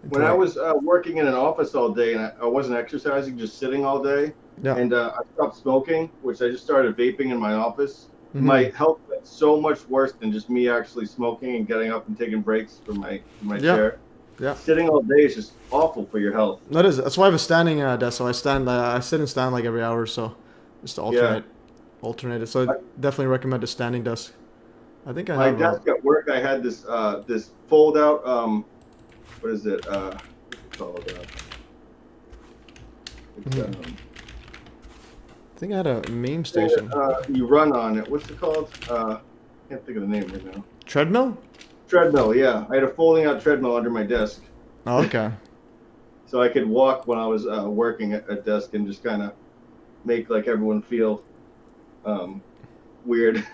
When I was working in an office all day and I wasn't exercising, just sitting all day, Yeah. and I stopped smoking, which I just started vaping in my office. Mm-hmm. My health got so much worse than just me actually smoking and getting up and taking breaks from my chair. Yeah. Sitting all day is just awful for your health. That is. That's why I have a standing desk. So I sit and stand like every hour or so, just to alternate it. So I definitely recommend a standing desk. I think I my have. desk at work. I had this this fold out. What is it? What's it called? It's, I think I had a meme station. You run on it. What's it called? Can't think of the name right now. Treadmill? Treadmill, yeah. I had a folding out treadmill under my desk. Oh, okay. So I could walk when I was working at a desk and just kind of make like everyone feel weird.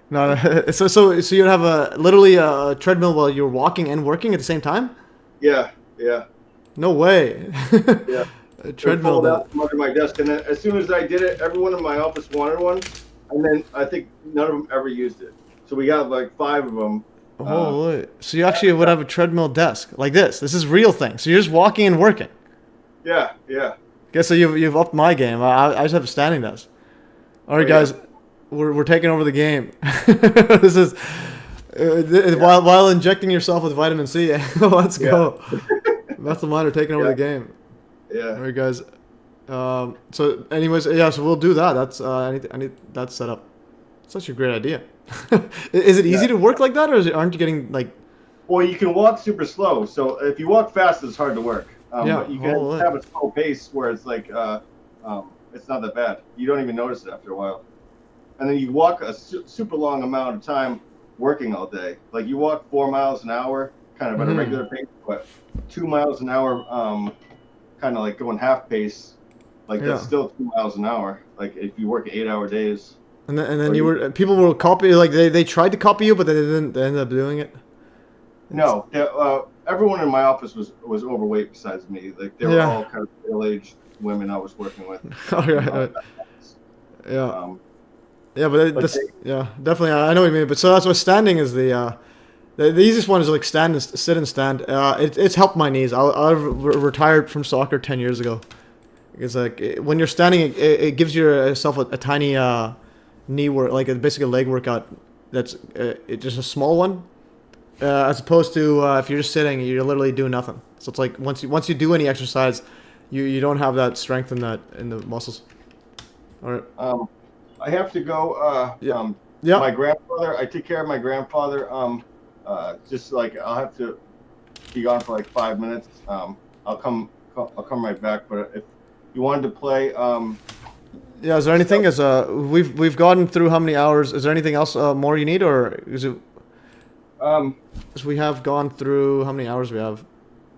No, so you'd have literally a treadmill while you're walking and working at the same time? Yeah. No way. Yeah. A treadmill. Out from under my desk, and then as soon as I did it, everyone in my office wanted one, and then I think none of them ever used it. So we got like 5 of them. Oh, so you actually would have a treadmill desk like this. This is real thing. So you're just walking and working. Yeah. Okay, so you've upped my game. I just have a standing desk. All right, guys, we're taking over the game. This is while injecting yourself with vitamin C. Let's go. Methylminer taking over the game. Yeah. All right, guys. So, anyways, yeah. So we'll do that. That's I need that set up. Such a great idea. Is it easy to work like that, or aren't you getting like? Well, you can walk super slow. So if you walk fast, it's hard to work. But you can have a slow pace where it's like it's not that bad. You don't even notice it after a while. And then you walk a super long amount of time working all day. Like you walk 4 miles an hour, kind of at a regular pace, but 2 miles an hour, kind of like going half pace. Like that's still 2 miles an hour. Like if you work 8-hour days. And then people will copy, like they tried to copy you, but they didn't. They ended up doing it. No, everyone in my office was overweight besides me. Like they were all kind of middle-aged women I was working with. Definitely. I know what you mean. But so that's why standing is the easiest one is like sit and stand. It's helped my knees. I retired from soccer 10 years ago. It's like when you're standing, it gives yourself a tiny knee work, like basically a leg workout. That's it's just a small one, as opposed to if you're just sitting, you're literally doing nothing. So it's like once you do any exercise, you don't have that strength in the muscles. All right. I have to go. My grandfather. I take care of my grandfather. Just like I'll have to be gone for like 5 minutes. I'll come right back. But if you wanted to play. Is there anything? We've gotten through how many hours? Is there anything else more you need, or is it? We have gone through how many hours we have.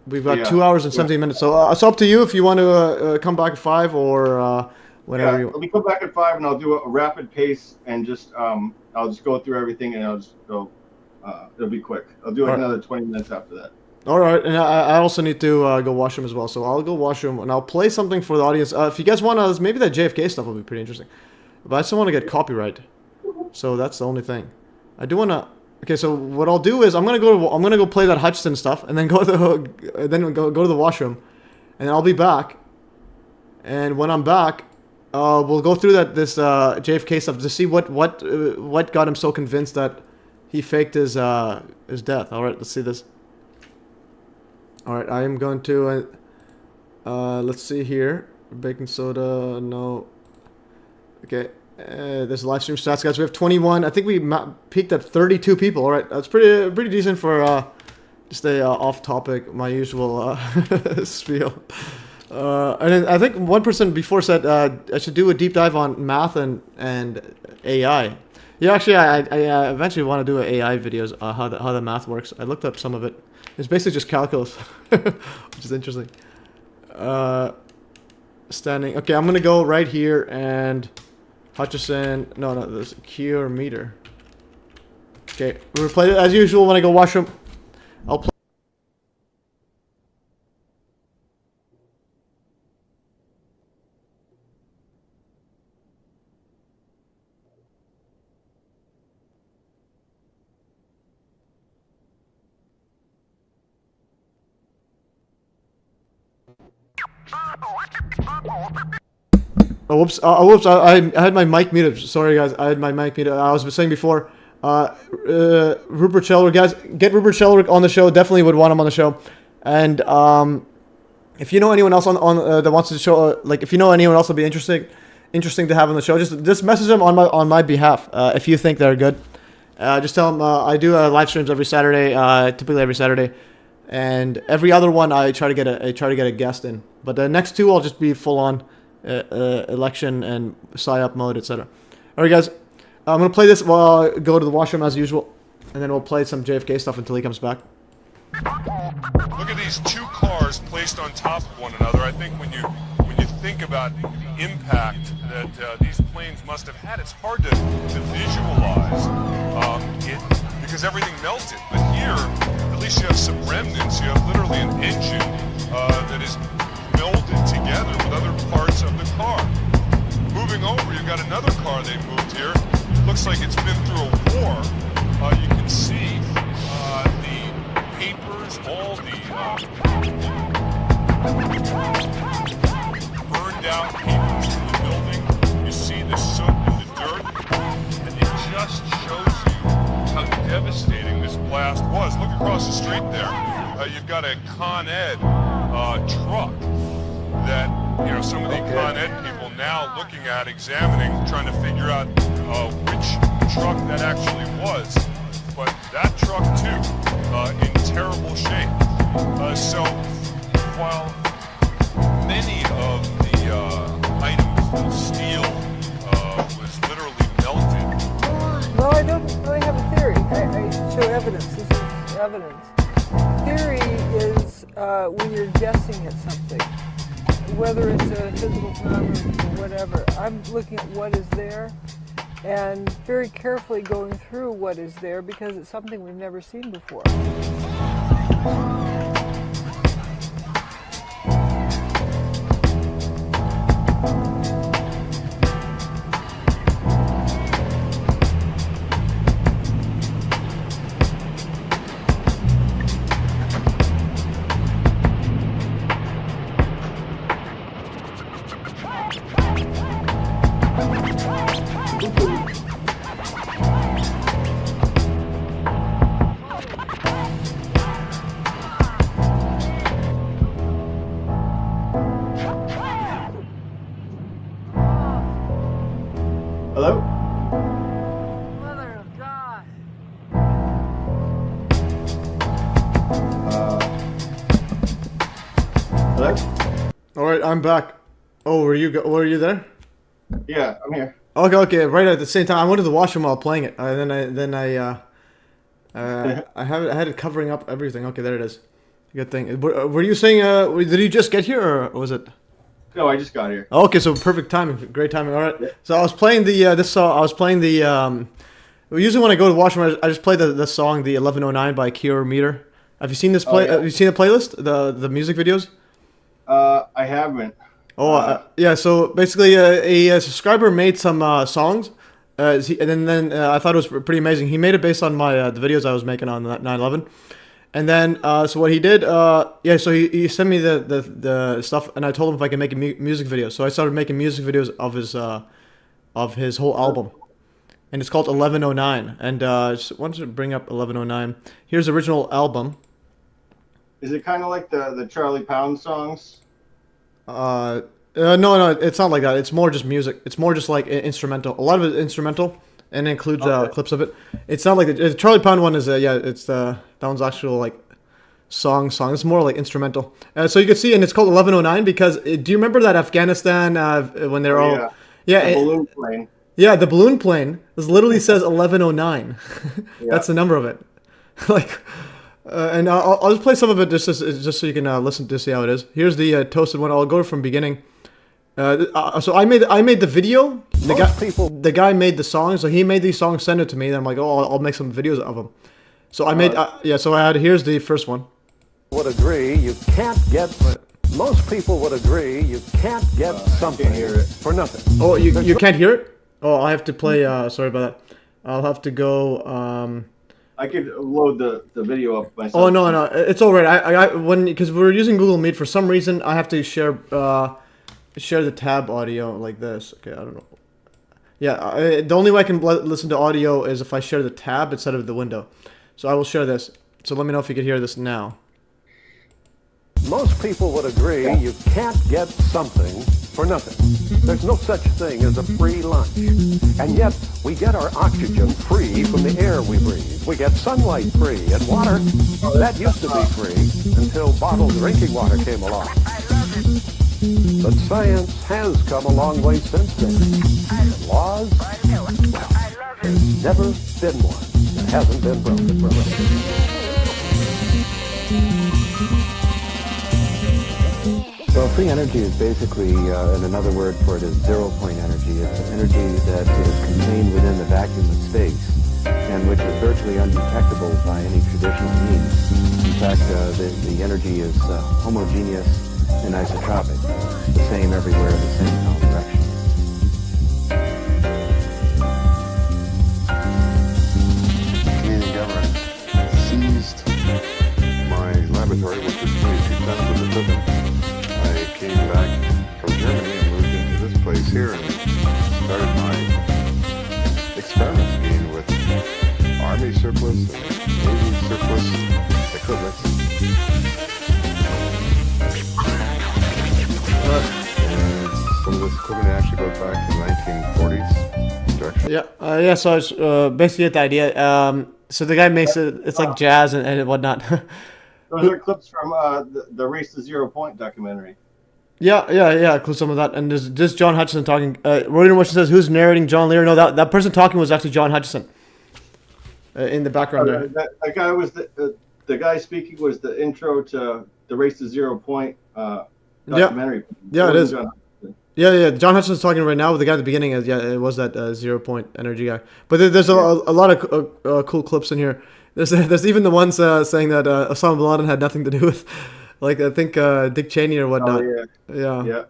We've got 2 hours and 17 minutes. So it's up to you if you want to come back at 5 or whenever you. Let me come back at 5 and I'll do a rapid pace and just I'll just go through everything and I'll just go. It'll be quick. I'll do another 20 minutes after that. All right, and I also need to go washroom as well, so I'll go washroom and I'll play something for the audience. If you guys want to, maybe that JFK stuff will be pretty interesting, but I still want to get copyright, so that's the only thing. I do want to. Okay, so what I'll do is I'm gonna go play that Hutchinson stuff, and then go to the washroom, and I'll be back. And when I'm back, we'll go through this JFK stuff to see what got him so convinced that he faked his death. All right, let's see this. All right, I am going to, let's see here. Baking soda, no. Okay, there's live stream stats, guys. We have 21. I think we peaked at 32 people. All right, that's pretty decent for just a off topic, my usual spiel. And then I think one person before said I should do a deep dive on math and AI. Yeah, actually, I eventually want to do AI videos, how the math works. I looked up some of it. It's basically just calculus, which is interesting. Standing. Okay, I'm gonna go right here and Hutchison. No, this cure meter. Okay, we'll play it as usual. When I go washroom, I'll play. Oh, whoops. Whoops. I had my mic muted. Sorry, guys. I had my mic muted. I was saying before, Rupert Sheldrake, guys, get Rupert Sheldrake on the show. Definitely would want him on the show. And if you know anyone else on that wants to show, like, if you know anyone else that'll be interesting to have on the show, just message them on my behalf. If you think they're good, just tell them I do live streams every Saturday, typically every Saturday, and every other one I try to get a guest in. But the next two I'll just be full on election and psyop mode, etc. All right, guys, I'm gonna play this while I go to the washroom as usual, and then we'll play some JFK stuff until he comes back. Look at these two cars placed on top of one another. I think when you think about the impact that these planes must have had, it's hard to visualize it because everything melted. But here, at least you have some remnants. You have literally an engine that is melded together with other parts of the car. Moving over, you've got another car they moved here. Looks like it's been through a war. You can see the papers, all the burned out papers from the building. You see the soot and the dirt, and it just shows you how devastating this blast was. Look across the street there. You've got a Con Ed truck that, you know, some of the Con Ed people now looking at, examining, trying to figure out which truck that actually was. But that truck too, in terrible shape. So while many of the items of steel was literally melted. No, I don't really have a theory. I show evidence. This is evidence. Theory is when you're guessing at something, whether it's a physical phenomenon or whatever. I'm looking at what is there and very carefully going through what is there because it's something we've never seen before. Hello? Mother of God. Hello? All right, I'm back. Oh, were you there? Yeah, I'm here. Okay, right at the same time. I went to the washroom while playing it. I had it covering up everything. Okay, there it is. Good thing. Were you saying? Did you just get here, or was it? No, I just got here. Okay, so perfect timing, great timing. All right. Yeah. So I was playing usually when I go to the washroom, I just play the song, the 1109 by Kier Meter. Have you seen this play? Oh, yeah. Have you seen the playlist, the music videos? I haven't. Yeah. So basically, a subscriber made some songs, and then I thought it was pretty amazing. He made it based on my the videos I was making on 9/11, and then so what he did, so he sent me the stuff, and I told him if I could make a music video. So I started making music videos of his whole album, and it's called 1109. And just wanted to bring up 1109. Here's the original album. Is it kind of like the Charlie Pound songs? No, it's not like that. It's more just music. It's more just like instrumental. A lot of it is instrumental, and it includes clips of it. It's not like the Charlie Pound one is. It's that one's actual like song. It's more like instrumental. So you can see, and it's called 1109 because do you remember that Afghanistan when they're all the balloon plane. Yeah, the balloon plane. This literally says 1109. That's the number of it. Like. And I'll just play some of it just so you can listen to see how it is. Here's the toasted one. I'll go from beginning. So I made the video. The guy made the song, so he made these songs, send it to me. Then I'm like, oh, I'll make some videos of them. So I made So I had here's the first one. Would agree you can't get. Most people would agree you can't get something for nothing. Oh, you can't hear it? Oh, I have to play. Sorry about that. I'll have to go. I could load the video up myself. Oh no, it's all right. Because we're using Google Meet for some reason, I have to share share the tab audio like this. Okay, I don't know. Yeah, the only way I can listen to audio is if I share the tab instead of the window. So I will share this. So let me know if you can hear this now. Most people would agree you can't get something for nothing. There's no such thing as a free lunch. And yet, we get our oxygen free from the air we breathe. We get sunlight free and water. That used to be free until bottled drinking water came along. But science has come a long way since then. And laws, well, there's never been one that hasn't been broken. So free energy is basically, and another word for it is zero-point energy. It's energy that is contained within the vacuum of space and which is virtually undetectable by any traditional means. In fact, the energy is homogeneous and isotropic, the same everywhere, the same in all directions. Canadian government seized my laboratory, which was 22 tons of equipment. I came back from Germany and moved into this place here and started my experiments again with Army surplus and Navy surplus equipment. And some of this equipment actually goes back to the 1940s direction. Yeah, so I was, basically get the idea. So the guy makes it, it's like jazz and whatnot. Those are clips from the Race to Zero Point documentary. Yeah, include some of that. And this John Hutchison talking. Roy Washington says, who's narrating John Lear? No, that person talking was actually John Hutchison. In the background there. That guy was the guy speaking was the intro to the Race to Zero Point documentary. Yeah, it is. Yeah. John Hutchison's talking right now. With the guy at the beginning, it was that 0 point energy guy. But there's a lot of cool clips in here. There's even the ones saying that Osama bin Laden had nothing to do with, like I think Dick Cheney or whatnot. Oh,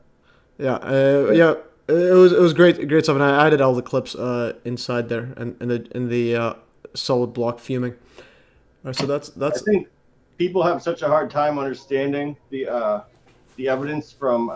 yeah. It was great stuff, and I added all the clips inside there and in the solid block fuming. So that's. I think people have such a hard time understanding the evidence from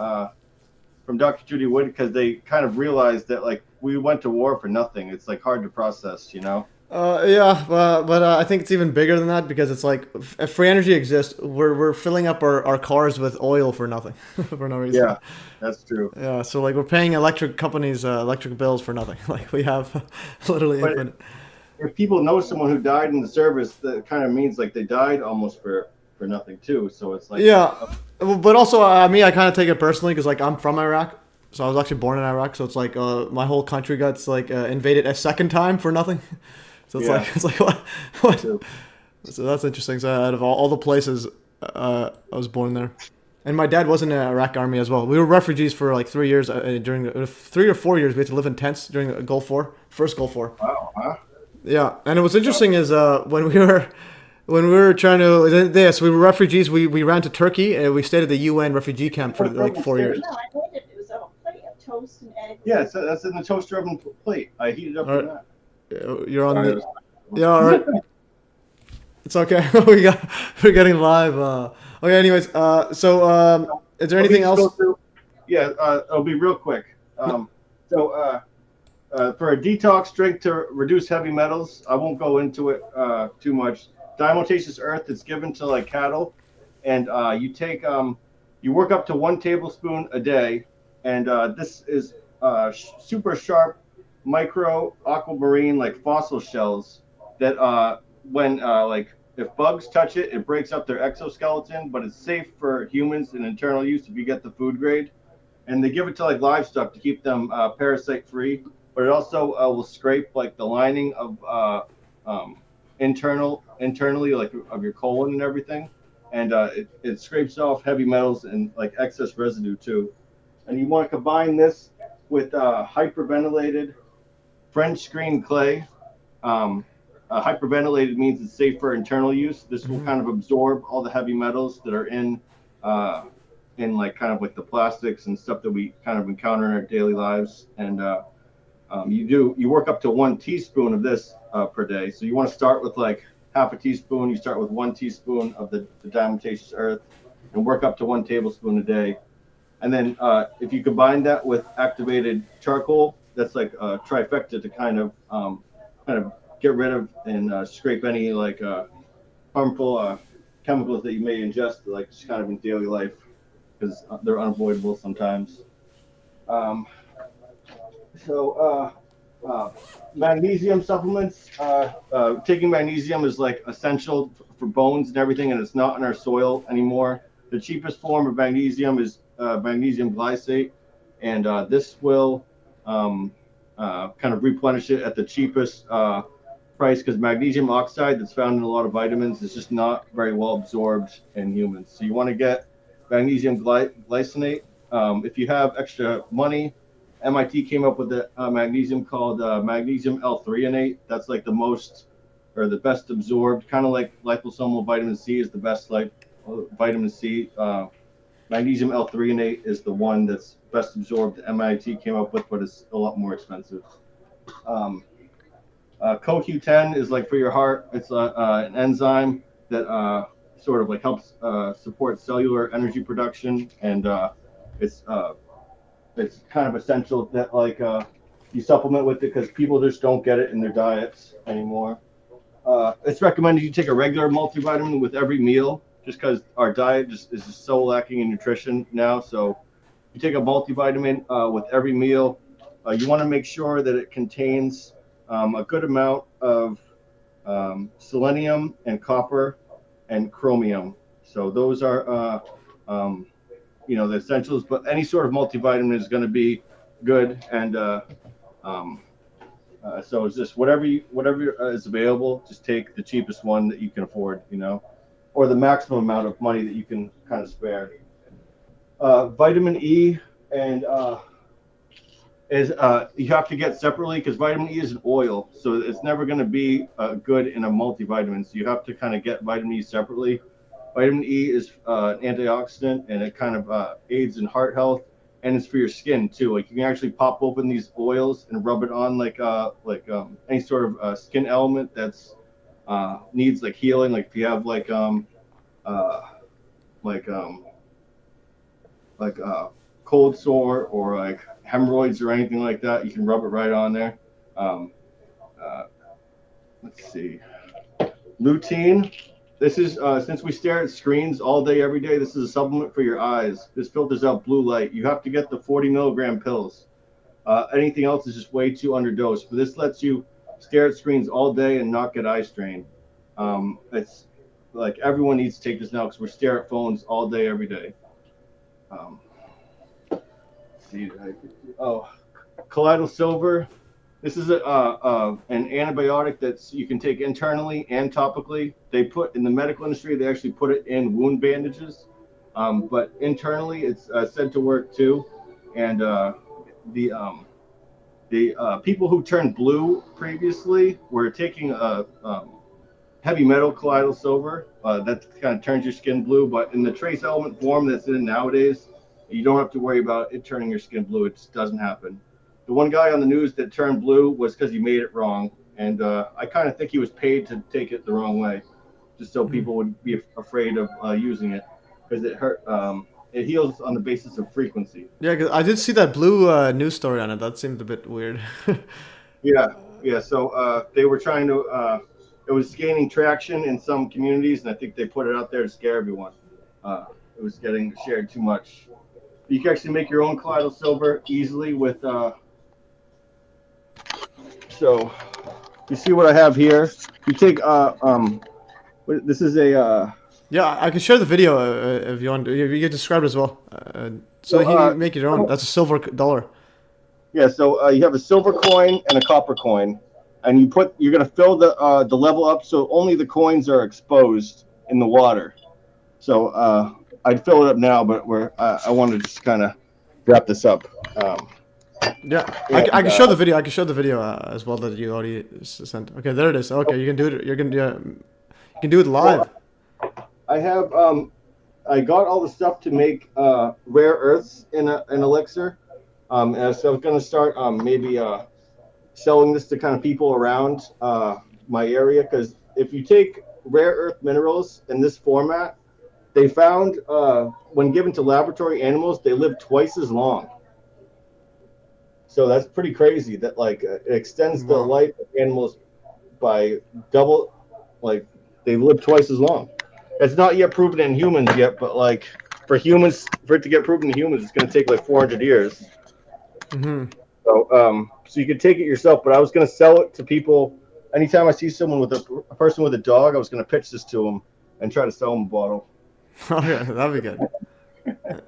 Dr. Judy Wood because they kind of realize that like we went to war for nothing. It's like hard to process, you know. But I think it's even bigger than that because it's like if free energy exists, we're filling up our cars with oil for nothing, for no reason. Yeah, that's true. Yeah, so like we're paying electric companies electric bills for nothing. Like we have literally infinite. If people know someone who died in the service, that kind of means like they died almost for nothing too. So it's like but also I kind of take it personally because like I'm from Iraq. So I was actually born in Iraq, so it's like my whole country got like invaded a second time for nothing. So it's like what? So that's interesting. So out of all the places, I was born there, and my dad was in the Iraq army as well. We were refugees for like 3 years during 3 or 4 years. We had to live in tents during the Gulf War, first Gulf War. Wow. Huh? Yeah, and it was interesting is when we were trying to so we were refugees. We ran to Turkey and we stayed at the UN refugee camp for like 4 years. No, I made it. It was on a plate of toast and eggs. Yeah, so that's in the toaster oven plate. I heated up on that. You're on the. Yeah, all right. It's okay. We're getting live. Okay. Anyways, so is there anything else? It'll be real quick. So for a detox drink to reduce heavy metals, I won't go into it too much. Diatomaceous earth is given to like cattle, and you take you work up to 1 tablespoon a day, and this is super sharp micro aquamarine like fossil shells that when like if bugs touch it, it breaks up their exoskeleton, but it's safe for humans in internal use if you get the food grade. And they give it to like livestock to keep them parasite free, but it also will scrape like the lining of internally like of your colon and everything, and it scrapes off heavy metals and like excess residue too. And you want to combine this with hyperventilated French screen clay. Hyperventilated means it's safe for internal use. This will kind of absorb all the heavy metals that are in like kind of like the plastics and stuff that we kind of encounter in our daily lives. And you work up to 1 teaspoon of this per day. So you want to start with like half a teaspoon. You start with 1 teaspoon of the diatomaceous earth and work up to 1 tablespoon a day. And then if you combine that with activated charcoal, that's like a trifecta to kind of get rid of and scrape any like harmful chemicals that you may ingest, like just kind of in daily life, because they're unavoidable sometimes. Magnesium supplements. Taking magnesium is like essential for bones and everything, and it's not in our soil anymore. The cheapest form of magnesium is magnesium glycate, and this will kind of replenish it at the cheapest price, because magnesium oxide that's found in a lot of vitamins is just not very well absorbed in humans. So you want to get magnesium glycinate. If you have extra money, MIT came up with a magnesium called magnesium L-threonate. That's like the most or the best absorbed, kind of like liposomal vitamin C is the best like vitamin C. Magnesium L-threonate is the one that's best absorbed that MIT came up with, but it's a lot more expensive. CoQ10 is like for your heart. It's an enzyme that sort of like helps support cellular energy production, and it's kind of essential that like you supplement with it, because people just don't get it in their diets anymore. It's recommended you take a regular multivitamin with every meal, just because our diet is just so lacking in nutrition now. So you take a multivitamin with every meal. You want to make sure that it contains a good amount of selenium and copper and chromium. So those are the essentials, but any sort of multivitamin is going to be good. And so it's just whatever is available, just take the cheapest one that you can afford, or the maximum amount of money that you can kind of spare. Vitamin E and you have to get separately, because vitamin E is an oil, so it's never going to be good in a multivitamin. So you have to kind of get vitamin E separately. Vitamin E is an antioxidant, and it kind of aids in heart health, and it's for your skin too. Like you can actually pop open these oils and rub it on like any sort of skin element that's needs like healing. Like if you have like cold sore or like hemorrhoids or anything like that, you can rub it right on there. Let's see, lutein. This is, since we stare at screens all day, every day, this is a supplement for your eyes. This filters out blue light. You have to get the 40 milligram pills. Anything else is just way too underdosed. But this lets you stare at screens all day and not get eye strain. It's like everyone needs to take this now, because we stare at phones all day, every day. Let's see, colloidal silver. This is an antibiotic that you can take internally and topically. They put in the medical industry, they actually put it in wound bandages, but internally it's said to work too. And the people who turned blue previously were taking heavy metal colloidal silver that kind of turns your skin blue, but in the trace element form that's in it nowadays, you don't have to worry about it turning your skin blue. It just doesn't happen. The one guy on the news that turned blue was because he made it wrong, and I kind of think he was paid to take it the wrong way, just so people would be afraid of using it, because it hurt. It heals on the basis of frequency. Yeah, because I did see that blue news story on it. That seemed a bit weird. Yeah. So they were trying to. It was gaining traction in some communities, and I think they put it out there to scare everyone. It was getting shared too much. You can actually make your own colloidal silver easily with. So you see what I have here. You take this is a yeah, I can share the video if you want. You can describe it as well. So you make your own. That's a silver dollar. Yeah, so you have a silver coin and a copper coin, and you're gonna fill the level up so only the coins are exposed in the water. So I'd fill it up now, but I want to just kind of wrap this up. Yeah, I can show the video. I can show the video as well that you already sent. Okay, there it is. Okay, you can do it. You can do it live. I have I got all the stuff to make rare earths in an elixir. And so I was going to start maybe selling this to kind of people around my area, because if you take rare earth minerals in this format, they found when given to laboratory animals, they live twice as long. So that's pretty crazy. That like it extends the life of animals by double. Like they live twice as long. It's not yet proven in humans yet, but like for humans, for it to get proven in humans, it's going to take like 400 years. Mm-hmm. So you can take it yourself, but I was going to sell it to people. Anytime I see someone with a person with a dog, I was going to pitch this to them and try to sell them a bottle. Okay, that'd be good.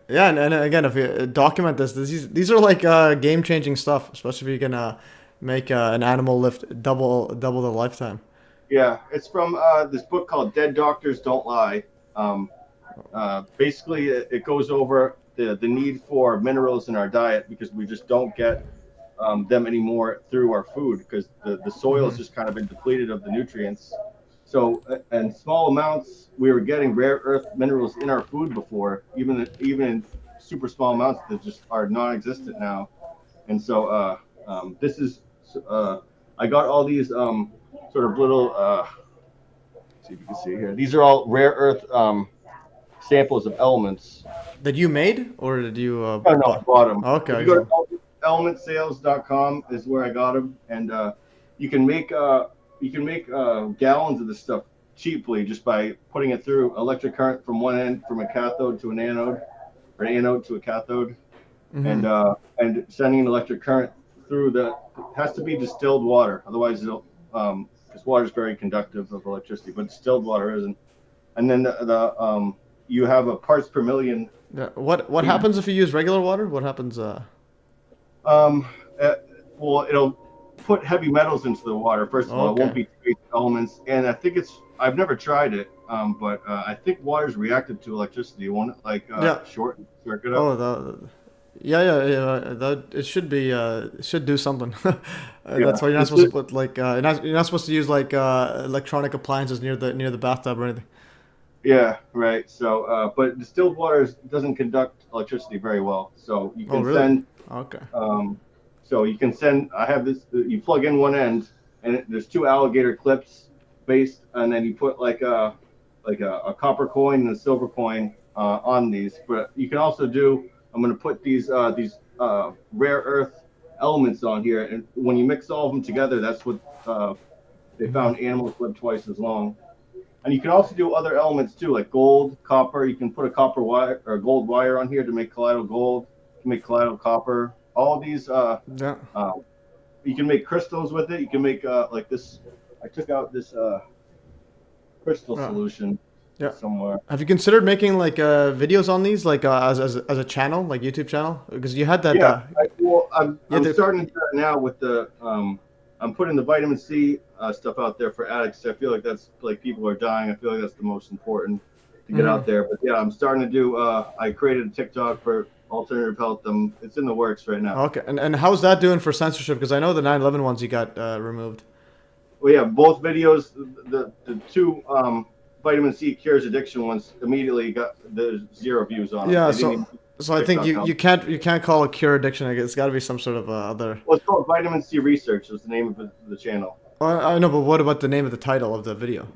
Yeah, and again, if you document these are like game-changing stuff, especially if you can make an animal live double the lifetime. Yeah, it's from this book called Dead Doctors Don't Lie. Basically, it goes over the need for minerals in our diet because we just don't get them anymore through our food because the soil has just kind of been depleted of the nutrients. So, in small amounts, we were getting rare earth minerals in our food before, even in super small amounts that just are non-existent now. And so, this is I got all these sort of little. See if you can see here. These are all rare earth samples of elements that you made, or did you? No, I bought them. Okay. If you go to elementsales.com is where I got them, and you can make gallons of this stuff cheaply just by putting it through electric current from one end, from a cathode to an anode, or an anode to a cathode, and sending an electric current through it has to be distilled water, otherwise it'll because water is very conductive of electricity, but distilled water isn't. And then you have a parts per million. Yeah. What happens if you use regular water? What happens? Well, it'll put heavy metals into the water. First of all, it won't be trace elements, and I think I've never tried it, but I think water's reactive to electricity. Won't it like short circuit up? That it should be it should do something. That's why you're not supposed to put like you're not supposed to use like electronic appliances near the bathtub or anything. Yeah, right. So, but distilled water doesn't conduct electricity very well. So you can send. Okay. So you can send. I have this. You plug in one end, and there's two alligator clips based, and then you put like a copper coin and a silver coin on these. But you can also do. I'm going to put these rare earth elements on here, and when you mix all of them together, that's what they found animals live twice as long. And you can also do other elements too, like gold, copper. You can put a copper wire or a gold wire on here to make colloidal gold, to make colloidal copper. All these, you can make crystals with it. You can make like this. I took out this crystal solution somewhere. Have you considered making like videos on these, like as a channel, like YouTube channel? Because you had that. Yeah, I'm starting to do that now with the. I'm putting the vitamin C stuff out there for addicts. I feel like that's like people are dying. I feel like that's the most important to get out there. But yeah, I'm starting to do. I created a TikTok for alternative health. It's in the works right now. Okay, and how's that doing for censorship? Because I know the 9/11 ones you got removed. Well, yeah, both videos, the two vitamin C cures addiction ones immediately got the 0 views on them. Yeah, so I think you can't call it cure addiction. I guess it's got to be some sort of other. Well, it's called Vitamin C Research. Was the name of the channel. I know, but what about the name of the title of the video?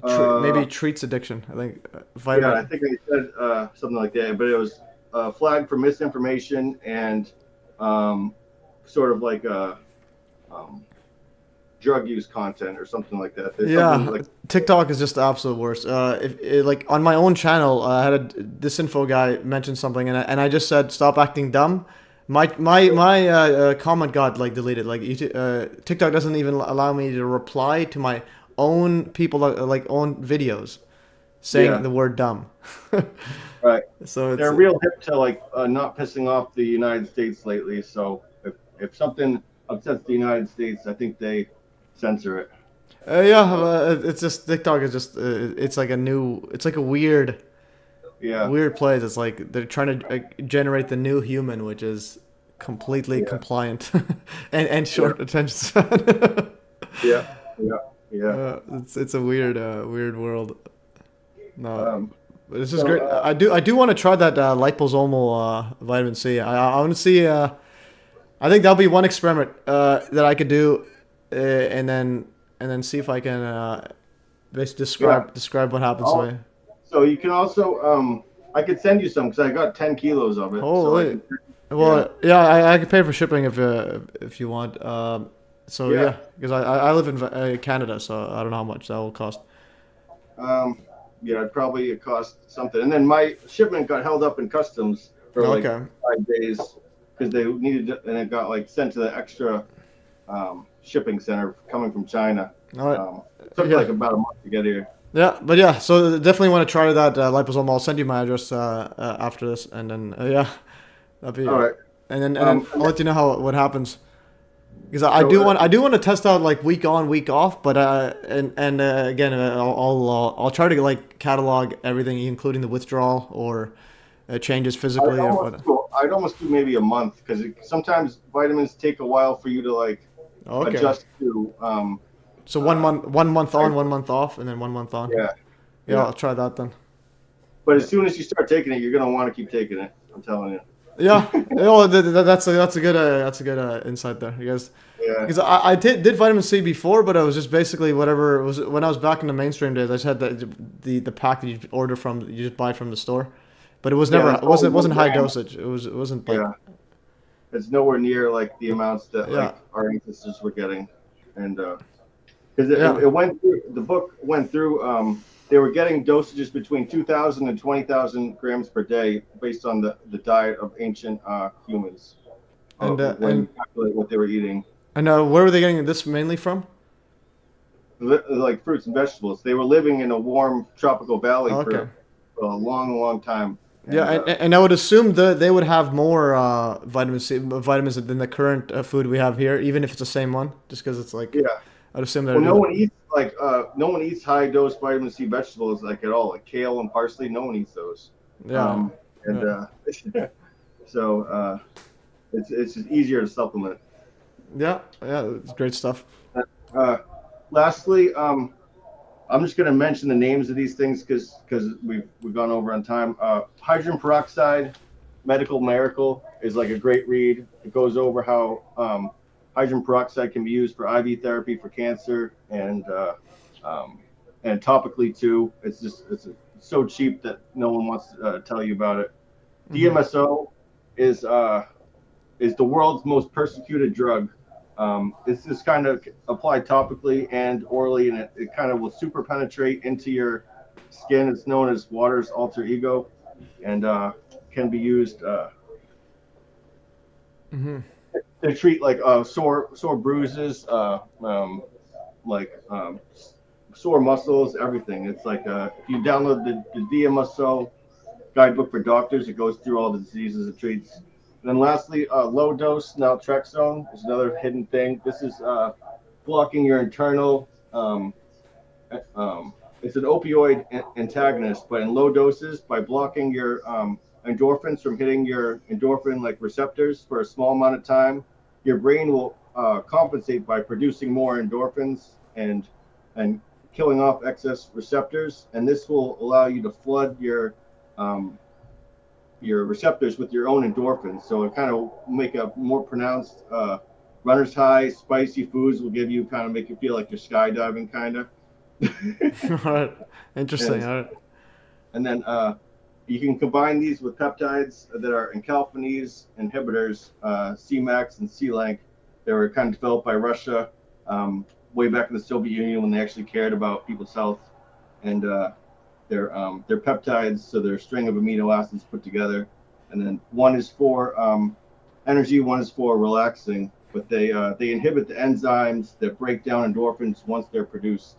Maybe treats addiction. I think. Yeah, I think I said something like that, but it was flagged for misinformation and sort of like drug use content or something like that. TikTok is just the absolute worst. Like on my own channel, I had a disinfo guy mention something, and I just said stop acting dumb. My comment got like deleted. Like TikTok doesn't even allow me to reply to my own own videos saying the word dumb. Right. So they're real hip to like not pissing off the United States lately. So if something upsets the United States, I think they censor it. It's just TikTok is just it's like a weird place. It's like they're trying to generate the new human, which is completely compliant and short attention span. It's a weird world. No, this is great. I do want to try that liposomal vitamin C. I want to see. I think that'll be one experiment that I could do, and then see if I can basically describe what happens to me. So you can also, I could send you some because I got 10 kilos of it. Holy. So Well, yeah, I can pay for shipping if you want. So yeah, because I live in Canada, so I don't know how much that will cost. Yeah, it'd probably cost something. And then my shipment got held up in customs for like 5 days because they needed it, and it got like sent to the extra shipping center coming from China. All right. It took like about a month to get here. Yeah, but yeah, so definitely want to try that liposome. I'll send you my address after this, and then yeah, that'd be all right. And then I'll let you know what happens. Because I do want to test out like week on, week off, but again I'll try to like catalog everything, including the withdrawal or changes physically. I'd almost do maybe a month because sometimes vitamins take a while for you to like adjust to. So 1 month on, 1 month off, and then 1 month on. Yeah, I'll try that then. But as soon as you start taking it, you're gonna want to keep taking it. I'm telling you. Yeah, oh, that's a good insight there, because I did vitamin C before, but it was just basically whatever it was when I was back in the mainstream days. I just had the pack that you order from, you just buy from the store, but it was never wasn't high dosage. It wasn't like it's nowhere near like the amounts that like our ancestors were getting, and because it went through, the book went through. They were getting dosages between 2,000 and 20,000 grams per day based on the diet of ancient humans. And calculate what they were eating. And where were they getting this mainly from? Like fruits and vegetables. They were living in a warm tropical valley for a long time. And I would assume that they would have more vitamins than the current food we have here, even if it's the same one, just because it's like I'd assume that. Well, no one eats high dose vitamin C vegetables like at all, like kale and parsley. No one eats those. So it's just easier to supplement. Yeah, it's great stuff. Lastly, I'm just going to mention the names of these things because we've gone over on time. Hydrogen peroxide, Medical Miracle is like a great read. It goes over how hydrogen peroxide can be used for IV therapy for cancer and topically too. It's so cheap that no one wants to tell you about it. DMSO is the world's most persecuted drug. It's just kind of applied topically and orally, and it kind of will super penetrate into your skin. It's known as water's alter ego, and can be used to treat like sore bruises, sore muscles, everything. It's like if you download the DMSO guidebook for doctors, it goes through all the diseases it treats. And then lastly, low dose naltrexone is another hidden thing. This is blocking your internal. It's an opioid antagonist, but in low doses, by blocking your endorphins from hitting your endorphin like receptors for a small amount of time, your brain will compensate by producing more endorphins and killing off excess receptors, and this will allow you to flood your receptors with your own endorphins. So it kind of make a more pronounced runner's high. Spicy foods will make you feel like you're skydiving, kind of. All right, interesting. All right. And then you can combine these with peptides that are encalphanase inhibitors, Cmax and C-Lank. They were kind of developed by Russia way back in the Soviet Union when they actually cared about people's health. And they're peptides, so they're a string of amino acids put together. And then one is for energy, one is for relaxing. But they inhibit the enzymes that break down endorphins once they're produced,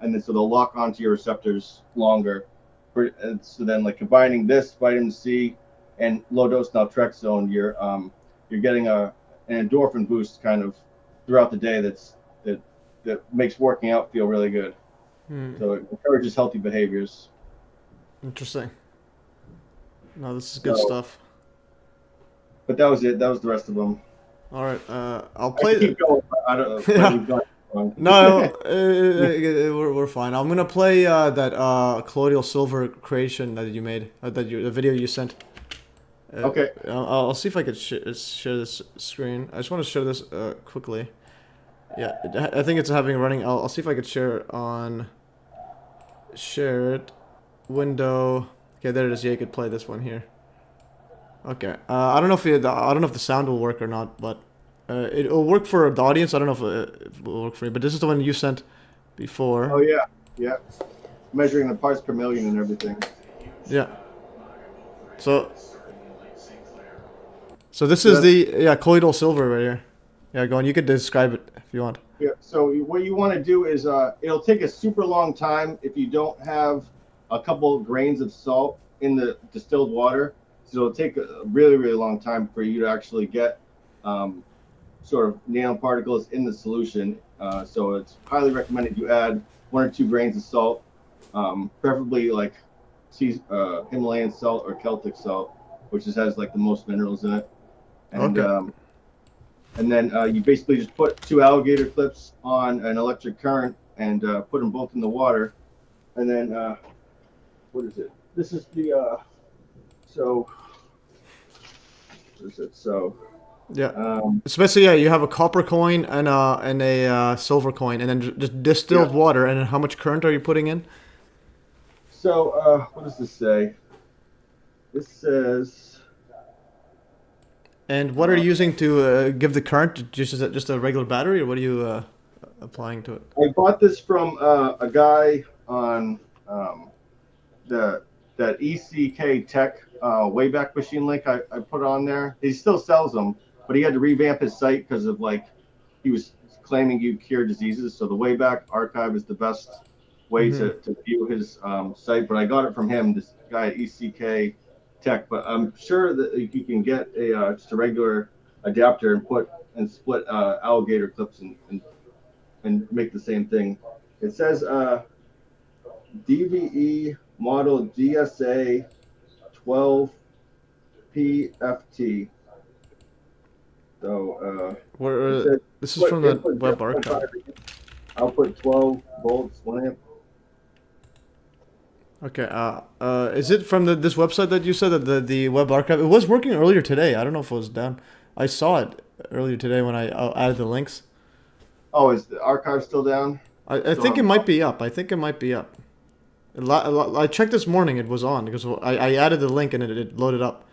and then so they'll lock onto your receptors longer. And so then, like combining this vitamin C and low dose naltrexone, you're getting an endorphin boost kind of throughout the day that makes working out feel really good. So it encourages healthy behaviors. Interesting. No, this is good stuff. But that was it. That was the rest of them. All right. I'll play. Keep going. I don't know. No, we're fine. I'm gonna play that colloidal silver creation that you made, the video you sent. Okay. I'll see if I could share this screen. I just want to show this quickly. Yeah, I think it's having running. I'll see if I could share it. window. Okay, there it is. Yeah, you could play this one here. Okay. I don't know if the sound will work or not, but it'll work for the audience. I don't know if it will work for you, but this is the one you sent before. Oh yeah, yeah. Measuring the parts per million and everything. Yeah. So this is the colloidal silver right here. Yeah, go on. You could describe it if you want. Yeah. So what you want to do is it'll take a super long time if you don't have a couple grains of salt in the distilled water. So it'll take a really, really long time for you to actually get sort of nanoparticles in the solution. So it's highly recommended you add 1 or 2 grains of salt, preferably like Himalayan salt or Celtic salt, which has like the most minerals in it. And, okay. And then you basically just put 2 alligator clips on an electric current and put them both in the water. And then, what is it? This is the, so, what is it? So, yeah. Especially, you have a copper coin and a silver coin, and then just distilled water. And then how much current are you putting in? So, what does this say? This says... And what are you using to give the current? Just a regular battery, or what are you applying to it? I bought this from a guy on that ECK Tech Wayback Machine link I put on there. He still sells them, but he had to revamp his site because of he was claiming you cure diseases. So the Wayback Archive is the best way to view his site. But I got it from him, this guy at ECK Tech. But I'm sure that you can get just a regular adapter and split alligator clips and make the same thing. It says DVE model GSA 12 PFT. So this is from the web archive. Output 12 volts, 1 amp. Okay. Is it from this website that you said that the web archive? It was working earlier today. I don't know if it was down. I saw it earlier today when I added the links. Oh, is the archive still down? I think it might be up. I checked this morning. It was on because I added the link and it loaded up.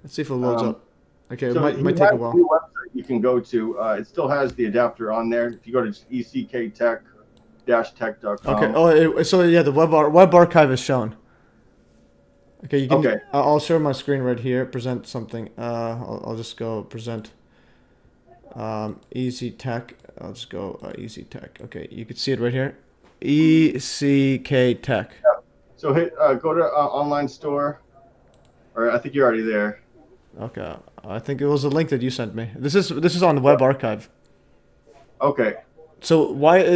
Let's see if it loads up. Okay, so it might take a while. New website you can go to. It still has the adapter on there. If you go to ecktech-tech.com. Okay. Oh, so yeah, the web archive is shown. Okay, you can. Okay. I'll share my screen right here. Present something. I'll just go present. Easy Tech. I'll just go Easy Tech. Okay, you can see it right here. ECK Tech. Yeah. So hit go to online store, or I think you're already there. Okay, I think it was a link that you sent me. This is on the web archive. Okay. So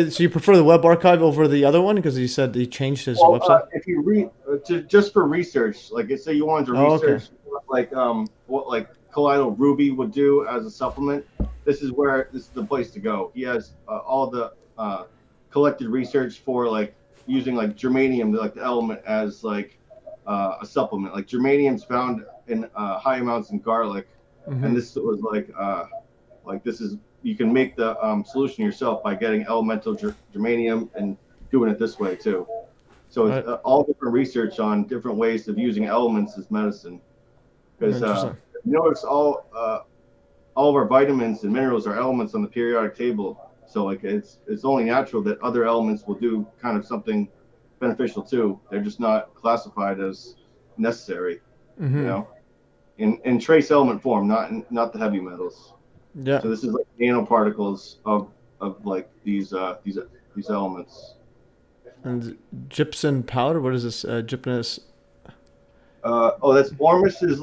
so you prefer the web archive over the other one because he said he changed his website? If you read just for research, like say you wanted to research what colloidal ruby would do as a supplement, this is the place to go. He has all the collected research for using germanium, the element, as a supplement. Like germanium's found in high amounts in garlic, and this was this is. You can make the solution yourself by getting elemental germanium and doing it this way too. So it's all different research on different ways of using elements as medicine. Because you notice all of our vitamins and minerals are elements on the periodic table. So it's only natural that other elements will do kind of something beneficial too. They're just not classified as necessary, you know, in trace element form, not the heavy metals. Yeah. So this is nanoparticles of these elements. And gypsum powder. What is this? Gypnus. That's Ormus is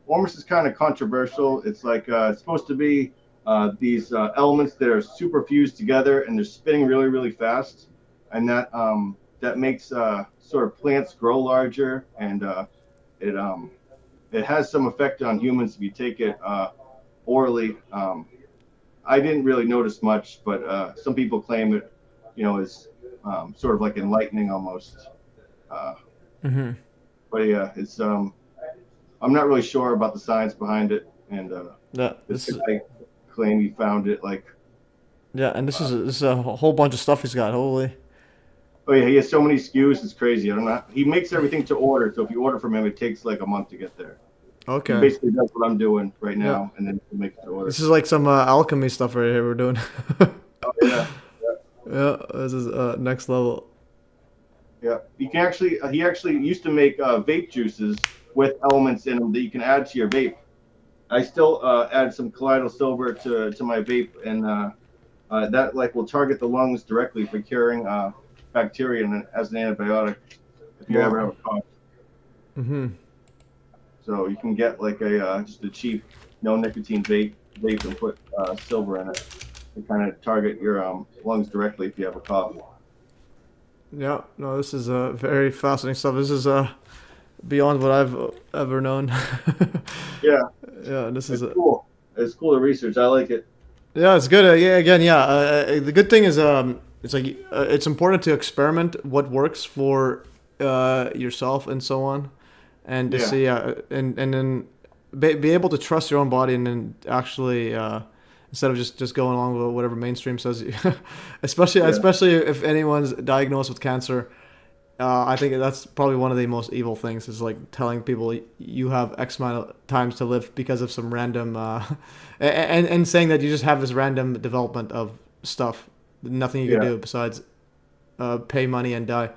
Ormus is kind of controversial. It's it's supposed to be these elements that are super fused together and they're spinning really, really fast, and that makes sort of plants grow larger, and it has some effect on humans if you take it orally. I didn't really notice much, but some people claim it, is sort of enlightening almost. But yeah, it's I'm not really sure about the science behind it, and this guy claim he found it Yeah, and this is a whole bunch of stuff he's got. Holy. Oh yeah, he has so many SKUs. It's crazy. I don't know. He makes everything to order. So if you order from him, it takes like a month to get there. Okay. He basically does what I'm doing right now, and then he makes it to order. This is like some alchemy stuff right here we're doing. Oh yeah. Yeah, this is next level. Yeah, you can actually. He actually used to make vape juices with elements in them that you can add to your vape. I still add some colloidal silver to my vape, and that like will target the lungs directly for curing bacteria and as an antibiotic if you ever have a cough. Mm-hmm. So you can get like a just a cheap no nicotine vape and put silver in it to kind of target your lungs directly if you have a cough. Yeah, no, this is very fascinating stuff. This is beyond what I've ever known. Yeah. Yeah, this is cool. It's cool to research. I like it. Yeah, it's good. Yeah, again, yeah. The good thing is, it's like it's important to experiment what works for yourself and so on, and to see, and then be able to trust your own body, and then actually instead of just going along with whatever mainstream says, especially if anyone's diagnosed with cancer. I think that's probably one of the most evil things is like telling people you have X amount of times to live because of some random, and saying that you just have this random development of stuff, nothing you can do besides pay money and die.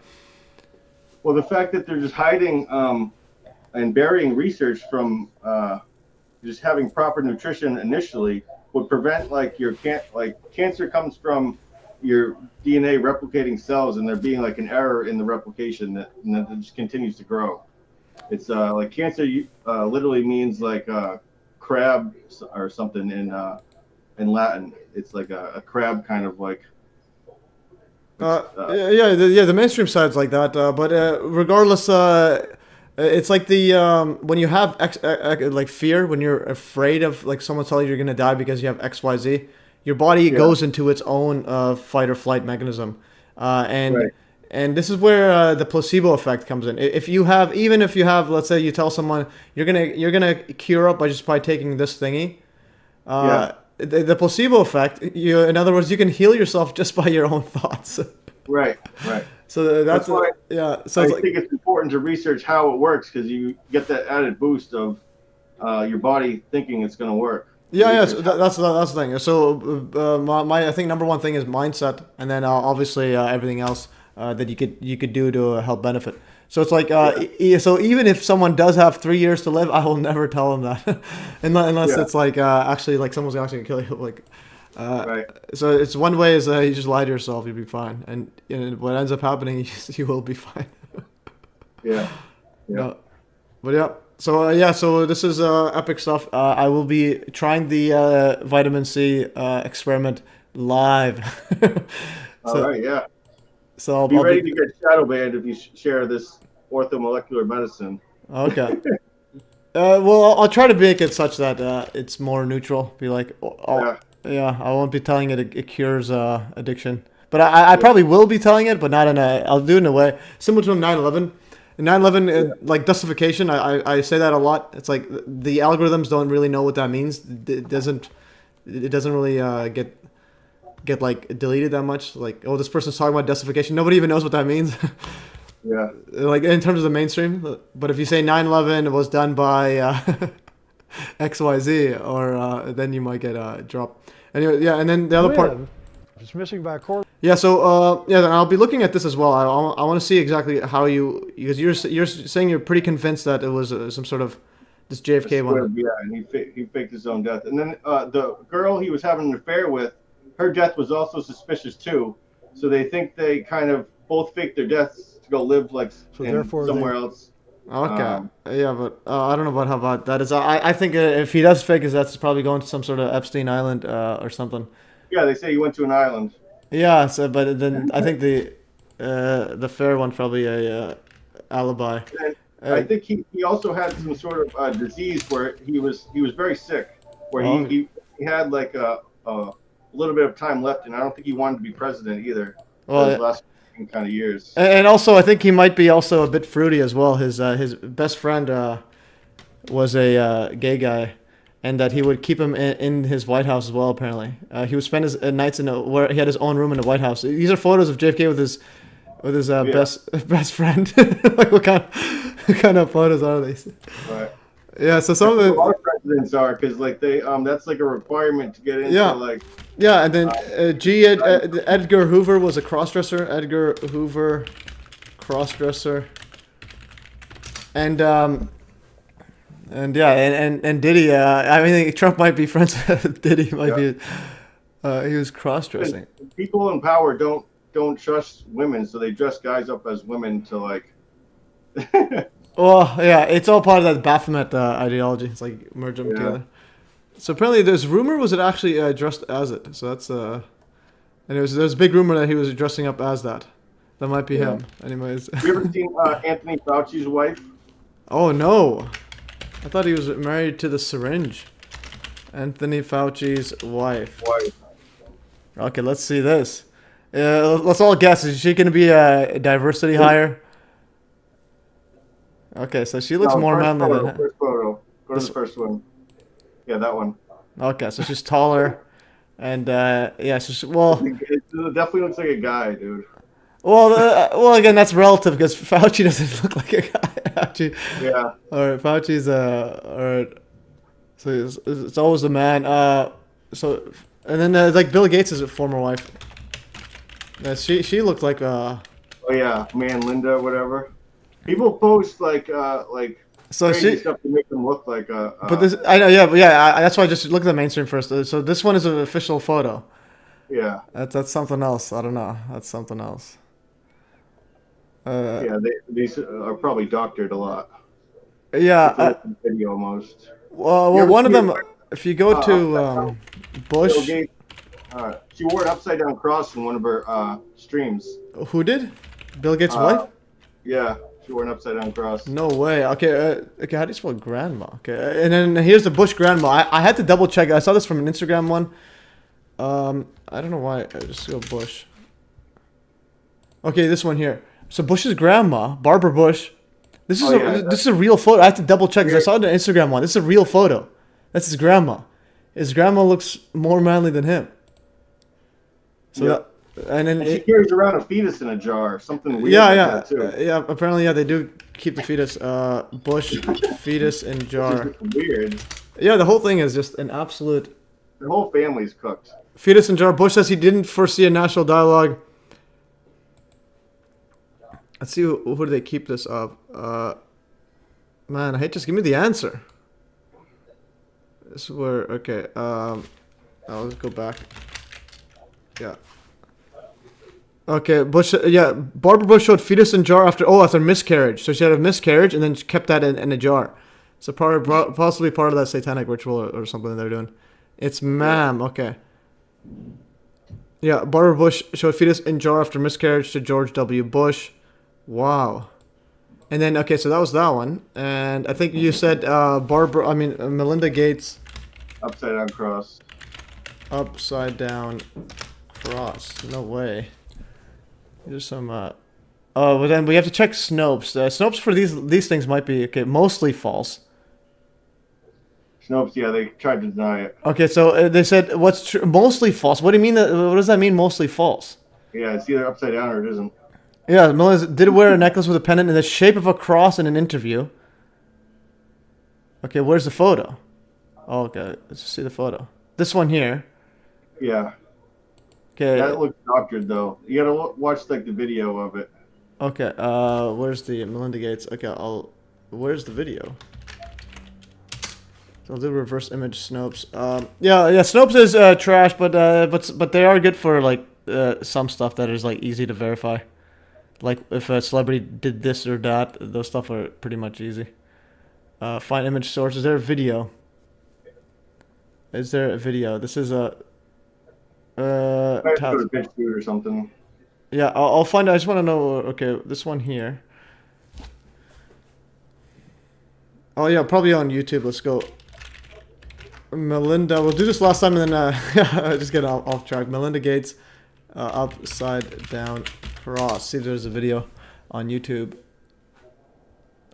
Well, the fact that they're just hiding and burying research from just having proper nutrition initially would prevent like cancer comes from your DNA replicating cells, and there being like an error in the replication that just continues to grow. It's like cancer literally means like crab or something in Latin. It's like a crab kind of like. The mainstream side's like that, but regardless, it's like the when you have like fear, when you're afraid of like someone telling you you're gonna die because you have XYZ. Your body goes into its own fight or flight mechanism, and this is where the placebo effect comes in. Even if you have, let's say you tell someone you're gonna cure up by taking this thingy, the placebo effect. In other words, you can heal yourself just by your own thoughts. Right. So that's why. So I think it's important to research how it works because you get that added boost of your body thinking it's gonna work. Yeah, so that's the thing. So my I think number one thing is mindset, and then obviously everything else that you could do to help benefit. So it's like so even if someone does have 3 years to live, I will never tell them that, unless it's like actually like someone's actually gonna kill you. Like, so it's one way is you just lie to yourself, you'll be fine, and what ends up happening, you will be fine. But yeah. So this is epic stuff. I will be trying the vitamin C experiment live. All right, yeah. So I'll be ready to get shadow banned if you share this orthomolecular medicine. Okay. Well, I'll try to make it such that it's more neutral. Be like, I won't be telling it cures addiction, but I probably will be telling it, but not in a. I'll do it in a way similar to 9/11. 9/11, like Detoxification, I say that a lot. It's like the algorithms don't really know what that means. It doesn't really get like deleted that much. Like, oh, this person's talking about Detoxification. Nobody even knows what that means. Like in terms of the mainstream. But if you say 9/11 was done by XYZ, or then you might get dropped. Anyway, and then the other part. It's missing by a quarter. Yeah, so then I'll be looking at this as well. I want to see exactly how because you're saying you're pretty convinced that it was some sort of this JFK one. Yeah, and he faked his own death. And then the girl he was having an affair with, her death was also suspicious too. So they think they kind of both faked their deaths to go live like somewhere else. Okay. But I don't know about how bad that is. I think if he does fake his death, it's probably going to some sort of Epstein Island or something. Yeah, they say he went to an island. Yeah, but then I think the fair one probably a alibi. And I think he also had some sort of disease where he was very sick, where he had like a little bit of time left, and I don't think he wanted to be president either. Well, his last kind of years. And also, I think he might be also a bit fruity as well. His best friend was a gay guy. And that he would keep him in his White House as well. Apparently, he would spend his nights where he had his own room in the White House. These are photos of JFK with his with his best friend. Like what kind of photos are they? Right. Yeah, so some of the our presidents are because like they that's like a requirement to get into like. Yeah, and then Edgar Hoover was a crossdresser. Edgar Hoover, crossdresser. And Diddy. I mean, Trump might be friends with Diddy. Might be. He was cross-dressing. People in power don't trust women, so they dress guys up as women to like. Well, yeah, it's all part of that Baphomet ideology. It's like merge them together. So apparently, there's rumor was it actually dressed as it. So that's and there's a big rumor that he was dressing up as that. That might be him. Anyways. You ever seen Anthony Fauci's wife? Oh no, I thought he was married to the syringe. Anthony Fauci's wife. Okay, let's see this. Let's all guess. Is she going to be a diversity hire? Okay, so she looks more manly than first photo. Go to the first one. Yeah, that one. Okay, so she's taller, and well. It definitely looks like a guy, dude. Well, again, that's relative because Fauci doesn't look like a guy. Fauci, yeah. All right, Fauci's all right. So it's always the man. So and then like Bill Gates' former wife. She looked like Oh yeah, man, Linda, whatever. People post like so crazy stuff to make them look like But this I know, yeah, that's why I just look at the mainstream first. So this one is an official photo. Yeah. That's something else. I don't know. That's something else. These are probably doctored a lot. Yeah. Video almost. Well, one of them. If you go to Bush. Bill Gates, she wore an upside down cross in one of her streams. Who did? Bill Gates' wife? Yeah, she wore an upside down cross. No way. Okay, how do you spell grandma? Okay, and then here's the Bush grandma. I had to double check. I saw this from an Instagram one. I don't know why. I just go Bush. Okay, this one here. So Bush's grandma, Barbara Bush. This is a real photo. I have to double check because I saw the Instagram one. This is a real photo. That's his grandma. His grandma looks more manly than him. So and she carries around a fetus in a jar, something weird. That too. Apparently, they do keep the fetus. Bush fetus in jar. Weird. Yeah, the whole thing is just an absolute. The whole family's cooked. Fetus in jar. Bush says he didn't foresee a national dialogue. Let's see who do they keep this of. Man, I hate just give me the answer. This is where I'll just go back. Yeah. Okay, Bush. Yeah, Barbara Bush showed fetus in jar after miscarriage. So she had a miscarriage and then she kept that in a jar. So possibly part of that satanic ritual or something they're doing. It's ma'am. Okay. Yeah, Barbara Bush showed fetus in jar after miscarriage to George W. Bush. Wow. And then so that was that one. And I think you said Melinda Gates. Upside down cross. Upside down cross. No way. There's some. But then we have to check Snopes. Snopes for these things might be mostly false. Snopes, yeah, they tried to deny it. Okay, so they said what's mostly false. What do you mean? What does that mean? Mostly false? Yeah, it's either upside down or it isn't. Yeah, Melinda did wear a necklace with a pendant in the shape of a cross in an interview. Okay, where's the photo? Oh, okay, let's just see the photo. This one here. Yeah. Okay. That looks doctored though. You gotta watch the video of it. Okay. Where's the Melinda Gates? Okay, where's the video? So I'll do reverse image Snopes. Yeah. Snopes is trash, but they are good for like some stuff that is like easy to verify. Like if a celebrity did this or that, those stuff are pretty much easy. Find image source. Is there a video? Is there a video? This is a. Or something. Yeah, I'll find out. I just want to know. Okay, this one here. Oh yeah, probably on YouTube. Let's go. Melinda, we'll do this last time and then just get off track. Melinda Gates, upside down cross. See if there's a video on YouTube.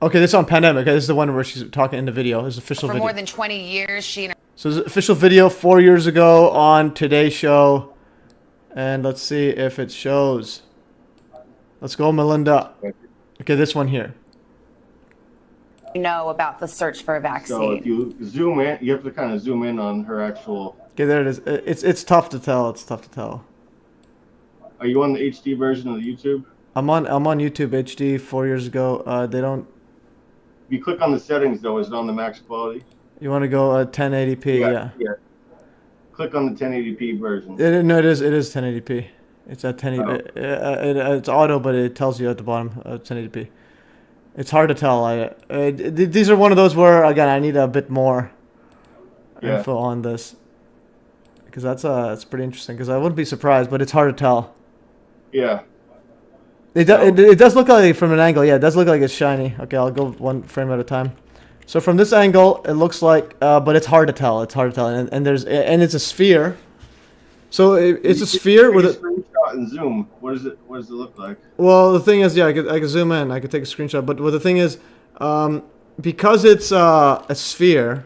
Okay, this is on Pandemic. Okay, this is the one where she's talking in the video. This is official video. For more than 20 years, she... So this is official video 4 years ago on Today's Show. And let's see if it shows. Let's go, Melinda. Okay, this one here. Know about the search for a vaccine. So if you zoom in, you have to kind of zoom in on her actual. Okay, there it is. It's tough to tell. It's tough to tell. Are you on the HD version of the YouTube? I'm on YouTube HD 4 years ago. They don't. If you click on the settings, though, is it on the max quality? You want to go 1080p? Yeah. Click on the 1080p version. No, it is 1080p. It's at 1080. It's auto, but it tells you at the bottom 1080p. It's hard to tell. These are one of those where again I need a bit more info on this because that's pretty interesting. Because I wouldn't be surprised, but it's hard to tell. Yeah. It does look like from an angle. Yeah, it does look like it's shiny. Okay, I'll go one frame at a time. So from this angle, it looks like, but it's hard to tell. It's hard to tell, and it's a sphere. So it's a sphere with a screenshot and zoom. What does it look like? Well, the thing is, yeah, I could zoom in. I could take a screenshot. But the thing is, because it's a sphere,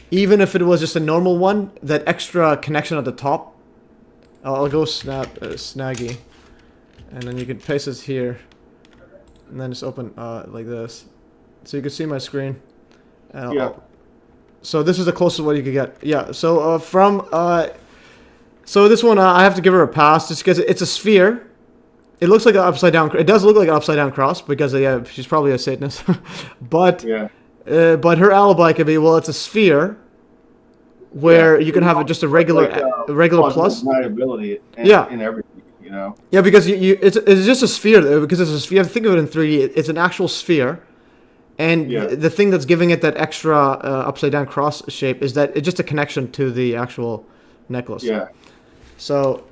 even if it was just a normal one, that extra connection at the top, I'll go snaggy, and then you can paste this here, and then just open like this, so you can see my screen. So this is the closest one you could get. Yeah. So so this one I have to give her a pass just because it's a sphere. It looks like an upside down. It does look like an upside down cross because she's probably a Satanist. But but her alibi could be, well, it's a sphere where you can have just a regular plus. Ability in everything, you know. Yeah, because it's just a sphere because it's a sphere. You have to think of it in 3D. It's an actual sphere. And the thing that's giving it that extra upside down cross shape is that it's just a connection to the actual necklace. Yeah. So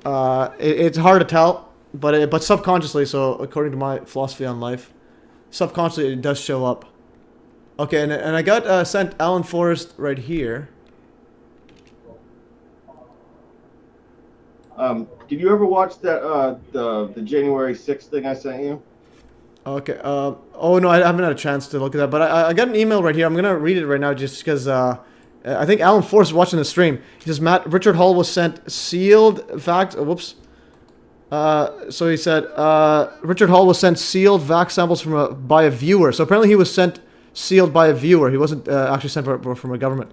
it's hard to tell, but subconsciously, so according to my philosophy on life, subconsciously it does show up. Okay, and I got sent Alan Forrest right here. Did you ever watch that the January 6th thing I sent you? Okay. Oh no, I haven't had a chance to look at that, but I got an email right here. I'm gonna read it right now just because I think Alan Forrest is watching the stream. He says Richard Hall was sent sealed vax. Whoops. So he said Richard Hall was sent sealed vax samples by a viewer. So apparently he was sent sealed by a viewer. He wasn't actually sent from a government.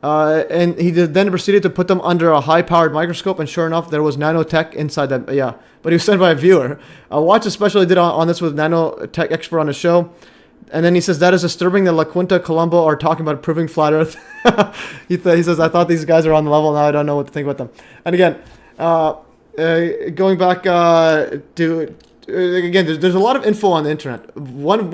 And he then proceeded to put them under a high-powered microscope, and sure enough, there was nanotech inside that. Yeah, but he was sent by a viewer. Watch a special he did on this with nanotech expert on the show. And then he says, that is disturbing that La Quinta Colombo are talking about proving flat Earth. He says, I thought these guys are on the level. Now I don't know what to think about them. And again, going back to... Again, there's a lot of info on the internet. One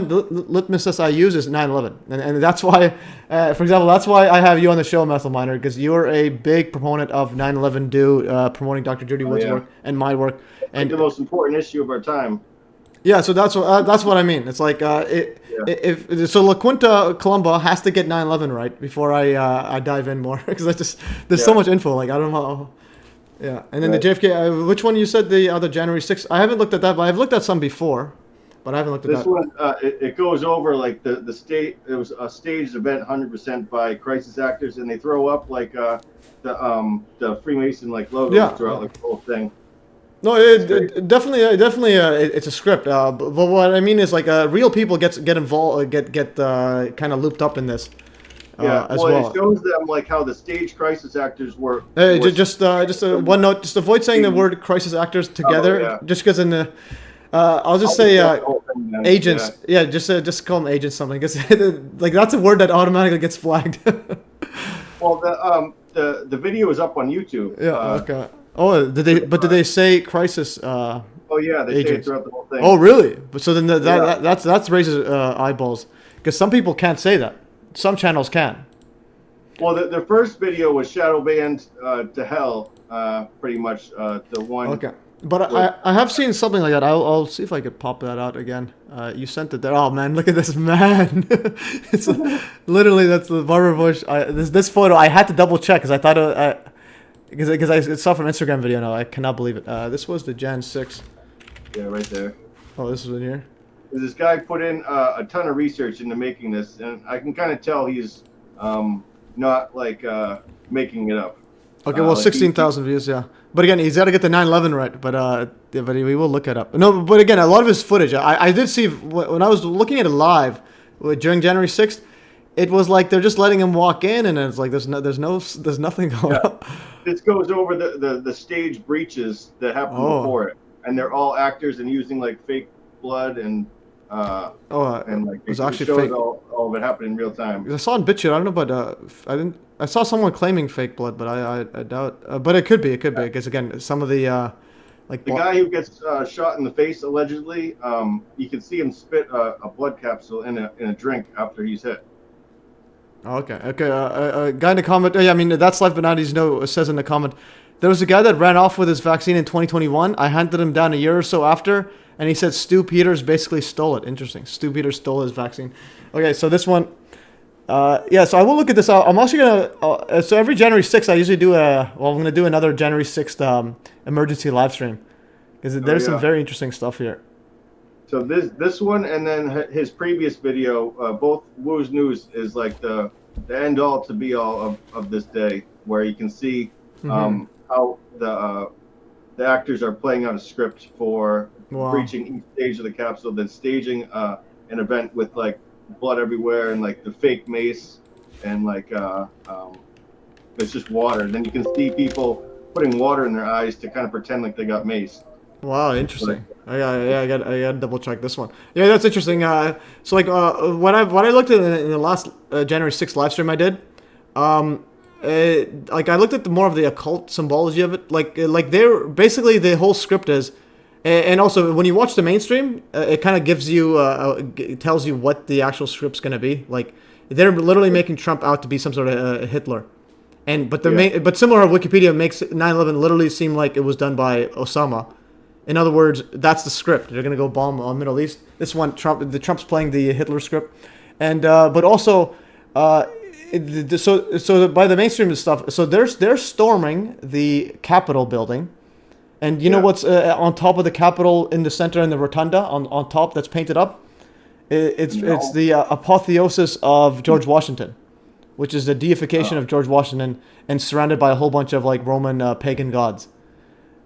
litmus test I use is 9/11, and that's why, for example, that's why I have you on the show, Methyl Miner, because you're a big proponent of 9/11 promoting Dr. Judy Wood's work and my work, and the most important issue of our time. Yeah, so that's what I mean. It's like so La Quinta Colombo has to get 9/11 right before I dive in more because there's so much info. Like I don't know. Yeah, and then the JFK. Which one you said the other January 6th? I haven't looked at that, but I've looked at some before, but I haven't looked at this one. It goes over like the state. It was a staged event, 100% by crisis actors, and they throw up like the Freemason like logo throughout like the whole thing. No, definitely, it's a script. But what I mean is like real people get involved, get kind of looped up in this. As well. It shows them like how the stage crisis actors were. Just one note. Just avoid saying the word crisis actors together. Just because in the, I'll just say agents. Yeah, just call them agents something. Because like that's a word that automatically gets flagged. Well, the video is up on YouTube. Yeah. Okay. Oh, did they say crisis? Oh yeah, they say it throughout the whole thing. Oh really? But so then that raises eyeballs because some people can't say that. Some channels can. Well, the first video was shadow banned to hell, pretty much the one. Okay, but I have seen something like that. I'll see if I could pop that out again. You sent it there. Oh man, look at this man. It's literally that's the barber bush. This photo I had to double check because I thought because I saw from Instagram video. No, I cannot believe it. This was the Jan 6. Yeah, right there. Oh, this is in here. This guy put in a ton of research into making this, and I can kind of tell he's not like making it up. Okay, well, 16,000 views, yeah. But again, he's got to get the 9/11 right. But we will look it up. No, but again, a lot of his footage, I did see when I was looking at it live during January 6th. It was like they're just letting him walk in, and it's like there's nothing going on. This goes over the stage breaches that happened before it, and they're all actors and using like fake blood and like it was actually shows fake. all of it happened in real time. I saw in BitChute, I don't know, but I saw someone claiming fake blood, but I doubt. But it could be because again, some of the like the guy who gets shot in the face allegedly, you can see him spit a blood capsule in a drink after he's hit. Okay. A guy in the comment. Yeah, I mean that's life, but not easy. No, says in the comment, there was a guy that ran off with his vaccine in 2021. I hunted him down a year or so after, and he said Stu Peters basically stole it. Interesting. Stu Peters stole his vaccine. Okay, so this one. Yeah, so I will look at this. I'm also gonna. So every January 6th, I usually do I'm gonna do another January 6th emergency live stream because there's some very interesting stuff here. So this one and then his previous video, both Woo's News is like the end all to be all of this day, where you can see how the actors are playing out a script for reaching each stage of the capsule, then staging an event with like blood everywhere and like the fake mace and like it's just water. And then you can see people putting water in their eyes to kind of pretend like they got mace. Wow, interesting. I got to double check this one. Yeah, that's interesting. So like when I looked at it in the last January 6th live stream I did, like I looked at more of the occult symbology of it. Like they're basically the whole script is, and also when you watch the mainstream, it kind of gives you it tells you what the actual script's gonna be. Like they're literally making Trump out to be some sort of Hitler. But similar Wikipedia makes 9/11 literally seem like it was done by Osama. In other words, that's the script. They're gonna go bomb on Middle East. This one, Trump's playing the Hitler script, and but also, so by the mainstream stuff. So they're storming the Capitol building, and you know what's on top of the Capitol in the center in the rotunda on top that's painted up. It's the apotheosis of George Washington, which is the deification of George Washington, and surrounded by a whole bunch of like Roman pagan gods.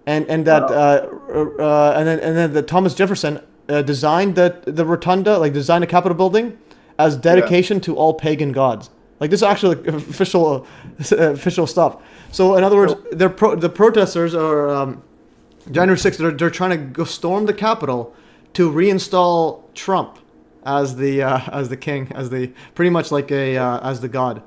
And then the Thomas Jefferson designed the rotunda, like designed the Capitol building, as dedication to all pagan gods. Like this is actually official stuff. So in other words, the protesters are January 6th. They're trying to go storm the Capitol to reinstall Trump as the king, as the pretty much like as the god.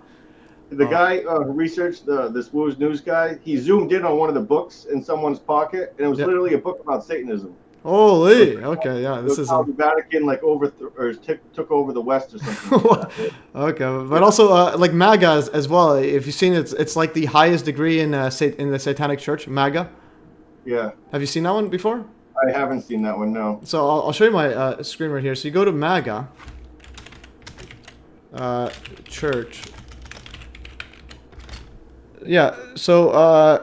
The guy who researched this Woo's News guy, he zoomed in on one of the books in someone's pocket, and it was literally a book about Satanism. Holy, okay, yeah, this is how the Vatican like took over the West or something. Like that. Okay, but also like MAGA as well. If you've seen it, it's like the highest degree in the Satanic Church, MAGA. Yeah. Have you seen that one before? I haven't seen that one, no. So I'll show you my screen right here. So you go to MAGA church. Yeah, so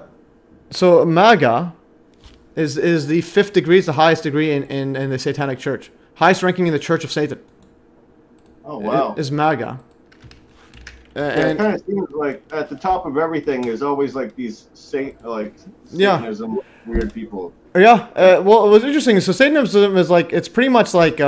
MAGA is the 5th degree, it's the highest degree in the Satanic Church. Highest ranking in the Church of Satan. Oh, wow. Is MAGA. It kind of seems like at the top of everything there's always like these Satanism weird people. Yeah, well, what's interesting is so Satanism is like, it's pretty much like,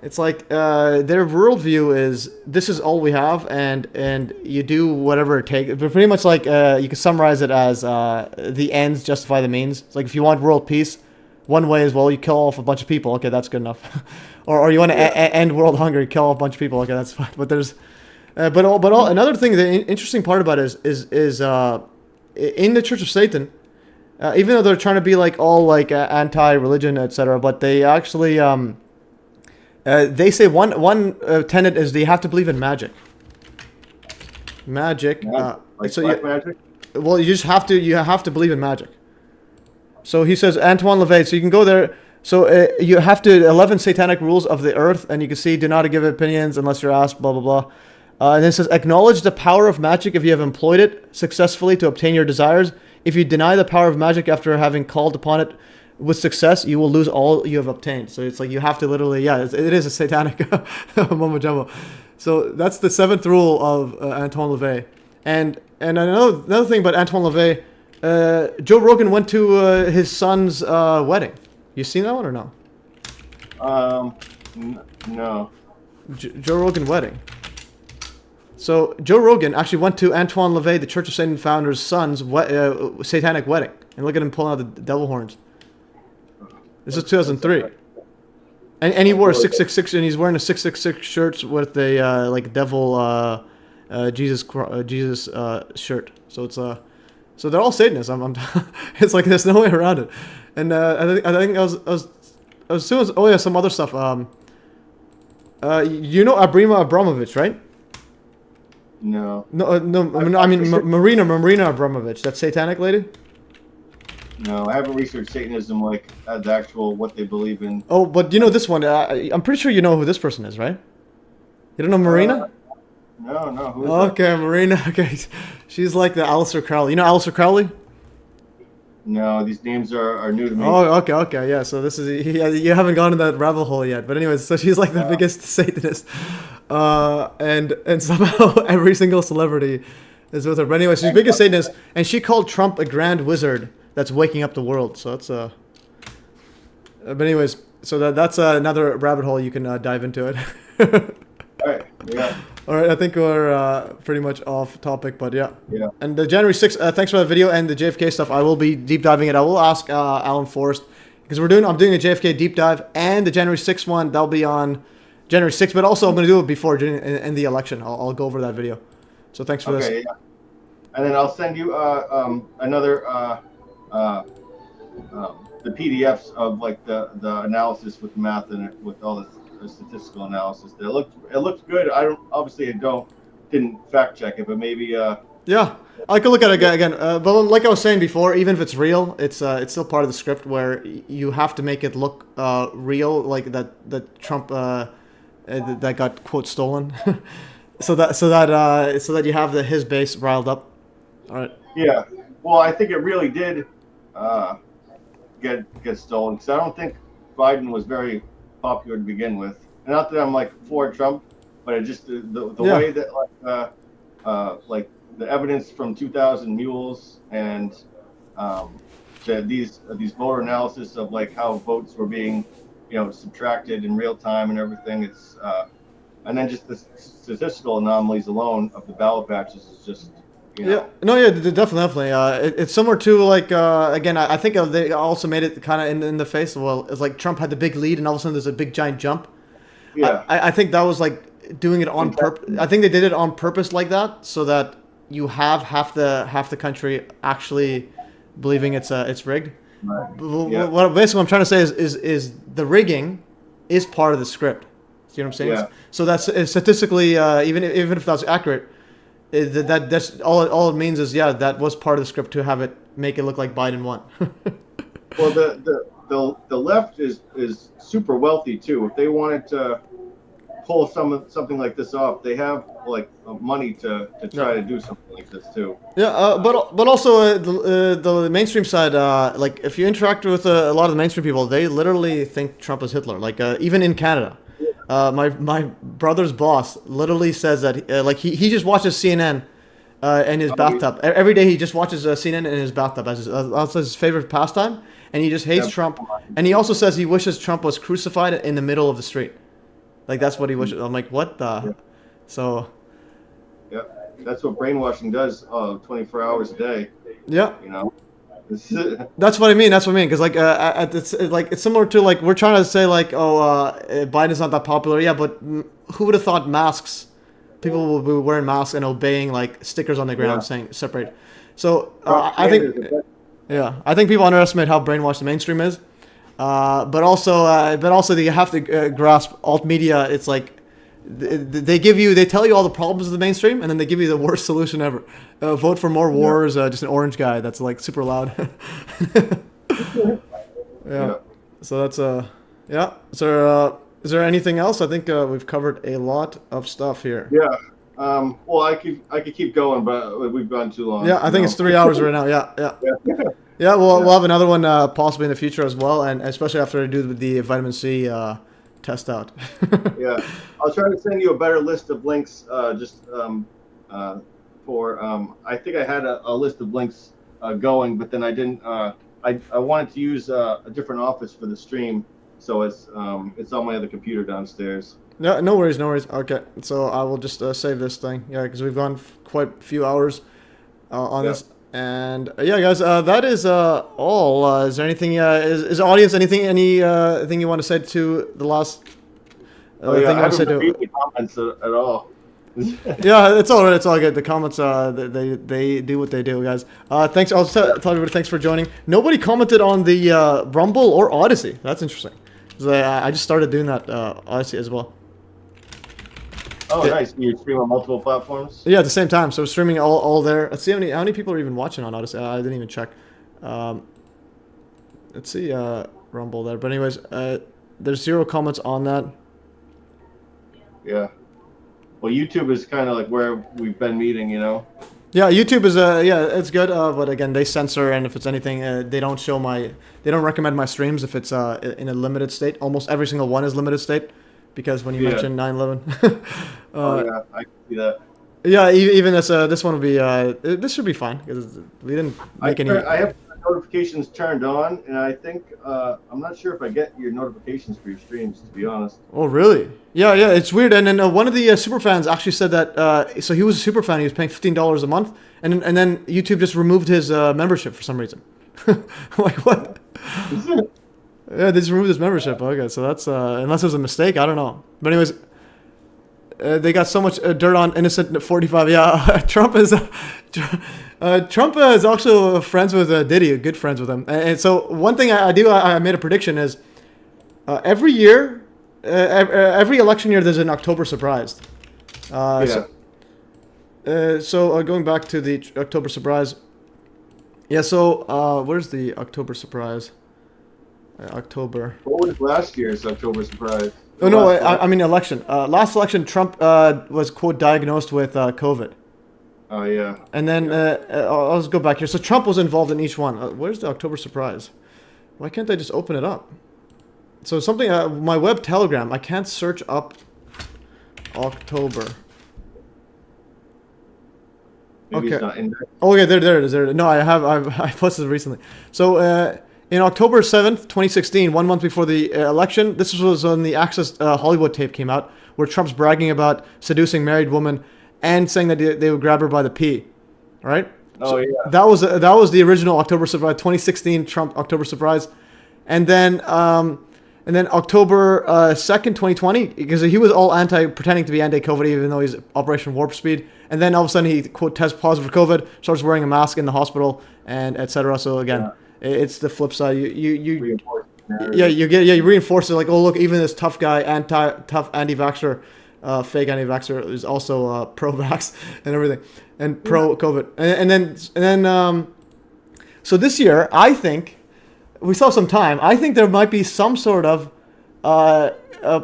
it's like their worldview is this is all we have, and you do whatever it takes. But pretty much like you can summarize it as the ends justify the means. It's like if you want world peace, one way is you kill off a bunch of people. Okay, that's good enough. or you want to end world hunger, you kill off a bunch of people. Okay, that's fine. But there's another thing. The interesting part about it is in the Church of Satan. Even though they're trying to be like all like anti-religion, etc., but they actually they say one tenet is they have to believe in magic. Magic. Like so black magic? Well, you have to believe in magic. So he says Antoine LaVey. So you can go there. So you have to 11 satanic rules of the earth, and you can see do not give opinions unless you're asked. Blah blah blah. And then it says acknowledge the power of magic if you have employed it successfully to obtain your desires. If you deny the power of magic after having called upon it with success, you will lose all you have obtained. So it's like you have to literally, it is a satanic mumbo jumbo. So that's the 7th rule of Antoine LaVey. And And another thing about Antoine LaVey, Joe Rogan went to his son's wedding. You seen that one or no? No. Joe Rogan wedding. So Joe Rogan actually went to Antoine LaVey, the Church of Satan founder's son's satanic wedding, and look at him pulling out the devil horns. This is 2003, and he wore a 666, and he's wearing a 666 shirt with a like devil Jesus shirt. So it's so they're all Satanists. It's like there's no way around it. And I think I was assuming, oh yeah, some other stuff. You know Abrima Abramovich, right? No. No. I mean Marina Abramovich, that satanic lady. No, I haven't researched Satanism like the actual what they believe in. Oh, but you know this one. I'm pretty sure you know who this person is, right? You don't know Marina? No. Who is okay, Marina. Okay, she's like the Aleister Crowley. You know Aleister Crowley? No, these names are new to me. Oh, okay, yeah. So this is you haven't gone in that rabbit hole yet. But anyways, so she's like the biggest Satanist, and somehow every single celebrity is with her. But anyways, she's the biggest Satanist, and she called Trump a grand wizard that's waking up the world. So that's But anyways, so that's another rabbit hole you can dive into it. All right. Yeah. All right, I think we're pretty much off topic, but yeah. Yeah. And the January 6th, thanks for that video and the JFK stuff. I will be deep diving it. I will ask Alan Forrest because I'm doing a JFK deep dive and the January 6th one. That'll be on January 6th, but also I'm going to do it before in the election. I'll go over that video. So thanks for this. Yeah. And then I'll send you another the PDFs of like the analysis with math and with all the statistical analysis. It looked good. I didn't fact check it, but maybe yeah, I could look at it again. But like I was saying before, even if it's real, it's still part of the script where you have to make it look real, like that Trump that got quote stolen, so that you have his base riled up. All right. Yeah. Well, I think it really did get stolen because I don't think Biden was very popular to begin with. And not that I'm like for Trump, but it just the way that like the evidence from 2,000 mules and these voter analysis of like how votes were being subtracted in real time and everything. It's and then just the statistical anomalies alone of the ballot batches is just. Definitely. It's similar to like again. I think they also made it kind of in the face. Well, it's like Trump had the big lead, and all of a sudden there's a big giant jump. Yeah. I think that was like doing it on purpose. I think they did it on purpose like that, so that you have half the country actually believing it's rigged. Right. What basically I'm trying to say is the rigging is part of the script. See what I'm saying? Yeah. So that's statistically even if that's accurate. That's all it means is that was part of the script to have it make it look like Biden won. Well, the left is super wealthy too. If they wanted to pull something like this off, they have like money to try to do something like this too. Yeah, but also the mainstream side, like if you interact with a lot of the mainstream people, they literally think Trump is Hitler. Like even in Canada. My brother's boss literally says that like he just watches CNN in his bathtub every day. He just watches CNN in his bathtub as his favorite pastime, and he just hates Trump. And he also says he wishes Trump was crucified in the middle of the street. Like that's what he wishes. I'm like, what the? Yeah. So. Yeah, that's what brainwashing does. 24 hours a day. Yeah. That's what I mean. Because like it's similar to like we're trying to say like Biden's not that popular. Yeah, but who would have thought masks? People will be wearing masks and obeying like stickers on the ground saying separate. So I think people underestimate how brainwashed the mainstream is. But also you have to grasp alt media. It's like they tell you all the problems of the mainstream, and then they give you the worst solution ever. Vote for more wars. Just an orange guy that's like super loud. Yeah. So that's So is there anything else? I think we've covered a lot of stuff here. Yeah. Well, I could keep going, but we've gone too long. Yeah, I think it's 3 hours right now. Yeah. Yeah, we'll have another one possibly in the future as well, and especially after I do the vitamin C test out. Yeah, I'll try to send you a better list of links for before. I think I had a list of links going, but then I didn't. I wanted to use a different office for the stream, so it's on my other computer downstairs. No worries, no worries. Okay, so I will just save this thing. Yeah, because we've gone quite a few hours on this. And yeah, guys, that is all. Is there anything? Is the audience anything you want to say to the last? I haven't read the comments at all. Yeah, it's all right. It's all good. The comments, they do what they do, guys. Thanks. I'll tell everybody thanks for joining. Nobody commented on the Rumble or Odyssey. That's interesting. I just started doing that Odyssey as well. Oh, nice. You stream on multiple platforms? Yeah, at the same time. So streaming all there. Let's see how many people are even watching on Odyssey. I didn't even check. Let's see Rumble there. But anyways, there's 0 comments on that. Yeah. Well, YouTube is kind of like where we've been meeting, you know? Yeah, YouTube is it's good, but again, they censor, and if it's anything, they don't recommend my streams if it's in a limited state. Almost every single one is limited state, because when you mention 9/11, yeah, I can see that. Yeah, even this one will be this should be fine because we didn't make any. I have notifications turned on, and I think I'm not sure if I get your notifications for your streams, to be honest. Oh, really? Yeah, it's weird. And then one of the super fans actually said that. So he was a super fan. He was paying $15 a month, and then YouTube just removed his membership for some reason. Like what? Yeah, they just removed his membership. Okay, so that's unless it was a mistake, I don't know. But anyways, they got so much dirt on innocent 45. Yeah, Trump is. Trump is also friends with Diddy, good friends with him. And so one thing I made a prediction is every year, every election year, there's an October surprise. So going back to the October surprise. Yeah, so where's the October surprise? October. What was last year's October surprise? Oh, no, I mean election. Last election, Trump was, quote, diagnosed with COVID. Oh, yeah. And then I'll just go back here. So Trump was involved in each one. Where's the October surprise? Why can't I just open it up? So something, my web telegram, I can't search up October. Maybe okay. It's not in there. Oh, yeah, there it is. No, I posted it recently. So in October 7th, 2016, 1 month before the election, this was when the Access Hollywood tape came out, where Trump's bragging about seducing married women and saying that they would grab her by the pee, all right? Oh, yeah. That was the original October surprise, 2016 Trump October surprise, and then October 2nd, 2020, because he was all pretending to be anti-COVID, even though he's Operation Warp Speed, and then all of a sudden he quote tests positive for COVID, starts wearing a mask in the hospital, and etc. So again, it's the flip side. You reinforce it like, oh look, even this tough guy, tough anti-vaxxer. Fake anti-vaxxer is also pro-vax and everything, and pro-COVID, and then so this year I think we still have some time. I think there might be some sort of a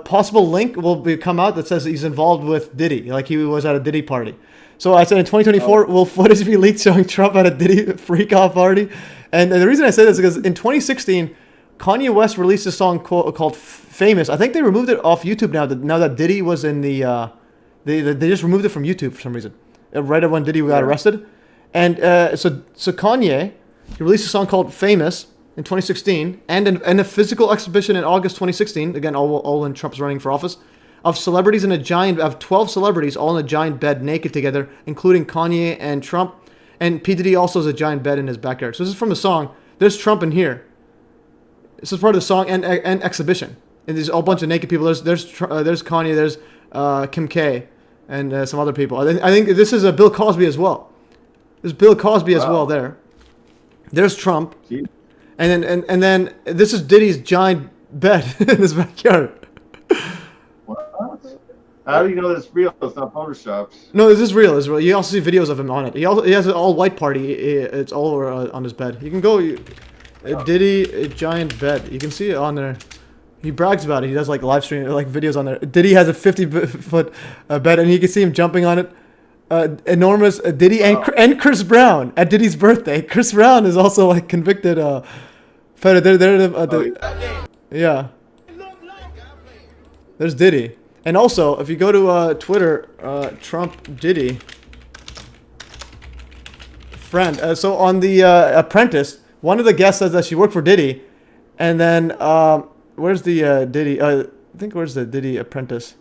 possible link will come out that says he's involved with Diddy, like he was at a Diddy party. So I said in 2024 will footage be leaked showing Trump at a Diddy freak-off party, and the reason I say this is because in 2016 Kanye West released a song called Famous. I think they removed it off YouTube now that Diddy was in the... They just removed it from YouTube for some reason. Right when Diddy got arrested. And so Kanye, he released a song called Famous in 2016 and a physical exhibition in August 2016, again, all when Trump's running for office, of celebrities of 12 celebrities all in a giant bed naked together, including Kanye and Trump. And P. Diddy also has a giant bed in his backyard. So this is from the song. There's Trump in here. This is part of the song and exhibition. And there's a bunch of naked people. There's Kanye. There's Kim K. And some other people. I think this is Bill Cosby as well. There's Bill Cosby as well there. There's Trump. Jeez. And then this is Diddy's giant bed in his backyard. What? How do you know it's real? It's not photoshopped. No, this is real. It's real. You also see videos of him on it. He has an all-white party. It's all over on his bed. You can go... Diddy, a giant bed. You can see it on there. He brags about it. He does like live stream, like videos on there. Diddy has a 50-foot bed, and you can see him jumping on it. Enormous. Diddy and Chris Brown at Diddy's birthday. Chris Brown is also like convicted. Yeah. There's Diddy, and also if you go to Twitter, Trump Diddy. friend. So on the Apprentice, one of the guests says that she worked for Diddy, and then where's the Diddy? I think where's the Diddy Apprentice?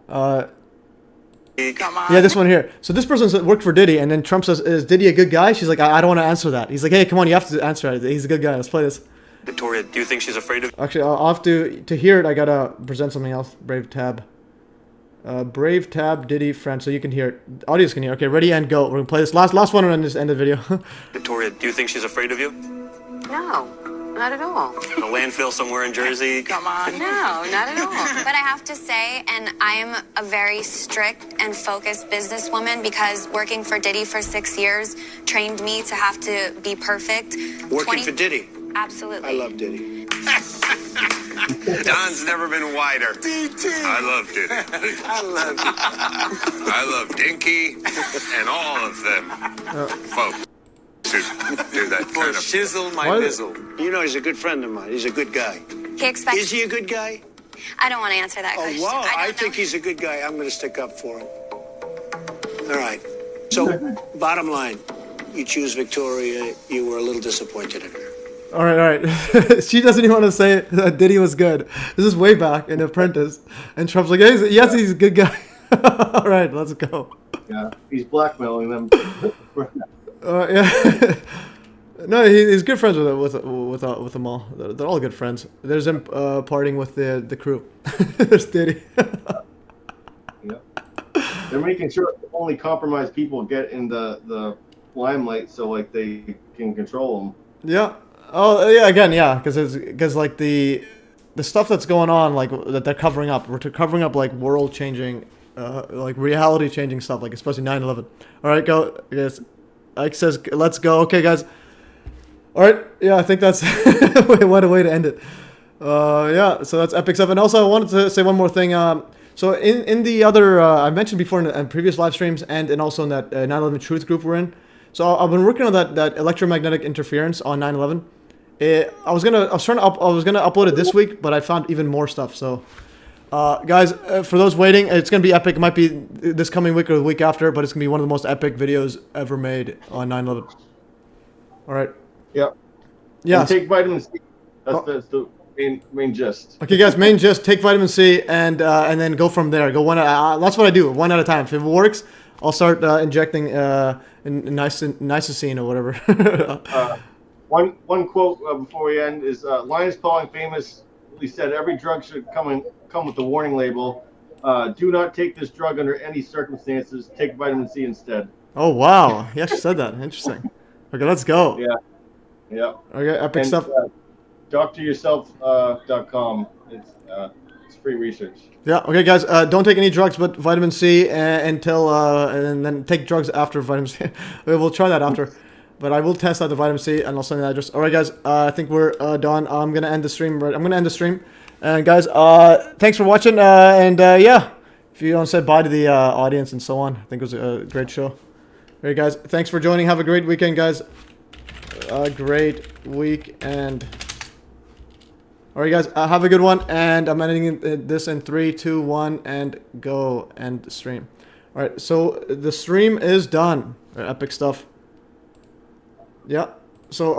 Come on. Yeah, this one here. So this person worked for Diddy, and then Trump says, "Is Diddy a good guy?" She's like, "I don't want to answer that." He's like, "Hey, come on, you have to answer it. He's a good guy. Let's play this." Victoria, do you think she's afraid of? Actually, I'll have to hear it. I gotta present something else. Brave tab. Brave tab Diddy friend, so you can hear it. Audience can hear. Okay, ready and go. We're gonna play this last one and just end the video. Victoria, do you think she's afraid of you? No, not at all. In a landfill somewhere in Jersey? Come on. No, not at all. But I have to say, and I'm a very strict and focused businesswoman because working for Diddy for 6 years trained me to have to be perfect. Working for Diddy? Absolutely. I love Diddy. Don's never been wider. I love Diddy. I love you. I love Dinky and all of them. Folks. To do that For kind of... shizzle my bizzle. You know, he's a good friend of mine. He's a good guy. He expects. Is he a good guy? I don't want to answer that Oh, question. wow. I I don't think know. he's a good guy. I'm going to stick up for him. All right. So, bottom line, you choose Victoria. You were a little disappointed in her. All right. She doesn't even want to say that Diddy was good. This is way back in Apprentice, and Trump's like, "Hey, yes, he's a good guy." All right, let's go. Yeah, he's blackmailing them. Yeah. No, he's good friends with them all. They're all good friends. There's him partying with the crew. There's Diddy. Yeah. They're making sure only compromised people get in the limelight, so like they can control them. Yeah. Oh yeah. Again, yeah. Because like the stuff that's going on, like that they're covering up. We're covering up like world changing, like reality changing stuff, like especially 9/11. All right, go. Guys. Ike says, "Let's go." Okay, guys. All right. Yeah, I think that's what a way to end it. Yeah. So that's epic stuff. And also, I wanted to say one more thing. So in the other, I mentioned before in previous live streams, and also in that 9/11 Truth group we're in. So I've been working on that electromagnetic interference on 9/11. I was gonna upload it this week, but I found even more stuff. So, guys, for those waiting, it's gonna be epic. It might be this coming week or the week after, but it's gonna be one of the most epic videos ever made on 9/11. All right. Yep. Yeah. And take vitamin C. That's the main gist. Okay, guys. Main gist: take vitamin C and then go from there. Go one. That's what I do. One at a time. If it works, I'll start injecting nicocine or whatever. One quote before we end is Linus Pauling famously said, "Every drug should come with a warning label. Do not take this drug under any circumstances. Take vitamin C instead." Oh wow! He actually said that. Interesting. Okay, let's go. Yeah. Yeah. Okay, epic stuff. DrYourself.com. It's free research. Yeah. Okay, guys. Don't take any drugs but vitamin C until and then take drugs after vitamin C. We'll try that after. But I will test out the vitamin C and I'll send the address. All right, guys. I think we're done. I'm gonna end the stream. Right. I'm gonna end the stream. And guys, thanks for watching. Yeah, if you don't say bye to the audience and so on, I think it was a great show. All right, guys. Thanks for joining. Have a great weekend, guys. A great weekend. All right, guys. Have a good one. And I'm ending this in 3, 2, 1, and go end stream. All right. So the stream is done. Epic stuff. Yeah. So.